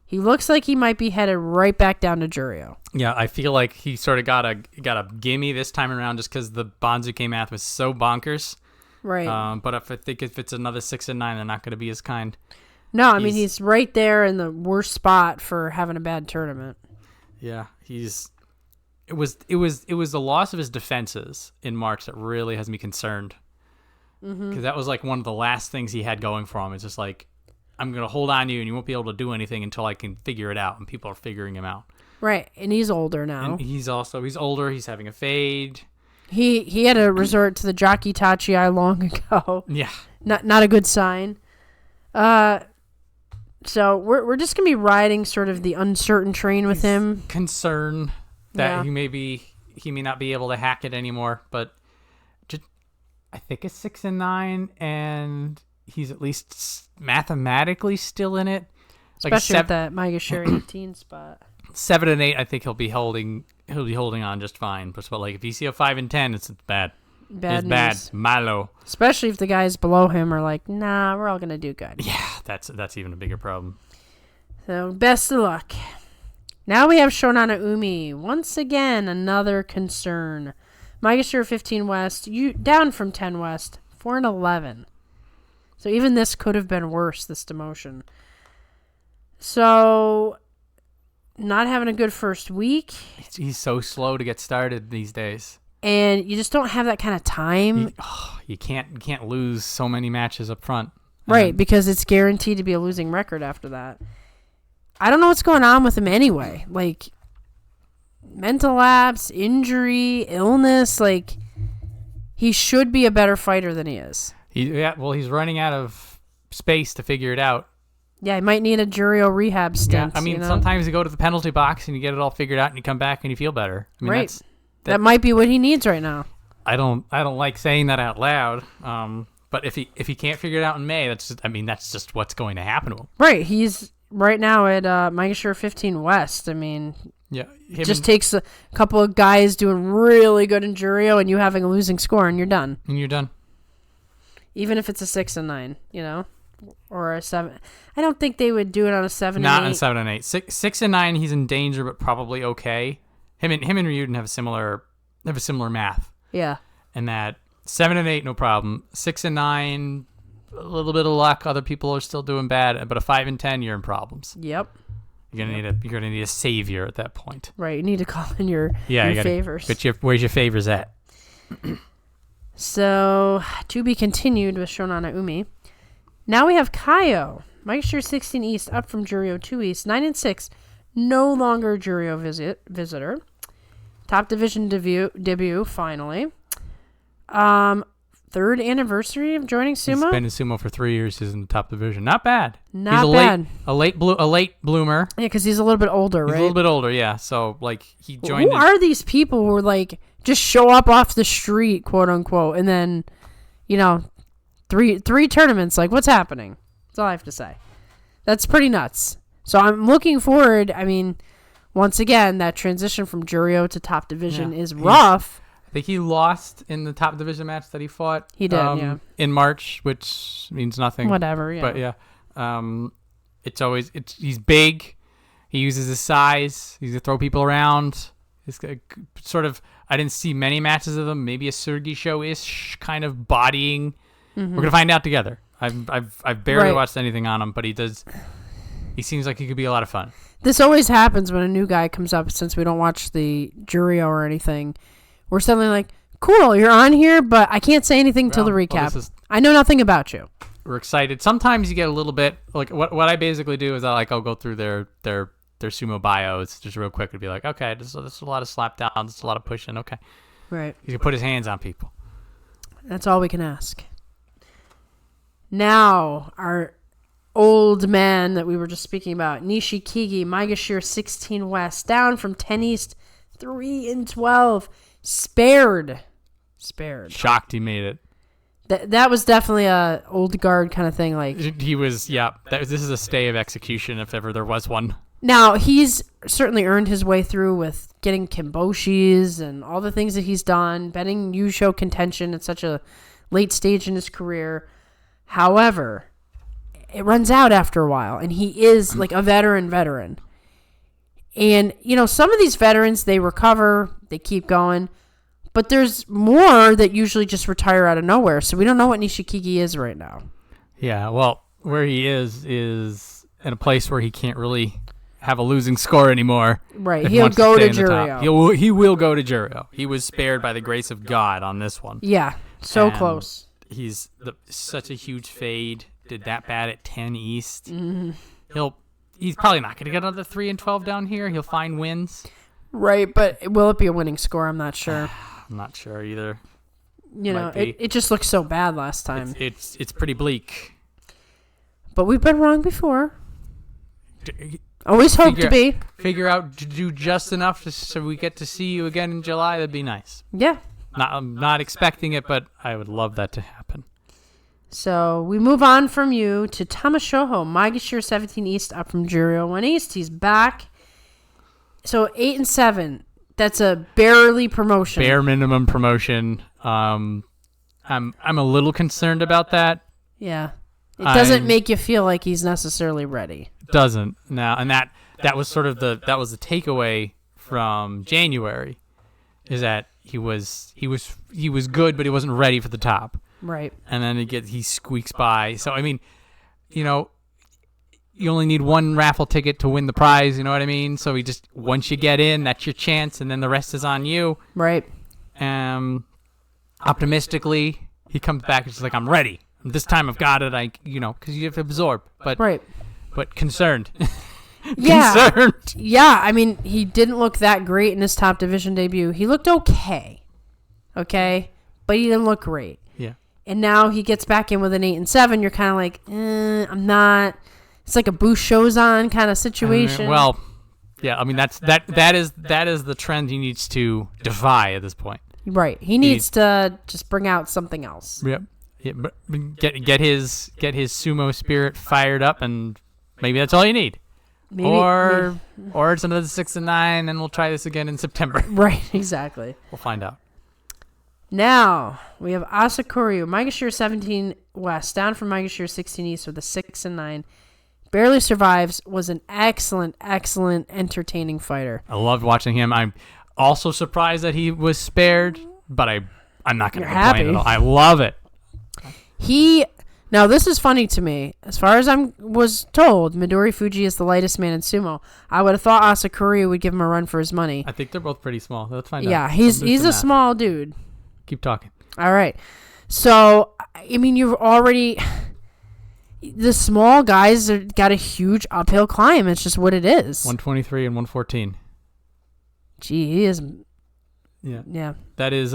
He looks like he might be headed right back down to Juryo. Yeah, I feel like he sort of got a gimme this time around just because the Banzuke math was so bonkers. Right. But if it's another 6 and 9, they're not going to be as kind. No, I mean he's right there in the worst spot for having a bad tournament. Yeah, It was the loss of his defenses in March that really has me concerned. Because that was like one of the last things he had going for him. It's just like, I'm going to hold on to you and you won't be able to do anything until I can figure it out. And people are figuring him out. Right. And he's older now. And he's older. He's having a fade. He had to resort to the jockey tachi long ago. Yeah. Not a good sign. So we're just going to be riding sort of the uncertain train with him. Concern. that he may not be able to hack it anymore, but just, I think it's 6-9, and he's at least mathematically still in it. Especially at that Maegashira 18 spot. 7 and 8, I think he'll be holding on just fine. But like if you see a 5 and 10, it's bad. Bad news. Bad. Malo. Especially if the guys below him are like, nah, we're all gonna do good. Yeah, that's even a bigger problem. So best of luck. Now we have Shonan Umi. Once again, another concern. Maegashira 15 West, you down from 10 West, 4-11. So even this could have been worse, this demotion. So, not having a good first week. He's so slow to get started these days. And you just don't have that kind of time. You can't lose so many matches up front. Right, because it's guaranteed to be a losing record after that. I don't know what's going on with him anyway. Like, mental lapse, injury, illness. Like, he should be a better fighter than he is. He's running out of space to figure it out. Yeah, he might need a Jurio rehab stint. Yeah, I mean, sometimes you go to the penalty box and you get it all figured out and you come back and you feel better. I mean, right. That might be what he needs right now. I don't like saying that out loud. But if he can't figure it out in May, that's just what's going to happen to him. Right. He's right now at Maegashira 15 West. I mean, yeah, it just takes a couple of guys doing really good in Jurio and you having a losing score and you're done. Even if it's a 6-9, or a 7. I don't think they would do it on a 7 and 8. Not on 7 and 8. 6 and 9, he's in danger, but probably okay. Him and Ryuden have a similar math. Yeah. And that 7 and 8, no problem. 6 and 9, a little bit of luck. Other people are still doing bad, but a 5 and 10, you're in problems. Yep. You're gonna need a savior at that point. Right. You need to call in your favors. Where's your favors at? So, to be continued with Shonan Umi. Now we have Kaio. Maegashira 16 East, up from Jurio 2 East, 9 and 6. No longer Jurio visitor. Top division debut finally. Third anniversary of joining Sumo. He's been in Sumo for 3 years. He's in the top division. Not bad. Not bad. A late bloomer. Yeah, because he's a little bit older, right? He's a little bit older, yeah. So like he joined. Who are these people who are like just show up off the street, quote unquote, and then, three tournaments? Like, what's happening? That's all I have to say. That's pretty nuts. So I'm looking forward. I mean, once again, that transition from Jurio to top division is rough. I think he lost in the top division match that he fought. He did, in March, which means nothing. Whatever, yeah. But yeah, he's big. He uses his size. He's gonna throw people around. He's sort of. I didn't see many matches of him. Maybe a Sergey show-ish kind of bodying. Mm-hmm. We're gonna find out together. I've barely watched anything on him, but he does. He seems like he could be a lot of fun. This always happens when a new guy comes up. Since we don't watch the Jurio or anything, we're suddenly like, "Cool, you're on here," but I can't say anything till the recap. I know nothing about you. We're excited. Sometimes you get a little bit like what I basically do is I'll go through their sumo bios just real quick and be like, okay, this is a lot of slap downs, this is a lot of pushing. Okay, right. He can put his hands on people. That's all we can ask. Now, our old man that we were just speaking about, Nishikigi, Maegashira 16 West, down from 10 East, 3-12, spared. Shocked he made it. That was definitely a old guard kind of thing. Like he was, yeah. This is a stay of execution if ever there was one. Now he's certainly earned his way through with getting Kimboshis and all the things that he's done, betting Yusho contention at such a late stage in his career. However, it runs out after a while, and he is like a veteran. And some of these veterans, they recover, they keep going. But there's more that usually just retire out of nowhere, so we don't know what Nishikigi is right now. Yeah, well, where he is in a place where he can't really have a losing score anymore. Right, he'll go to Jurio. He will go to Jurio. He was spared by the grace of God on this one. Yeah, so close. He's such a huge fade. Did that bad at 10 East. Mm-hmm. He's probably not going to get another 3-12 down here. He'll find wins. Right, but will it be a winning score? I'm not sure. I'm not sure either. It just looked so bad last time. It's pretty bleak. But we've been wrong before. Always hope to be. Figure out to do just enough so we get to see you again in July. That'd be nice. Yeah. I'm not expecting it, but I would love that to happen. So we move on from you to Tamashoho, Maegashira 17 East, up from Juryo 1 East. He's back. So 8 and 7. That's a barely promotion. Bare minimum promotion. I'm a little concerned about that. Yeah. It doesn't make you feel like he's necessarily ready. Doesn't now, and that was sort of the takeaway from January, is that he was good, but he wasn't ready for the top. Right. And then he squeaks by. So I mean, you only need one raffle ticket to win the prize. You know what I mean? So once you get in, that's your chance, and then the rest is on you. Right. Optimistically, he comes back and he's like, "I'm ready. This time I've got it. Because you have to absorb." But right. But concerned. Yeah. Concerned. Yeah. I mean, he didn't look that great in his top division debut. He looked okay. Okay. But he didn't look great. Yeah. And now he gets back in with an 8 and 7. You're kind of like, I'm not. It's like a boost shows on kind of situation. Well, yeah. I mean, that is the trend he needs to defy at this point. Right. He needs to just bring out something else. Yep. Get his sumo spirit fired up, and maybe that's all you need. Maybe, or it's another 6 and 9, and we'll try this again in September. Right, exactly. We'll find out. Now we have Asakuryu, Maegashira 17 West, down from Maegashira 16 East with a 6 and 9. Barely survives. Was an excellent, entertaining fighter. I loved watching him. I'm also surprised that he was spared, but I'm not going to complain at all. I love it. Now this is funny to me. As far as I was told, Midori Fuji is the lightest man in sumo. I would have thought Asakuryu would give him a run for his money. I think they're both pretty small. Let's find out. Yeah, he's a small dude. Keep talking. All right. So, I mean, you've already... The small guys got a huge uphill climb. It's just what it is. 123 and 114. Gee, he is... Yeah. That is...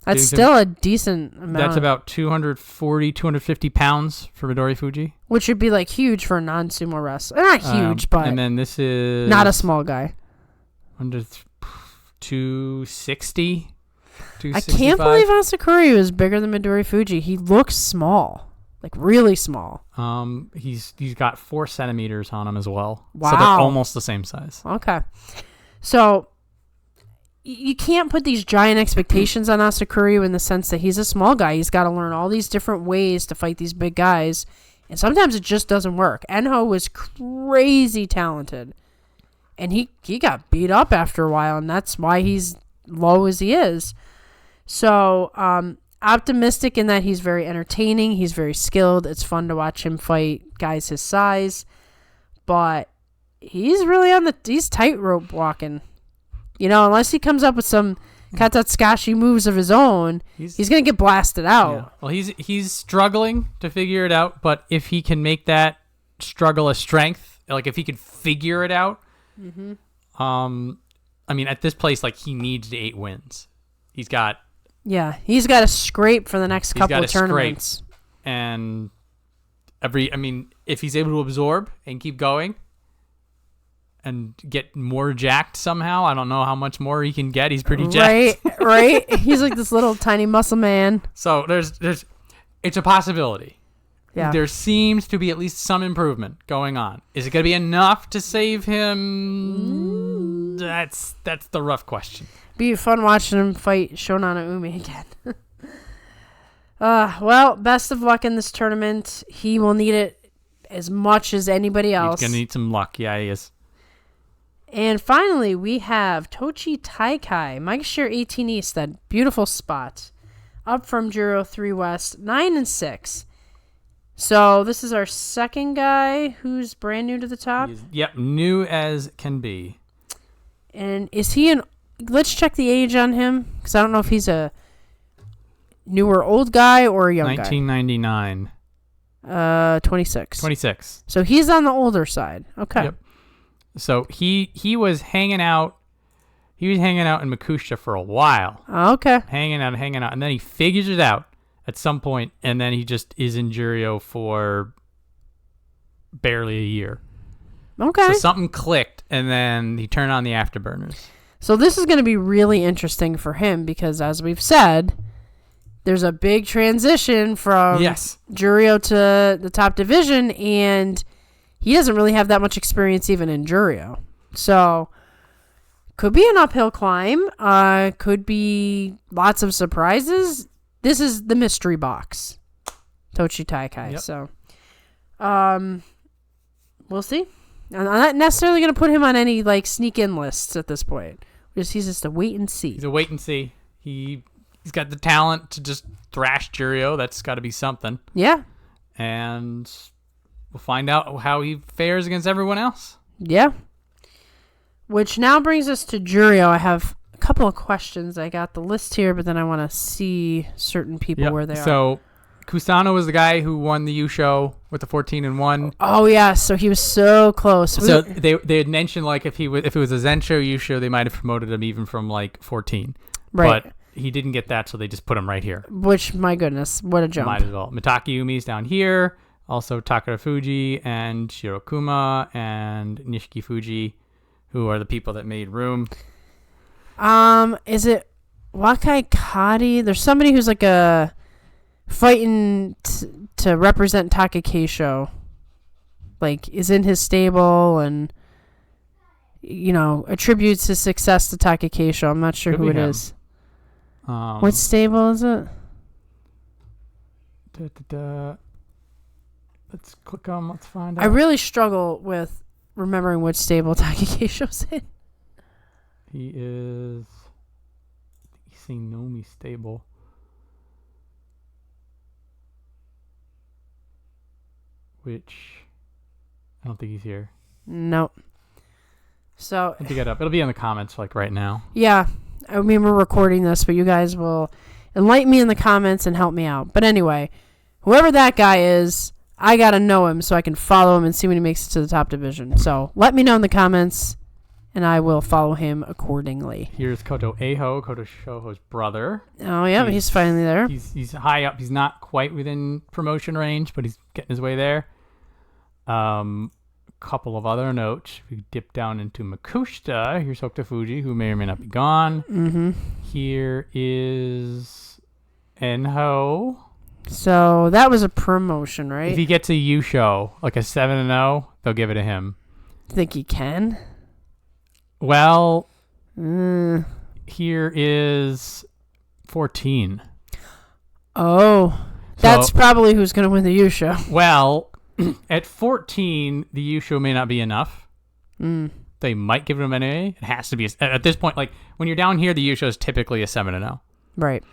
That's still a decent amount. That's about 240, 250 pounds for Midori Fuji. Which would be like huge for a non-sumo wrestler. Not huge, but... And then this is... Not a small guy. Under 260? I can't believe Asakuryu is bigger than Midori Fuji. He looks small. Like really small. He's got 4 centimeters on him as well. Wow. So they're almost the same size. Okay. So... You can't put these giant expectations on Asakuryu in the sense that he's a small guy. He's got to learn all these different ways to fight these big guys. And sometimes it just doesn't work. Enho was crazy talented. And he got beat up after a while, and that's why he's low as he is. So, optimistic in that he's very entertaining. He's very skilled. It's fun to watch him fight guys his size. But he's really he's tightrope walking. Unless he comes up with some katatsukashi moves of his own, he's going to get blasted out. Yeah. Well, he's struggling to figure it out, but if he can make that struggle a strength, like if he can figure it out, I mean, at this place, like he needs 8 wins. He's got to scrape for the next couple of tournaments. Scrape. And if he's able to absorb and keep going, and get more jacked somehow. I don't know how much more he can get. He's pretty jacked. Right. He's like this little tiny muscle man. So it's a possibility. Yeah. There seems to be at least some improvement going on. Is it going to be enough to save him? That's the rough question. Be fun watching him fight Shonana Umi again. Well, best of luck in this tournament. He will need it as much as anybody else. He's going to need some luck. Yeah, he is. And finally, we have Tochi Taikai, Maegashira 18 East, that beautiful spot, up from Juro 3 West, 9 and 6. So this is our second guy who's brand new to the top. Yep, new as can be. And is he let's check the age on him, because I don't know if he's a newer old guy or a young 1999. guy. 26. 26. So he's on the older side. Okay. Yep. So he was hanging out. He was hanging out in Makusha for a while. Okay. Hanging out, and then he figures it out at some point, and then he just is in Juryo for barely a year. Okay. So something clicked, and then he turned on the afterburners. So this is going to be really interesting for him because, as we've said, there's a big transition from Juryo to the top division, and he doesn't really have that much experience even in Juryo. So could be an uphill climb. Could be lots of surprises. This is the mystery box, Tochi Taikai. Yep. So we'll see. I'm not necessarily going to put him on any like sneak in lists at this point. He's just a wait and see. He's a wait and see. He's got the talent to just thrash Juryo. That's got to be something. Yeah. And we'll find out how he fares against everyone else. Yeah. Which now brings us to Juryo. I have a couple of questions. I got the list here, but then I want to see certain people where they are. So Kusano was the guy who won the Yusho with the 14-1. Oh yeah, so he was so close. So they had mentioned like if it was a Zensho Yusho, they might have promoted him even from like 14. Right. But he didn't get that, so they just put him right here. Which, my goodness, what a jump. Might as well. Mitaki Yumi's down here. Also Takara Fuji and Shirokuma and Nishiki Fuji, who are the people that made room. Is it Wakai Kari? There's somebody who's like a fighting to represent Takakeisho, like is in his stable and attributes his success to Takakeisho. I'm not sure who it is. What stable is it? Let's click on. Let's find out. I really struggle with remembering which stable Takakeisho's in. He is Isinomi stable. Which I don't think he's here. Nope. So I'll pick it up. It'll be in the comments like right now. Yeah. I mean, we're recording this, but you guys will enlighten me in the comments and help me out. But anyway, whoever that guy is, I got to know him so I can follow him and see when he makes it to the top division. So let me know in the comments, and I will follow him accordingly. Here's Koto Eiho, Koto Shoho's brother. Oh, yeah, he's finally there. He's high up. He's not quite within promotion range, but he's getting his way there. Couple of other notes. We dip down into Makushita. Here's Hokuto Fuji, who may or may not be gone. Mm-hmm. Here is Enho. So that was a promotion, right? If he gets a Yusho, like a 7-0, they'll give it to him. Think he can? Well, here is 14. Oh, that's probably who's going to win the Yusho. Well, at 14, the Yusho may not be enough. They might give him an A. It has to be. At this point, like, when you're down here, the Yusho is typically a 7-0. Right.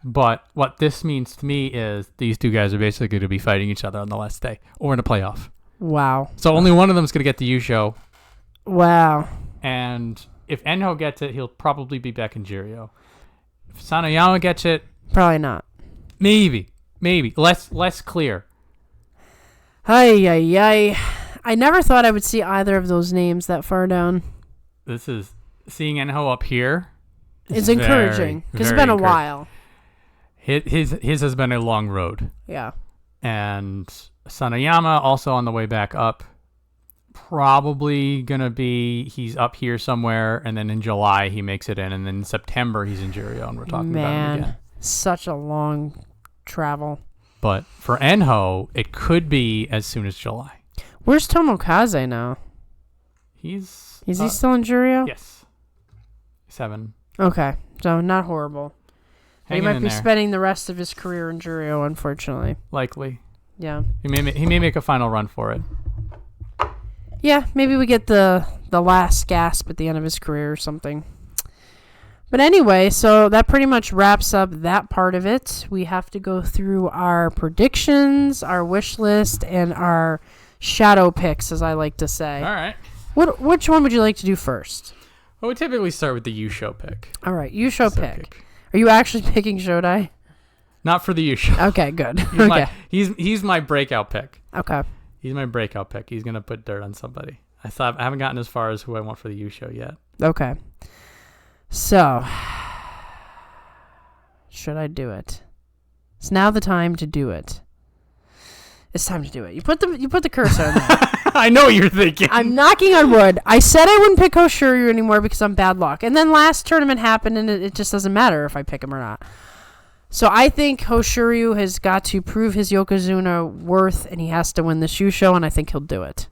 But what this means to me is these two guys are basically going to be fighting each other on the last day or in a playoff. Wow. So only one of them is going to get the Yusho. Wow. And if Enho gets it, he'll probably be back in Juryo. If Sanoyama gets it, probably not. Maybe. Less clear. Ay. I never thought I would see either of those names that far down. This is seeing Enho up here. It's encouraging because it's been a while. His has been a long road. Yeah. And Sanoyama also on the way back up. Probably gonna be he's up here somewhere, and then in July he makes it in, and then in September he's in Juryo, and we're talking about him again. Such a long travel. But for Enho, it could be as soon as July. Where's Tomokaze now? Is he still in Juryo? Yes. 7. Okay, so not horrible. He might be there. spending the rest of his career in Juryo, unfortunately. Likely. Yeah. He may make a final run for it. Yeah, maybe we get the last gasp at the end of his career or something. But anyway, so that pretty much wraps up that part of it. We have to go through our predictions, our wish list, and our shadow picks, as I like to say. All right. Which one would you like to do first? Well, we typically start with the Yusho pick. All right, Yusho pick. Are you actually picking Shodai? Not for the Yusho. Okay, good. He's my breakout pick. Okay. He's my breakout pick. He's gonna put dirt on somebody. I haven't gotten as far as who I want for the Yusho yet. Okay. So, should I do it? It's now the time to do it. It's time to do it. You put the cursor on there. I know what you're thinking. I'm knocking on wood. I said I wouldn't pick Hoshiryu anymore because I'm bad luck. And then last tournament happened, and it just doesn't matter if I pick him or not. So I think Hoshiryu has got to prove his Yokozuna worth, and he has to win the Shusho, and I think he'll do it.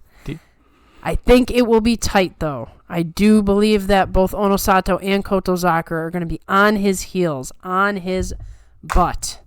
I think it will be tight, though. I do believe that both Onosato and Kotozakura are going to be on his heels, on his butt.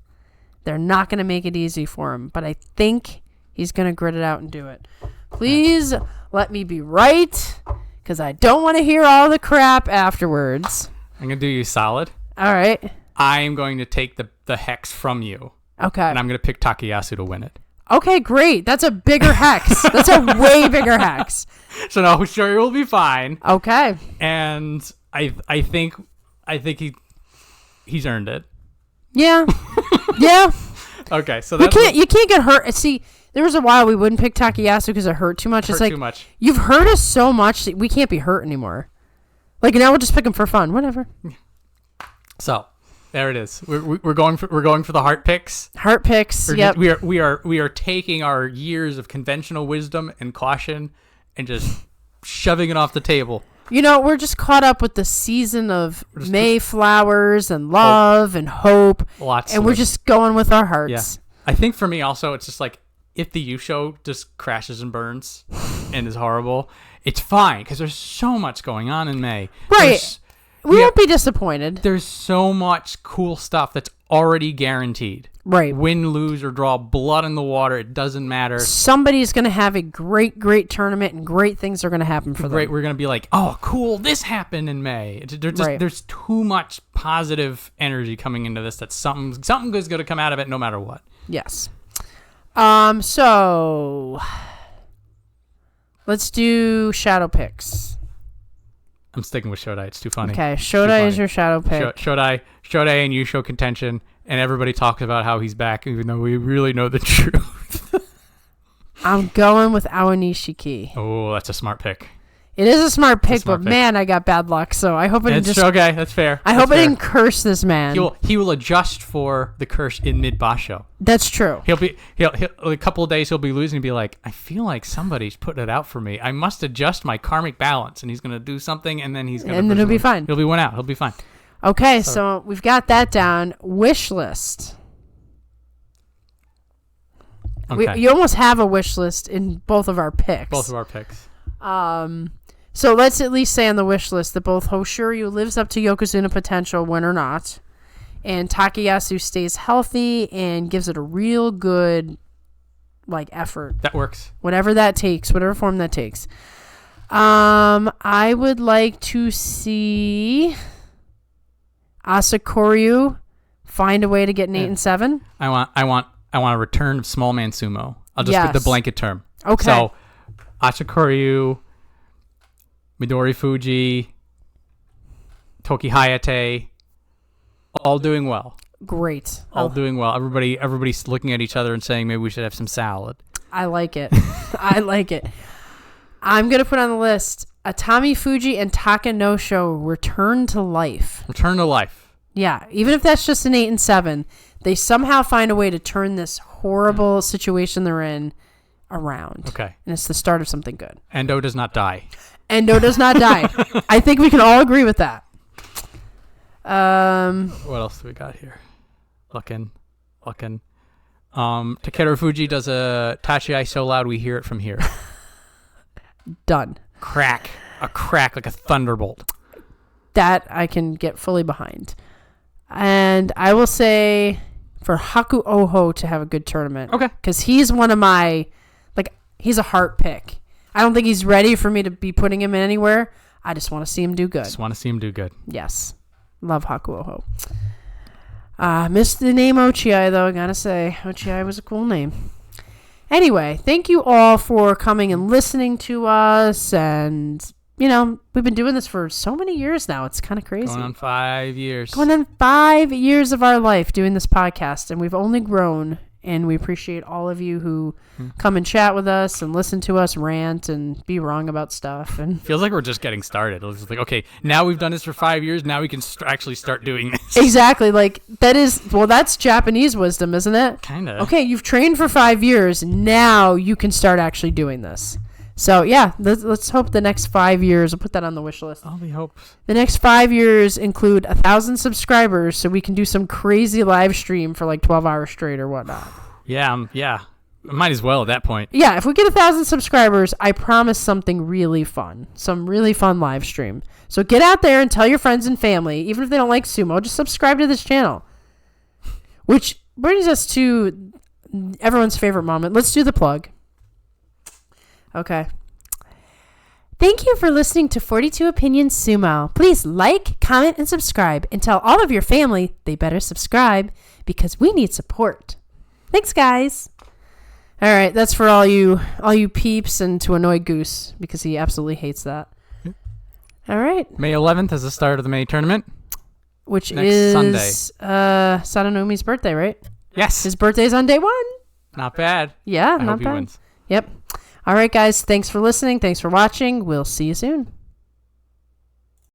They're not going to make it easy for him, but I think he's going to grit it out and do it. Please let me be right, because I don't want to hear all the crap afterwards. I'm going to do you solid. All right. I am going to take the hex from you. Okay. And I'm going to pick Takayasu to win it. Okay, great. That's a bigger hex. That's a way bigger hex. So no, sure, you'll be fine. Okay. And I think he's earned it. Yeah. Yeah. Okay, so you can't get hurt. See, there was a while we wouldn't pick Takayasu because it hurt too much. It's like, too much. You've hurt us so much that we can't be hurt anymore. Like, now we'll just pick him for fun. Whatever. So there it is. We're going for the heart picks. Heart picks. Yep. We are taking our years of conventional wisdom and caution and just shoving it off the table. You know, we're just caught up with the season of Mayflowers and love and hope. Lots. And we're just going with our hearts. Yeah. I think for me also, it's just like if the Yusho just crashes and burns and is horrible, it's fine because there's so much going on in May. Right. We won't be disappointed. There's so much cool stuff that's already guaranteed. Right. Win, lose, or draw, blood in the water. It doesn't matter. Somebody's going to have a great, great tournament, and great things are going to happen for them. Great. We're going to be like, oh, cool, this happened in May. There's too much positive energy coming into this that something good's going to come out of it no matter what. Yes. So let's do shadow picks. I'm sticking with Shodai. It's too funny. Okay, Shodai is your shadow pick. Shodai and Yusho contention, and everybody talks about how he's back, even though we really know the truth. I'm going with Awanishiki. Oh, that's a smart pick. It is a smart pick, but man, I got bad luck. So I hope it didn't okay. That's fair. I hope I didn't curse this man. He will adjust for the curse in mid basho. That's true. He'll a couple of days he'll be losing and be like, I feel like somebody's putting it out for me. I must adjust my karmic balance, and he's gonna do something, and then then he'll be fine. He'll be one out. He'll be fine. Okay, so we've got that down. Wish list. Okay. You almost have a wish list in both of our picks. Both of our picks. So let's at least say on the wish list that both Hoshiryu lives up to Yokozuna potential, win or not, and Takayasu stays healthy and gives it a real good, effort. That works. Whatever that takes, whatever form that takes. I would like to see Asakoryu find a way to get an 8 and 7. I want a return of small man sumo. I'll just put the blanket term. Okay. So Asakoryu, Midori Fuji, Toki Hayate, all doing well. Great. All doing well. Everybody's looking at each other and saying maybe we should have some salad. I like it. I like it. I'm going to put on the list Atami Fuji and Takanosho return to life. Return to life. Yeah. Even if that's just an 8 and 7, they somehow find a way to turn this horrible situation they're in around. Okay. And it's the start of something good. Endo does not die. Endo does not die. I think we can all agree with that. What else do we got here? Looking. Takeru Fuji does a Tachiai so loud we hear it from here. Done. A crack like a thunderbolt. That I can get fully behind. And I will say for Haku Oho to have a good tournament. Okay. Because he's one of my, he's a heart pick. I don't think he's ready for me to be putting him in anywhere. I just want to see him do good. Yes. Love Haku Oho. Missed the name Ochiai, though, I gotta say. Ochiai was a cool name. Anyway, thank you all for coming and listening to us. And, we've been doing this for so many years now. It's kind of crazy. Going on 5 years. Going on 5 years of our life doing this podcast. And we've only grown. And we appreciate all of you who come and chat with us and listen to us rant and be wrong about stuff. And feels like we're just getting started. It's just like, okay, now we've done this for 5 years. Now we can actually start doing this. Exactly. That's Japanese wisdom, isn't it? Kind of. Okay, you've trained for 5 years. Now you can start actually doing this. So yeah, let's hope the next 5 years. I'll put that on the wish list. All the hope. The next 5 years include 1,000 subscribers, so we can do some crazy live stream for like 12 hours straight or whatnot. Yeah. Might as well at that point. Yeah, if we get 1,000 subscribers, I promise something really fun. Some really fun live stream. So get out there and tell your friends and family, even if they don't like sumo, just subscribe to this channel. Which brings us to everyone's favorite moment. Let's do the plug. Okay. Thank you for listening to 42 Opinions Sumo. Please like, comment, and subscribe, and tell all of your family they better subscribe because we need support. Thanks, guys. All right, that's for all you peeps and to annoy Goose because he absolutely hates that. All right. May 11th is the start of the May tournament. Which next is Sunday. Sadanomi's birthday, right? Yes. His birthday's on day 1. Not bad. Yeah, I not hope bad. He wins. Yep. All right, guys. Thanks for listening. Thanks for watching. We'll see you soon.